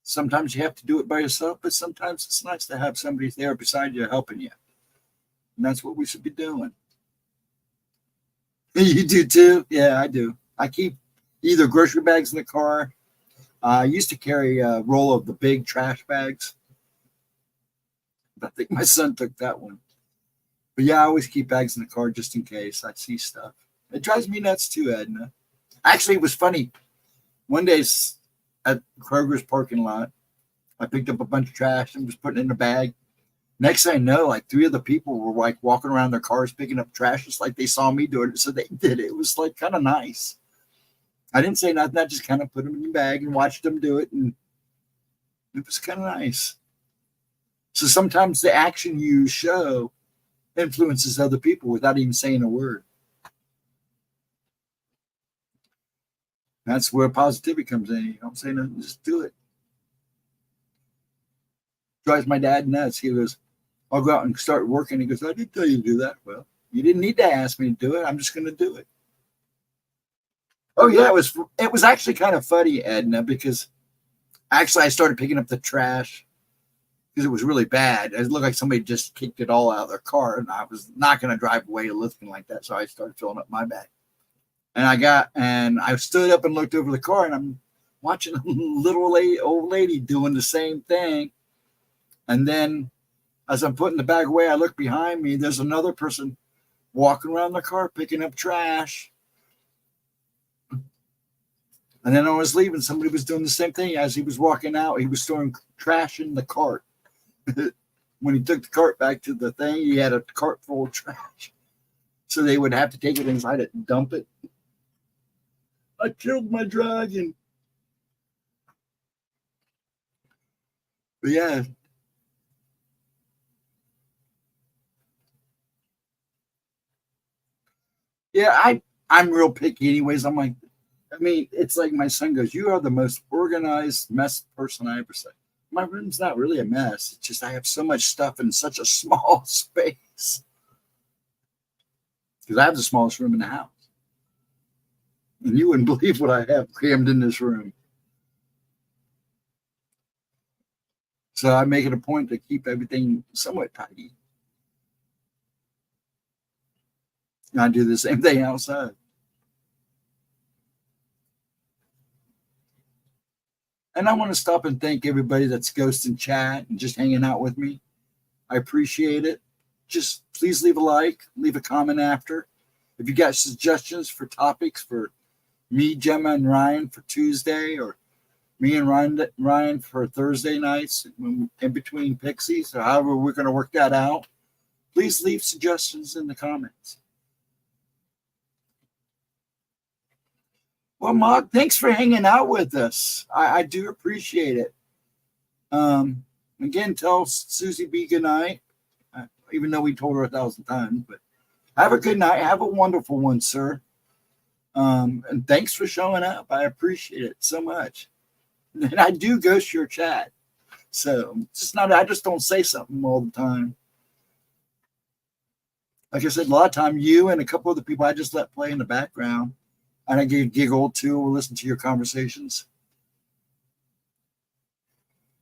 Sometimes you have to do it by yourself, but sometimes it's nice to have somebody there beside you helping you. And that's what we should be doing. You do too? Yeah, I do. I keep either grocery bags in the car. I used to carry a roll of the big trash bags. I think my son took that one. But yeah, I always keep bags in the car just in case I see stuff. It drives me nuts too, Edna. Actually, it was funny. One day at Kroger's parking lot, I picked up a bunch of trash and was putting it in a bag. Next thing I know, like 3 other people were like walking around their cars picking up trash just like they saw me doing it. So they did it. It was like kind of nice. I didn't say nothing. I just kind of put them in the bag and watched them do it. And it was kind of nice. So sometimes the action you show influences other people without even saying a word. That's where positivity comes in. You don't say nothing, just do it. Drives my dad nuts. He goes, I'll go out and start working. He goes, I didn't tell you to do that. Well, you didn't need to ask me to do it. I'm just going to do it. Oh, yeah, it was actually kind of funny, Edna, because actually I started picking up the trash because it was really bad. It looked like somebody just kicked it all out of their car, and I was not going to drive away looking like that, so I started filling up my bag. And I stood up and looked over the car, and I'm watching a little old lady doing the same thing. And then as I'm putting the bag away, I look behind me. There's another person walking around the car picking up trash. And then I was leaving. Somebody was doing the same thing. As he was walking out, he was throwing trash in the cart. When he took the cart back to the thing, he had a cart full of trash. So they would have to take it inside it and dump it. I killed my dragon. But yeah. Yeah, I'm real picky anyways. I'm like, I mean, it's like my son goes, "You are the most organized mess person I ever saw." My room's not really a mess. It's just I have so much stuff in such a small space because I have the smallest room in the house, and you wouldn't believe what I have crammed in this room. So I make it a point to keep everything somewhat tidy. And I do the same thing outside. And I want to stop and thank everybody that's ghosting chat and just hanging out with me. I appreciate it. Just please leave a like, leave a comment after. If you got suggestions for topics for me, Gemma, and Ryan for Tuesday, or me and Ryan for Thursday nights in between Pixies, or however we're going to work that out, please leave suggestions in the comments. Well, Mog, thanks for hanging out with us. I do appreciate it. Again, tell Susie B good night, even though we told her 1,000 times. But have a good night. Have a wonderful one, sir. And thanks for showing up. I appreciate it so much. And I do ghost your chat. So it's just not, I just don't say something all the time. Like I said, a lot of time you and a couple other people I just let play in the background. And I giggle too, or listen to your conversations.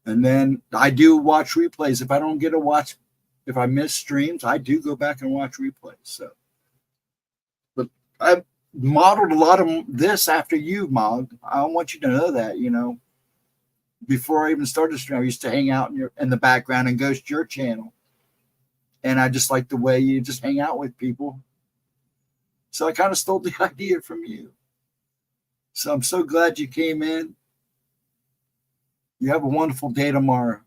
And then I do watch replays. If I don't get to watch, if I miss streams, I do go back and watch replays. So, but I've modeled a lot of this after you, Mog. I want you to know that, you know, before I even started stream, I used to hang out in the background and ghost your channel. And I just like the way you just hang out with people. So I kind of stole the idea from you. So I'm so glad you came in. You have a wonderful day tomorrow.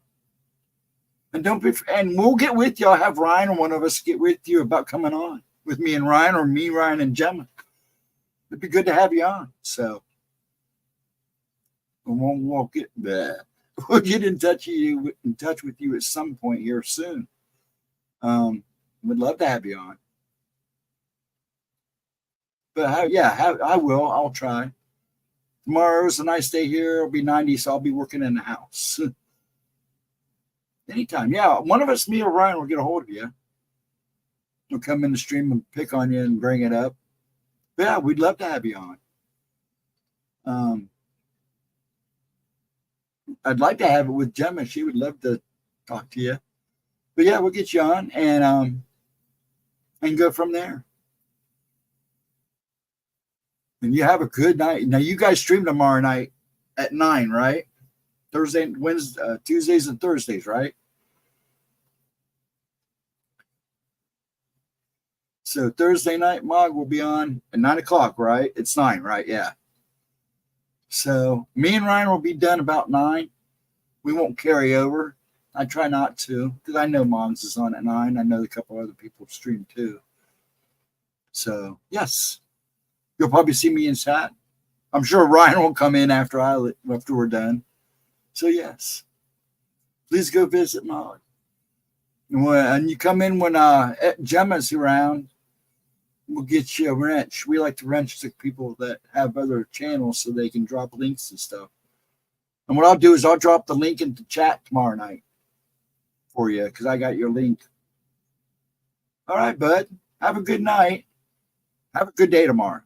And and we'll get with you. I'll have Ryan or one of us get with you about coming on with me and Ryan, or me, Ryan, and Gemma. It'd be good to have you on. So we'll get in touch with you at some point here soon. Would love to have you on. But I will. I'll try. Tomorrow's a nice day here. It'll be 90, so I'll be working in the house. Anytime. Yeah, one of us, me or Ryan, will get a hold of you. We'll come in the stream and pick on you and bring it up. But yeah, we'd love to have you on. I'd like to have it with Gemma. She would love to talk to you. But yeah, we'll get you on and go from there. And you have a good night. Now, you guys stream tomorrow night at 9, right? Thursday, Wednesday, Tuesdays, and Thursdays, right? So Thursday night, Mog will be on at 9 o'clock, right? It's 9, right? Yeah. So me and Ryan will be done about 9. We won't carry over. I try not to, because I know Mog's is on at 9. I know a couple other people stream too. So, yes. You'll probably see me in chat. I'm sure Ryan will come in after we're done. So yes, please go visit Mog. And you come in when Gemma's around. We'll get you a wrench. We like to wrench to people that have other channels so they can drop links and stuff. And what I'll do is I'll drop the link into chat tomorrow night for you because I got your link. All right, bud. Have a good night. Have a good day tomorrow.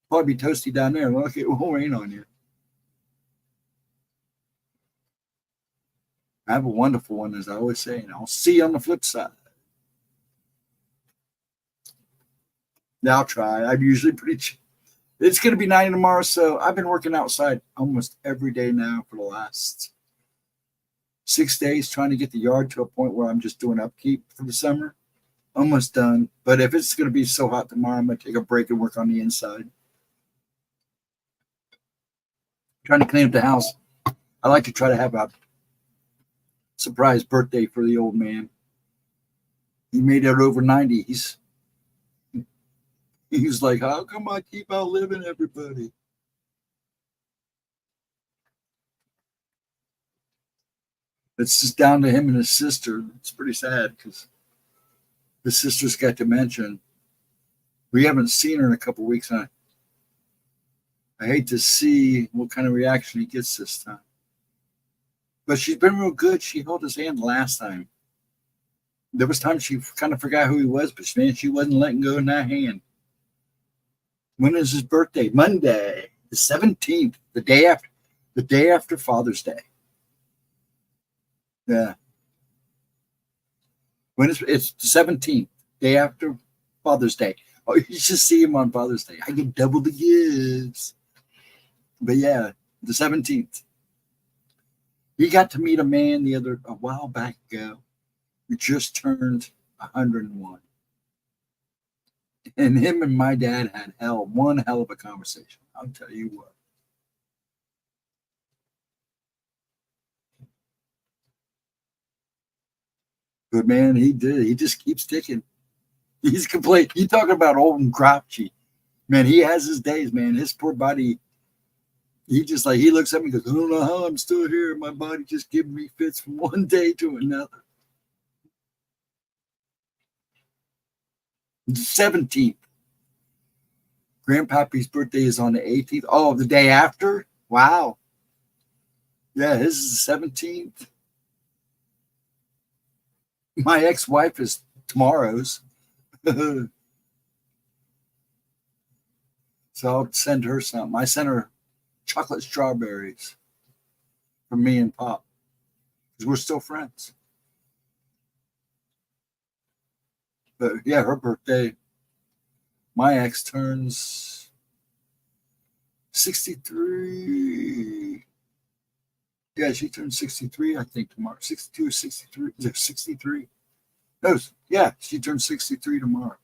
Probably be toasty down there. Look, it won't rain on you. Have a wonderful one, as I always say, and I'll see you on the flip side. Yeah, I'll try. I'm usually pretty. It's going to be 90 tomorrow, so I've been working outside almost every day now for the last 6 days, trying to get the yard to a point where I'm just doing upkeep for the summer. Almost done. But if it's going to be so hot tomorrow, I'm going to take a break and work on the inside. Trying to clean up the house. I like to try to have a surprise birthday for the old man. He made it over 90. He's like, how come I keep outliving everybody? It's just down to him and his sister. It's pretty sad because his sister's got dementia. We haven't seen her in a couple of weeks, and I hate to see what kind of reaction he gets this time. But she's been real good. She held his hand last time. There was times she kind of forgot who he was, but man, she wasn't letting go of that hand. When is his birthday? Monday, the 17th, the day after Father's Day. Yeah. It's the 17th, day after Father's Day. Oh, you should see him on Father's Day. I get double the gifts. But yeah, the 17th. He got to meet a man a while back ago who just turned 101. And him and my dad had one hell of a conversation. I'll tell you what. But man, he did. He just keeps ticking. He's complete. You talking about old and grouchy. Man, he has his days, man. His poor body. He looks at me and goes, I don't know how I'm still here. My body just giving me fits from one day to another. The 17th. Grandpappy's birthday is on the 18th. Oh, the day after? Wow. Yeah, his is the 17th. My ex-wife is tomorrow's. So I'll send her some. I sent her chocolate strawberries from me and Pop because we're still friends. But yeah, her birthday. My ex turns 63. Yeah, she turns 63, I think, tomorrow. 62 or 63. Is it 63? No, yeah, she turns 63 tomorrow.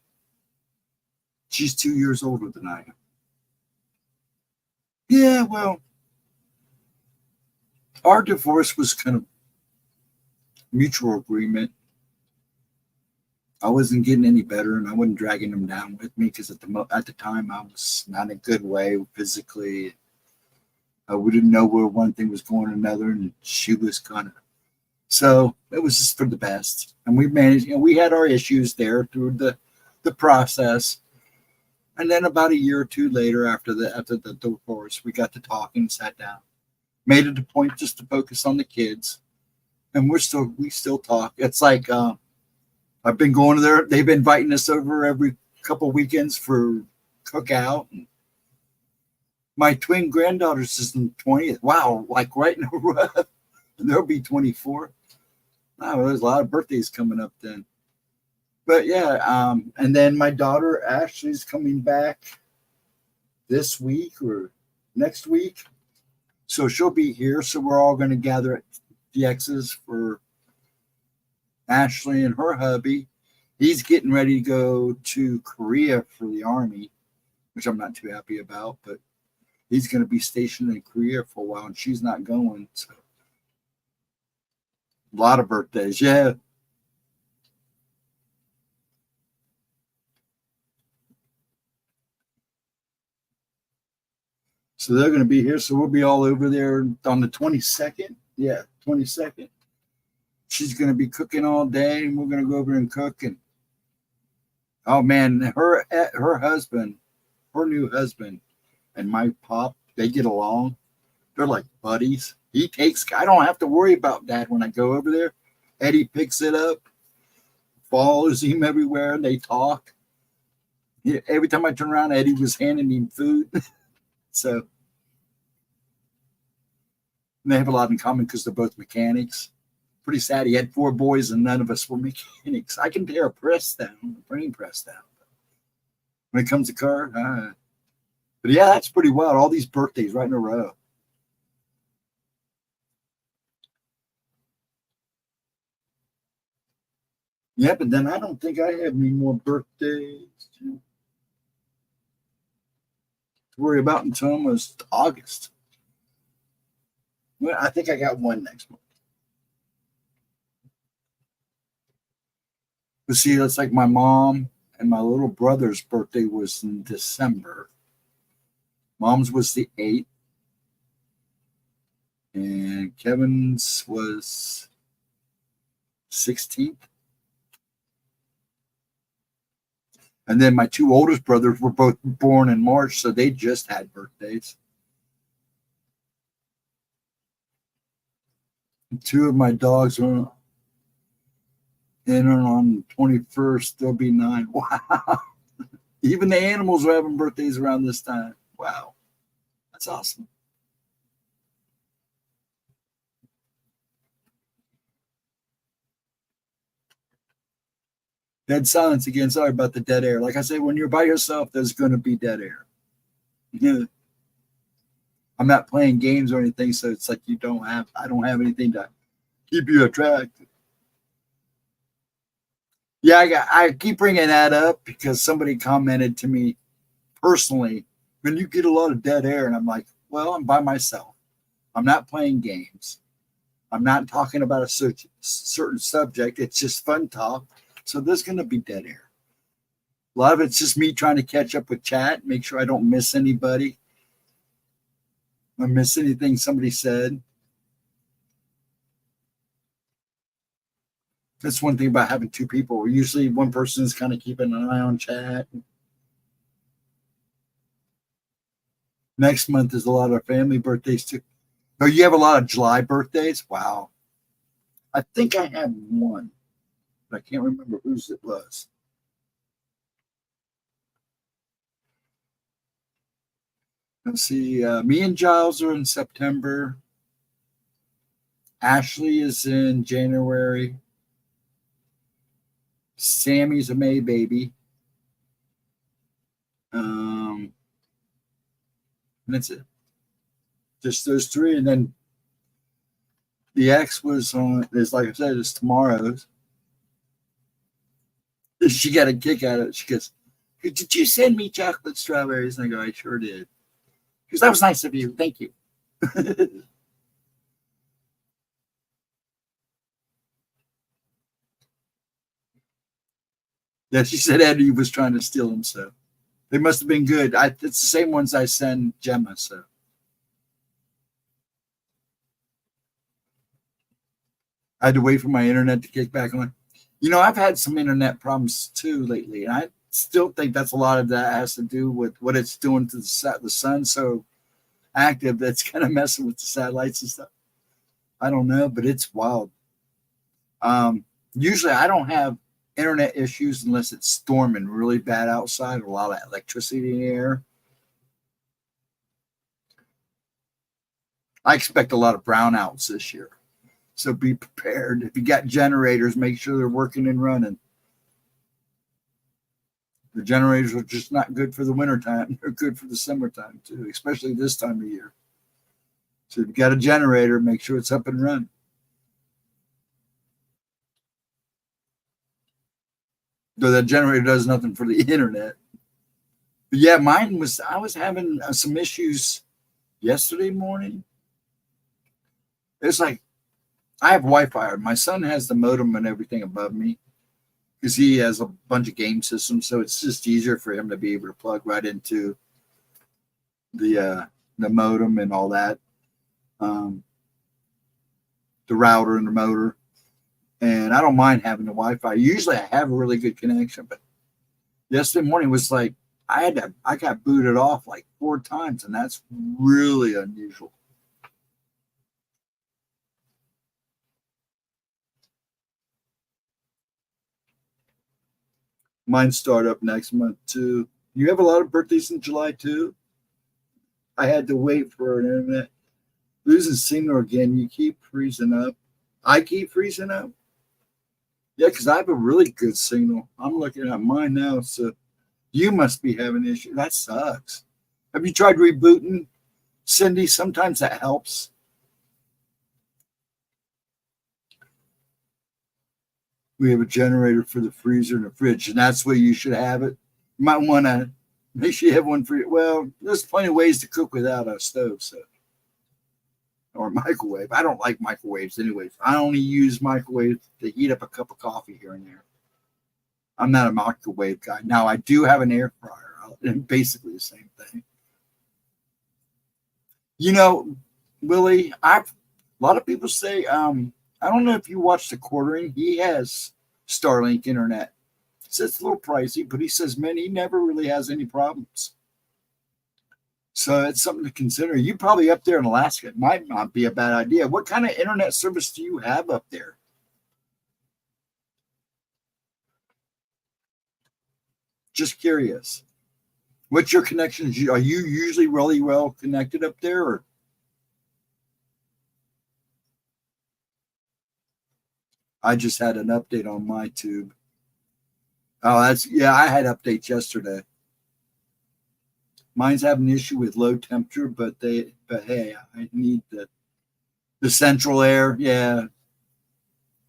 She's 2 years older than I am. Yeah, well, our divorce was kind of mutual agreement. I wasn't getting any better, and I wasn't dragging him down with me because at the time I was not in a good way physically. We didn't know where one thing was going another, and she was kind of. So it was just for the best, and we managed. We had our issues there through the process, and then about a year or two later, after the divorce, we got to talking, sat down, made it a point just to focus on the kids, and we still talk. It's like I've been going to there. They've been inviting us over every couple weekends for cookout. And my twin granddaughters is in 20th. Wow, like right in a row. They'll be 24. Wow, there's a lot of birthdays coming up then. But yeah, and then my daughter Ashley's coming back this week or next week. So she'll be here. So we're all going to gather at DX's for Ashley and her hubby. He's getting ready to go to Korea for the Army, which I'm not too happy about, but he's going to be stationed in Korea for a while, and she's not going. So. A lot of birthdays, yeah. So they're going to be here. So we'll be all over there on the 22nd. Yeah, 22nd. She's going to be cooking all day, and we're going to go over and cook. And oh man, her husband, her new husband, and my pop, they get along. They're like buddies. I don't have to worry about that when I go over there. Eddie picks it up, follows him everywhere, and they talk. Every time I turn around, Eddie was handing him food. So they have a lot in common because they're both mechanics. Pretty sad. He had 4 boys and none of us were mechanics. I can tear a press down, a printing press down. When it comes to car, but yeah, that's pretty wild. All these birthdays right in a row. Yeah, but then I don't think I have any more birthdays to worry about until almost August. Well, I think I got one next month. But see, that's like my mom and my little brother's birthday was in December. Mom's was the 8th. And Kevin's was 16th. And then my two oldest brothers were both born in March, so they just had birthdays. And two of my dogs are in on the 21st. They'll be 9. Wow. Even the animals are having birthdays around this time. Wow. That's awesome. Dead silence again. Sorry about the dead air. Like I say, when you're by yourself, there's going to be dead air. I'm not playing games or anything, so it's like I don't have anything to keep you attracted. Yeah, I keep bringing that up because somebody commented to me personally, when you get a lot of dead air, and I'm like, well, I'm by myself. I'm not playing games. I'm not talking about a certain subject. It's just fun talk. So there's going to be dead air. A lot of it's just me trying to catch up with chat, make sure I don't miss anybody or miss anything somebody said. That's one thing about having two people. Usually one person is kind of keeping an eye on chat. Next month is a lot of family birthdays too. Oh, you have a lot of July birthdays? Wow. I think I have one. I can't remember whose it was. Let's see. Me and Giles are in September. Ashley is in January. Sammy's a May baby. And that's it. Just those three. And then the X was is like I said, it's tomorrow's. She got a kick out of it. She goes, did you send me chocolate strawberries? And I go, I sure did. Because that was nice of you. Thank you. Yeah, she said Eddie was trying to steal them, so they must have been good. It's the same ones I send Gemma, so. I had to wait for my internet to kick back on. I've had some internet problems too lately, and I still think that's a lot of that has to do with what it's doing to the sun so active that's kind of messing with the satellites and stuff. I don't know, but it's wild. Usually I don't have internet issues unless it's storming really bad outside, a lot of electricity in the air. I expect a lot of brownouts this year. So be prepared. If you got generators, make sure they're working and running. The generators are just not good for the wintertime. They're good for the summertime too, especially this time of year. So if you got a generator, make sure it's up and running. Though that generator does nothing for the internet. But yeah, I was having some issues yesterday morning. It's like, I have Wi-Fi. My son has the modem and everything above me because he has a bunch of game systems. So it's just easier for him to be able to plug right into the modem and all that, the router and the motor. And I don't mind having the Wi-Fi. Usually I have a really good connection, but yesterday morning was like I got booted off like 4 times, and that's really unusual. Mine start up next month too. You have a lot of birthdays in July too. I had to wait for an internet. Losing signal again. You keep freezing up. I keep freezing up. Yeah, because I have a really good signal. I'm looking at mine now, so you must be having issues. That sucks. Have you tried rebooting, Cindy? Sometimes that helps. We have a generator for the freezer and the fridge, and that's where you should have it. You might want to make sure you have one for you. Well, there's plenty of ways to cook without a stove, so or a microwave. I don't like microwaves anyways. I only use microwaves to heat up a cup of coffee here and there. I'm not a microwave guy. Now, I do have an air fryer, and basically the same thing. Willie, a lot of people say I don't know if you watch the quartering. He has Starlink internet. It's a little pricey, but he says, man, he never really has any problems. So it's something to consider. You probably up there in Alaska. It might not be a bad idea. What kind of internet service do you have up there? Just curious. What's your connections? Are you usually really well connected up there? Or? I just had an update on my tube. Oh, I had updates yesterday. Mine's having an issue with low temperature, but hey, I need the central air, yeah.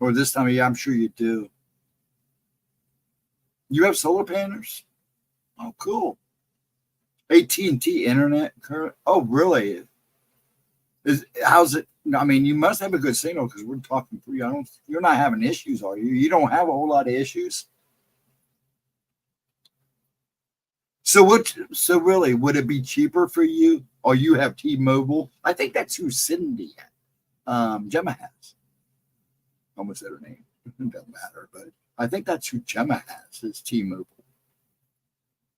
Or this time of year, I'm sure you do. You have solar panels? Oh, cool. AT&T internet current. Oh, really? How's it? I mean, you must have a good signal because we're talking free. You're not having issues, are you? You don't have a whole lot of issues. So really, would it be cheaper for you? Or you have T-Mobile? I think that's who Cindy Gemma has. Almost said her name. It doesn't matter, but I think that's who Gemma has. Is T-Mobile.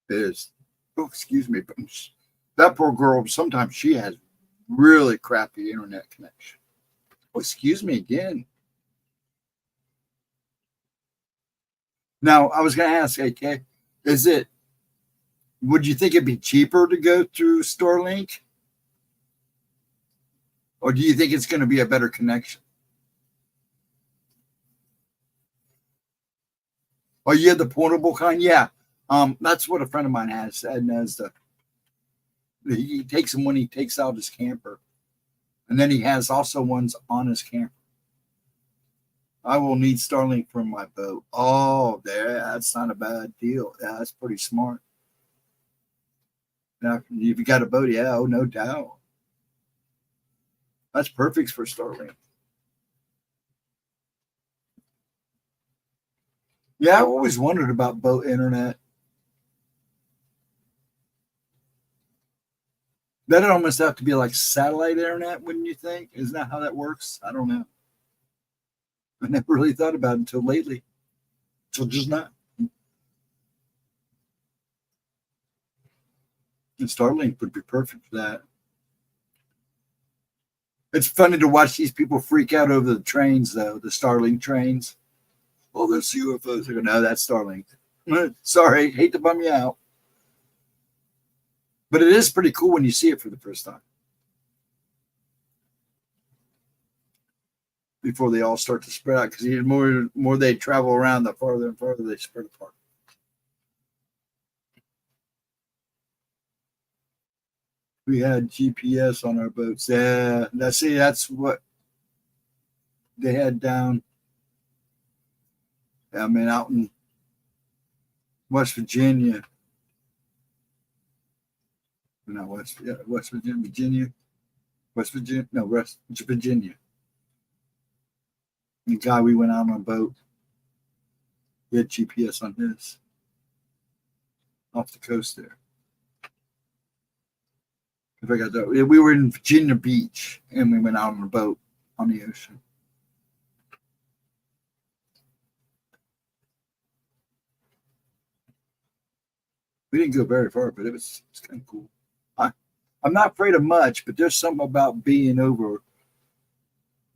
Is oh, excuse me, but that poor girl. Sometimes she has really crappy internet connection. Oh, excuse me again. Now I was going to ask, AK, would you think it'd be cheaper to go through Starlink? Or do you think it's going to be a better connection? Oh, you have the portable kind? Yeah. That's what a friend of mine has. And he takes them when he takes out his camper. And then he has also ones on his camper. I will need Starlink for my boat. Oh, that's not a bad deal. Yeah, that's pretty smart. Now, if you got a boat, yeah, oh, no doubt. That's perfect for Starlink. Yeah, I've always wondered about boat internet. That'd almost have to be like satellite internet, wouldn't you think? Isn't that how that works? I don't know. I never really thought about it until lately. Until just now. And Starlink would be perfect for that. It's funny to watch these people freak out over the trains, though, the Starlink trains. Oh, there's UFOs. I go, no, that's Starlink. Sorry, hate to bum you out. But it is pretty cool when you see it for the first time. Before they all start to spread out, because the more they travel around, the farther and farther they spread apart. We had GPS on our boats. Yeah, that's what they had down. I mean, out in West Virginia. No, West Virginia. West Virginia. No, West Virginia. The guy we went out on a boat, he had GPS on his off the coast there. If I got that, we were in Virginia Beach and we went out on a boat on the ocean. We didn't go very far, but it's kind of cool. I'm not afraid of much, but there's something about being over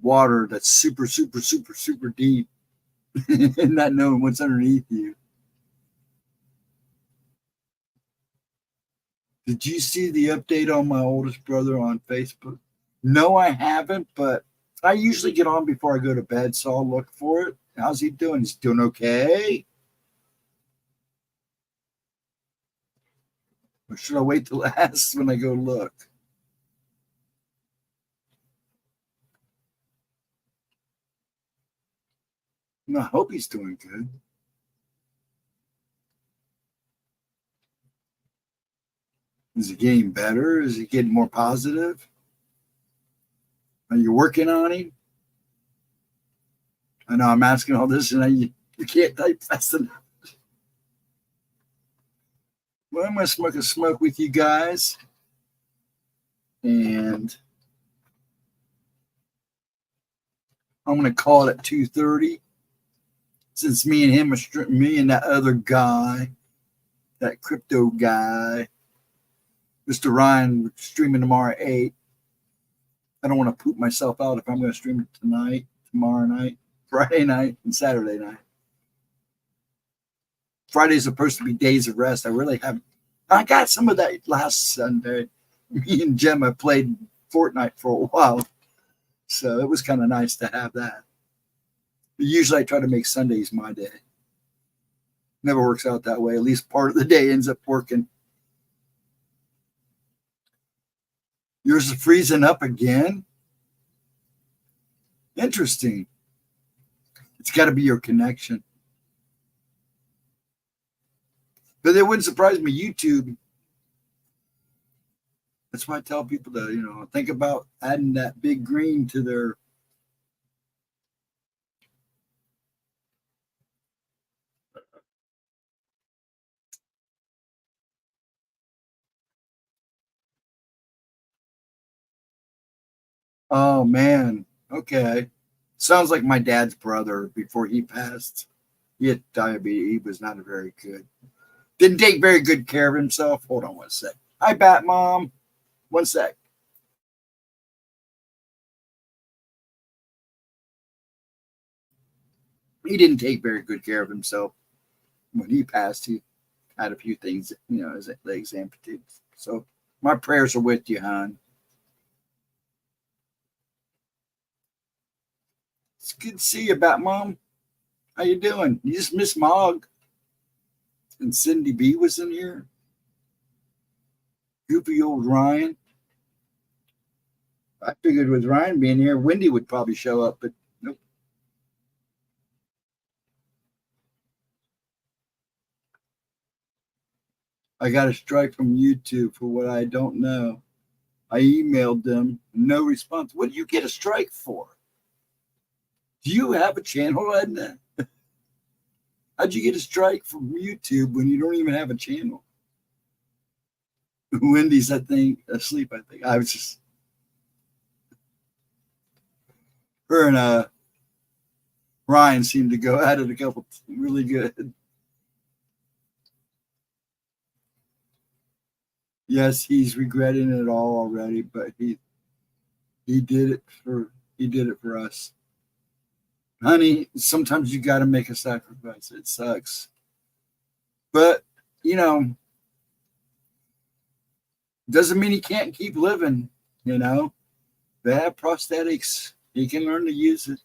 water that's super, super, super, super deep and not knowing what's underneath you. Did you see the update on my oldest brother on Facebook? No, I haven't, but I usually get on before I go to bed, so I'll look for it. How's he doing? He's doing okay? Or should I wait till last when I go look? No, I hope he's doing good. Is he getting better? Is he getting more positive? Are you working on him? I know I'm asking all this and you can't type fast enough. Well, I'm going to smoke a smoke with you guys. And I'm going to call it at 2:30. Since me and him are me and that other guy, that crypto guy, Mr. Ryan, streaming tomorrow at 8. I don't want to poop myself out if I'm going to stream it tonight, tomorrow night, Friday night, and Saturday night. Friday's supposed to be days of rest. I really haven't. I got some of that last Sunday. Me and Gemma played Fortnite for a while, so it was kind of nice to have that. Usually I try to make Sundays my day. Never works out that way. At least part of the day ends up working. Yours is freezing up again? Interesting. It's got to be your connection. But it wouldn't surprise me. YouTube. That's why I tell people to, think about adding that big green to their. Oh, man. Okay. Sounds like my dad's brother before he passed. He had diabetes. He was not very good. Didn't take very good care of himself. Hold on one sec. Hi, Bat Mom. One sec. He didn't take very good care of himself. When he passed, he had a few things, his legs amputated. So my prayers are with you, hon. It's good to see you, Bat Mom. How you doing? You just missed Mog. And Cindy B was in here. Goofy old Ryan. I figured with Ryan being here, Wendy would probably show up, but nope. I got a strike from YouTube for what I don't know. I emailed them, no response. What do you get a strike for? Do you have a channel, Edna? How'd you get a strike from YouTube when you don't even have a channel? Wendy's, I think, asleep, I think. I was just. Her and Ryan seemed to go at it a couple really good. Yes, he's regretting it all already, but he did it for us. Honey, sometimes you got to make a sacrifice. It sucks. But, doesn't mean he can't keep living, They have prosthetics. He can learn to use it.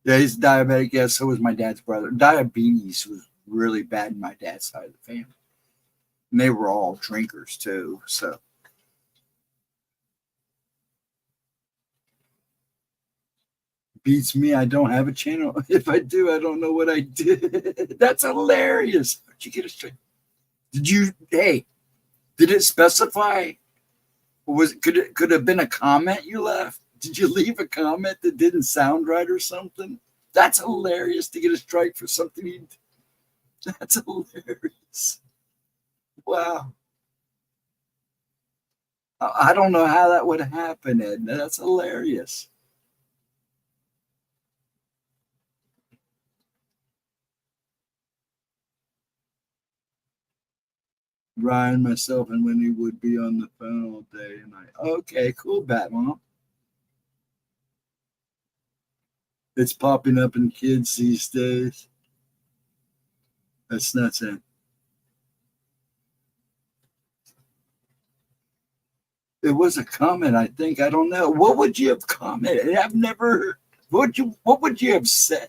Yeah, he's diabetic. Yeah, so was my dad's brother. Diabetes was really bad in my dad's side of the family. And they were all drinkers, too, so. Beats me. I don't have a channel. If I do, I don't know what I did. That's hilarious. How'd you get a straight? Did it specify? Or could it have been a comment you left? Did you leave a comment that didn't sound right or something? That's hilarious to get a strike for something. That's hilarious. Wow. I don't know how that would happen, Edna. That's hilarious. Ryan, myself, and Wendy would be on the phone all day and night. Okay, cool, Batmom. It's popping up in kids these days. That's nuts, eh? It was a comment, I think. I don't know. What would you have commented? I've never. What would you have said?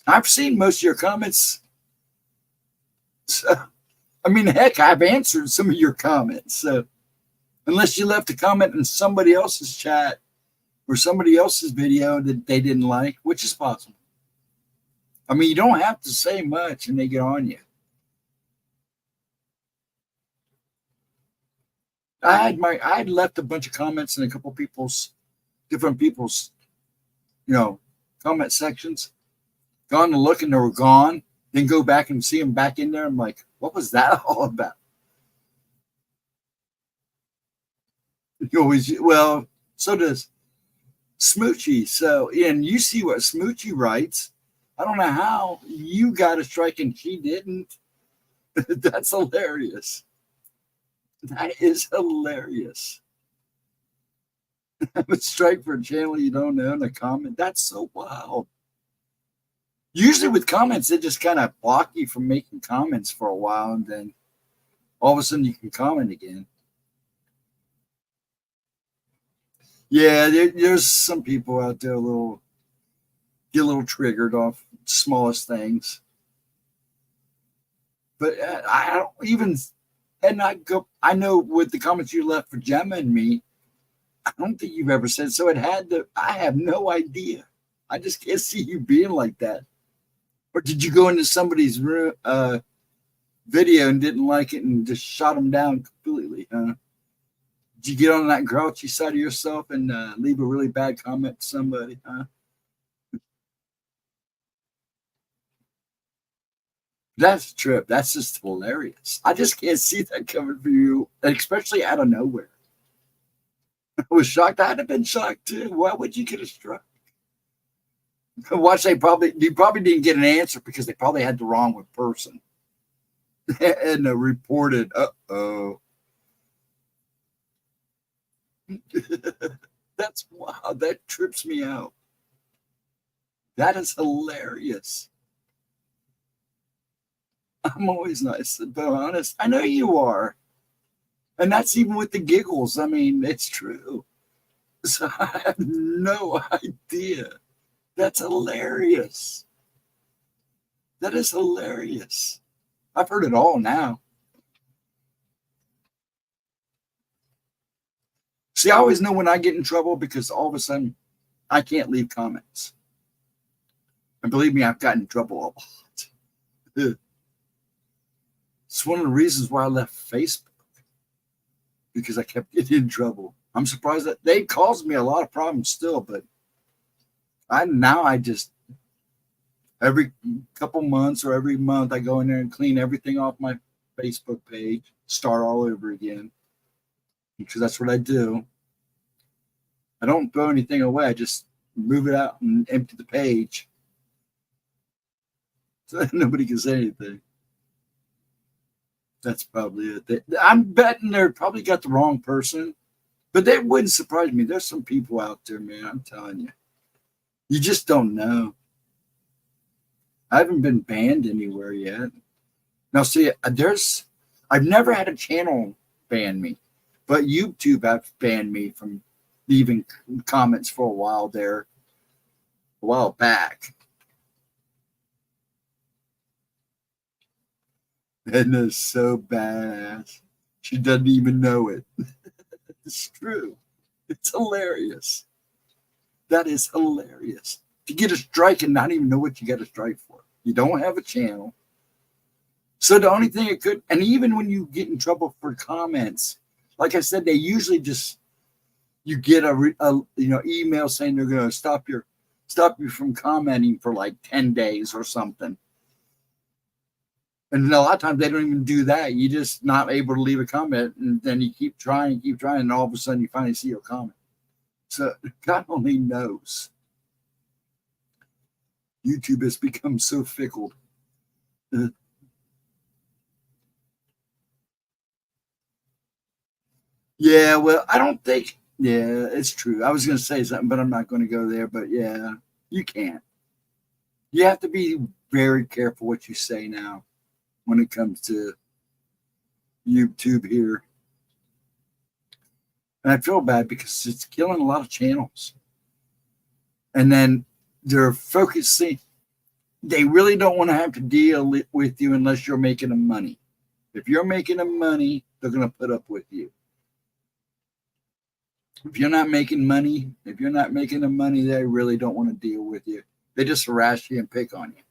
I've seen most of your comments. So, I mean, heck, I've answered some of your comments. So, unless you left a comment in somebody else's chat or somebody else's video that they didn't like, which is possible. I mean, you don't have to say much and they get on you. I had left a bunch of comments in a couple different people's, comment sections. Gone to look and they were gone. Then go back and see them back in there. I'm like, what was that all about? You always, well, so does Smoochie. So, and you see what Smoochie writes. I don't know how you got a strike and she didn't. That's hilarious. That is hilarious. Have a strike for a channel you don't know in a comment. That's so wild. Usually with comments, they just kind of block you from making comments for a while, and then all of a sudden you can comment again. Yeah, there's some people out there get a little triggered off smallest things. But I don't even, and I know with the comments you left for Gemma and me, I don't think you've ever said so. I have no idea. I just can't see you being like that. Or did you go into somebody's video and didn't like it and just shot them down completely? Huh? Did you get on that grouchy side of yourself and leave a really bad comment to somebody? Huh? That's a trip. That's just hilarious. I just can't see that coming for you, especially out of nowhere. I was shocked. I'd have been shocked too. Why would you get a strike? Watch, you probably didn't get an answer because they probably had the wrong person and reported. That's wow. That trips me out. That is hilarious. I'm always nice, but honest. I know you are, and that's even with the giggles. I mean, it's true. So I have no idea. That's hilarious. That is hilarious. I've heard it all now. See, I always know when I get in trouble because all of a sudden I can't leave comments. And believe me, I've gotten in trouble a lot. It's one of the reasons why I left Facebook, because I kept getting in trouble. I'm surprised that they caused me a lot of problems still, but I just every couple months or every month I go in there and clean everything off my Facebook page, start all over again, because that's what I do. I don't throw anything away. I just move it out and empty the page so that nobody can say anything. That's probably it. I'm betting they probably got the wrong person, but that wouldn't surprise me. There's some people out there, man. I'm telling you. You just don't know. I haven't been banned anywhere yet. Now, see, I've never had a channel ban me, but YouTube have banned me from leaving comments for a while back. And it's so badass. She doesn't even know it. It's true. It's hilarious. That is hilarious. To get a strike and not even know what you got a strike for. You don't have a channel. So the only thing it could, and even when you get in trouble for comments, like I said, they usually just, you get a email saying they're going to stop you from commenting for like 10 days or something. And a lot of times they don't even do that. You're just not able to leave a comment, and then you keep trying, and all of a sudden you finally see your comment. So God only knows. YouTube has become so fickle. Yeah, well, I don't think, yeah, it's true. I was going to say something, but I'm not going to go there. But yeah, you can't. You have to be very careful what you say now when it comes to YouTube here. And I feel bad because it's killing a lot of channels. And then they're focusing, they really don't want to have to deal with you unless you're making them money. If you're making them money, they're going to put up with you. If you're not making money, they really don't want to deal with you. They just harass you and pick on you.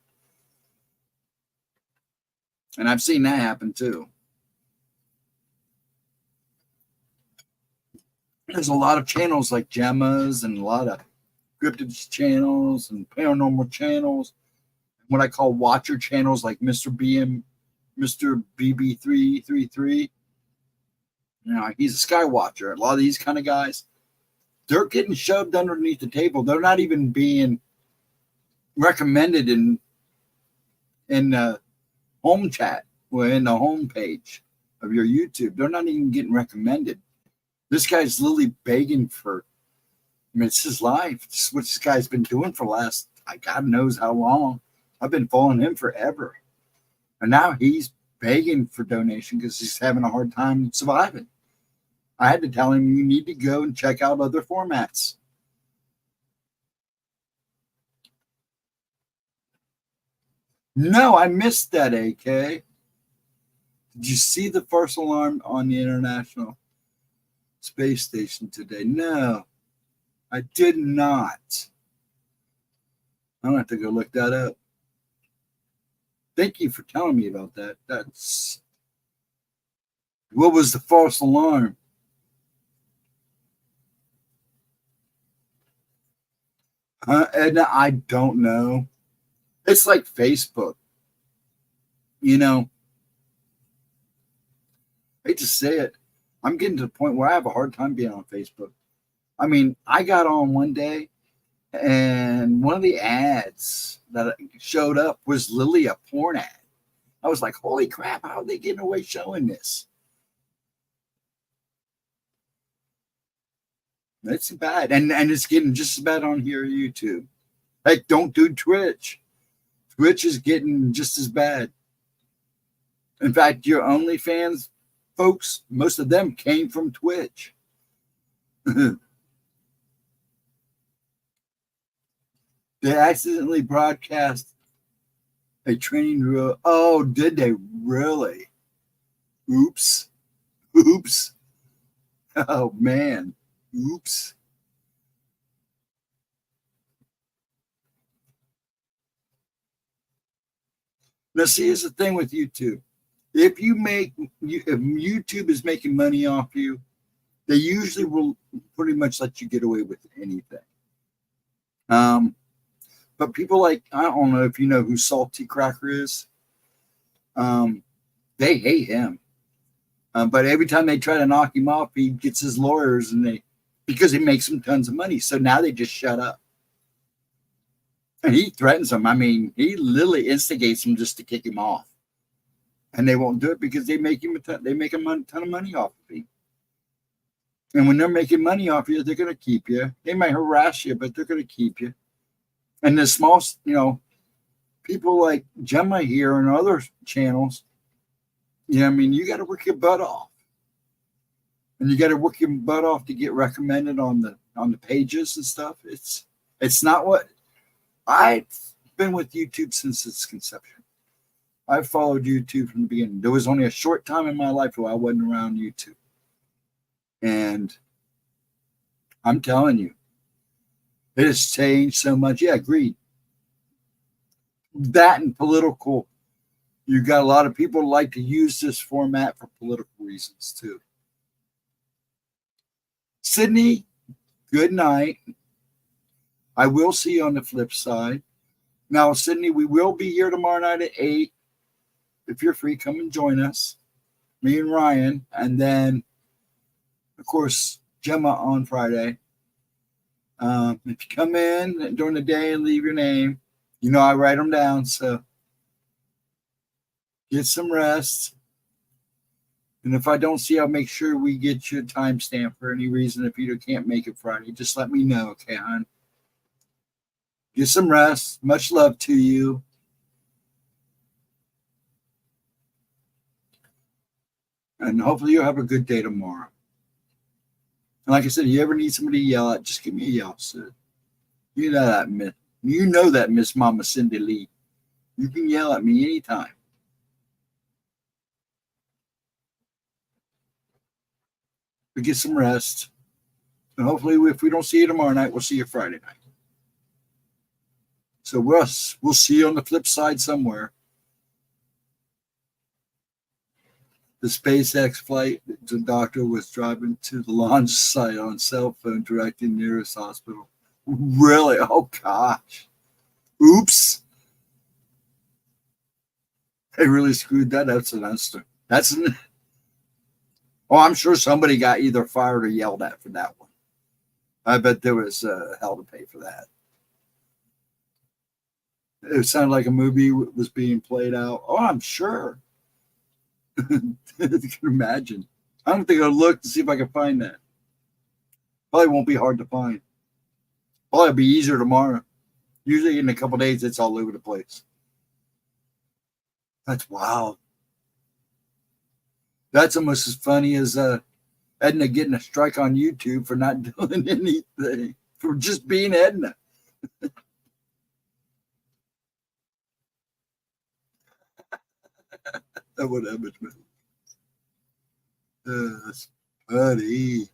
And I've seen that happen too. There's a lot of channels like GEMMA'S and a lot of cryptid channels and paranormal channels. What I call watcher channels like Mr. BB333. You know, he's a sky watcher. A lot of these kind of guys, they're getting shoved underneath the table. They're not even being recommended in home chat or in the home page of your YouTube. They're not even getting recommended. This guy's literally begging for, I mean, it's his life. This is what this guy's been doing for the last, God knows how long. I've been following him forever. And now he's begging for donation because he's having a hard time surviving. I had to tell him, you need to go and check out other formats. No, I missed that, AK. Did you see the first alarm on the International Space Station today? No, I did not. I'm going to have to go look that up. Thank you for telling me about that. What was the false alarm? Edna, I don't know. It's like Facebook. You know, I hate to say it. I'm getting to the point where I have a hard time being on Facebook. I mean, I got on one day and one of the ads that showed up was literally a porn ad. I was like, holy crap, how are they getting away showing this? It's bad. And it's getting just as bad on here YouTube. Heck, don't do Twitch. Twitch is getting just as bad. In fact, your OnlyFans folks, most of them came from Twitch. They accidentally broadcast a training drill. Oh, did they really? Oops. Oops. Oh, man. Oops. Now, see, here's the thing with YouTube. If YouTube is making money off you, they usually will pretty much let you get away with anything. But people like, I don't know if you know who Salty Cracker is. They hate him. But every time they try to knock him off, he gets his lawyers because he makes them tons of money. So now they just shut up. And he threatens them. I mean, he literally instigates them just to kick him off. And they won't do it because they make him a ton of money off of him. And when they're making money off you, they're going to keep you. They might harass you, but they're going to keep you. And the small, people like Gemma here and other channels, I mean, you got to work your butt off. And you got to work your butt off to get recommended on the pages and stuff. It's not what I've been with YouTube since its conception. I've followed YouTube from the beginning. There was only a short time in my life where I wasn't around YouTube. And I'm telling you, it has changed so much. Yeah, agreed. That and political. You got a lot of people like to use this format for political reasons too. Sydney, good night. I will see you on the flip side. Now, Sydney, we will be here tomorrow night at 8. If you're free, come and join us. Me and Ryan. And then, of course, Gemma on Friday. If you come in during the day and leave your name, I write them down. So get some rest. And if I don't see, I'll make sure we get you a timestamp for any reason. If you can't make it Friday, just let me know, okay, hon? Get some rest. Much love to you. And hopefully you'll have a good day tomorrow. And like I said, if you ever need somebody to yell at, just give me a yell, Sid. You know that Miss Mama Cindy Lee. You can yell at me anytime. But get some rest. And hopefully, if we don't see you tomorrow night, we'll see you Friday night. So we'll see you on the flip side somewhere. The SpaceX flight, the doctor was driving to the launch site on cell phone, directing nearest hospital. Really? Oh, gosh. Oops. They really screwed that up. I'm sure somebody got either fired or yelled at for that one. I bet there was hell to pay for that. It sounded like a movie was being played out. Oh, I'm sure. You can imagine. I don't think I'll look to see if I can find that. Probably won't be hard to find. Probably be easier tomorrow. Usually in a couple days, it's all over the place. That's wild. That's almost as funny as Edna getting a strike on YouTube for not doing anything, for just being Edna. That would have much better. That's funny.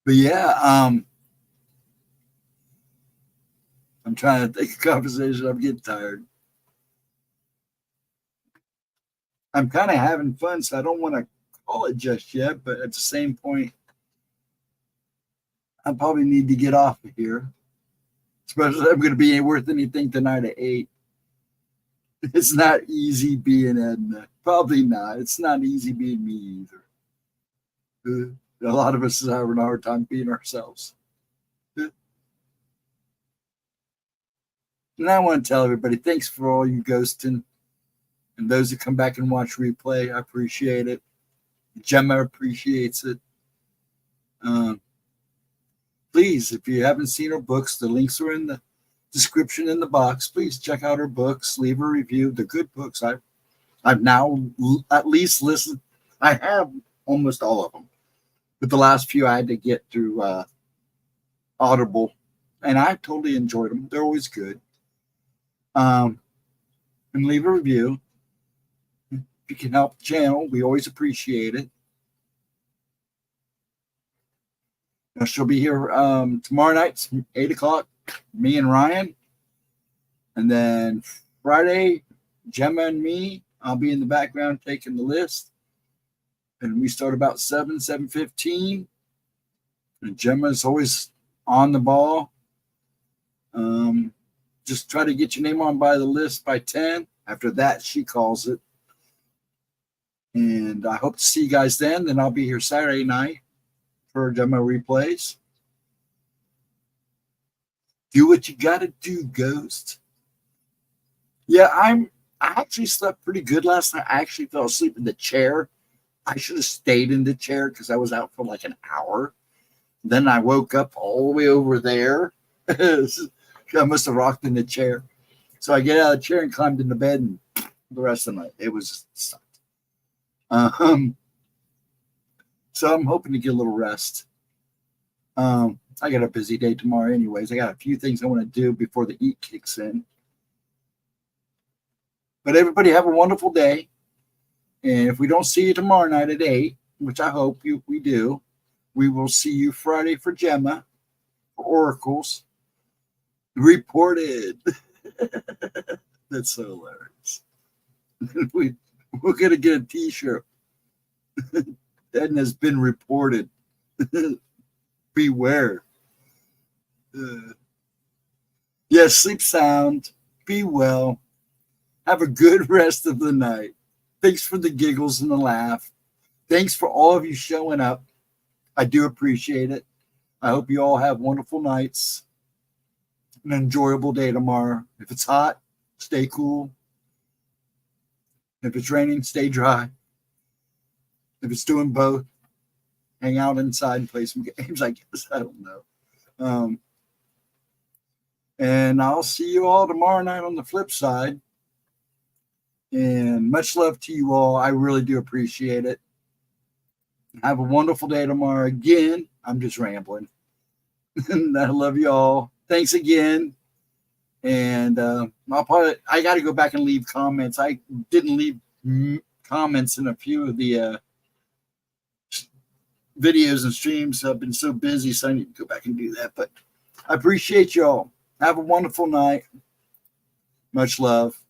But yeah, I'm trying to think of conversation. I'm getting tired. I'm kind of having fun, so I don't want to call it just yet. But at the same point, I probably need to get off of here. Especially if I'm going to be worth anything tonight at 8. It's not easy being Edna. Probably not. It's not easy being me either. A lot of us are having a hard time being ourselves. And I want to tell everybody, thanks for all you ghosting. And those who come back and watch replay, I appreciate it. Gemma appreciates it. Please, if you haven't seen her books, the links are in the description in the box. Please check out her books, leave a review. They're good books. I've now at least listened. I have almost all of them, but the last few I had to get through Audible, and I totally enjoyed them. They're always good. And leave a review. If you can help the channel, we always appreciate it. Now, she'll be here tomorrow night, 8 o'clock, me and Ryan. And then Friday, Gemma and me, I'll be in the background taking the list. And we start about 7:15. And Gemma's always on the ball. Just try to get your name on by the list by 10. After that, she calls it. And I hope to see you guys then. Then I'll be here Saturday night for Gemma replays. Do what you got to do, Ghost. Yeah, I actually slept pretty good last night. I actually fell asleep in the chair. I should have stayed in the chair because I was out for like an hour. Then I woke up all the way over there. I must have rocked in the chair. So I get out of the chair and climbed into bed, and the rest of the night, it was just sucked. So I'm hoping to get a little rest. I got a busy day tomorrow anyways. I got a few things I want to do before the heat kicks in. But everybody have a wonderful day. And if we don't see you tomorrow night at 8, which I hope we do, we will see you Friday for Gemma, for Oracles. Reported. That's so hilarious. We're going to get a t-shirt. Edna has been reported. Beware. Yes, sleep sound. Be well. Have a good rest of the night. Thanks for the giggles and the laugh. Thanks for all of you showing up. I do appreciate it. I hope you all have wonderful nights. An enjoyable day tomorrow. If it's hot, stay cool. If it's raining, stay dry. If it's doing both, hang out inside and play some games, I guess. I don't know. And I'll see you all tomorrow night on the flip side. And much love to you all. I really do appreciate it. Have a wonderful day tomorrow. Again, I'm just rambling. And I love you all. Thanks again. And I got to go back and leave comments. I didn't leave comments in a few of the videos and streams. I've been so busy, so I need to go back and do that. But I appreciate y'all. Have a wonderful night. Much love.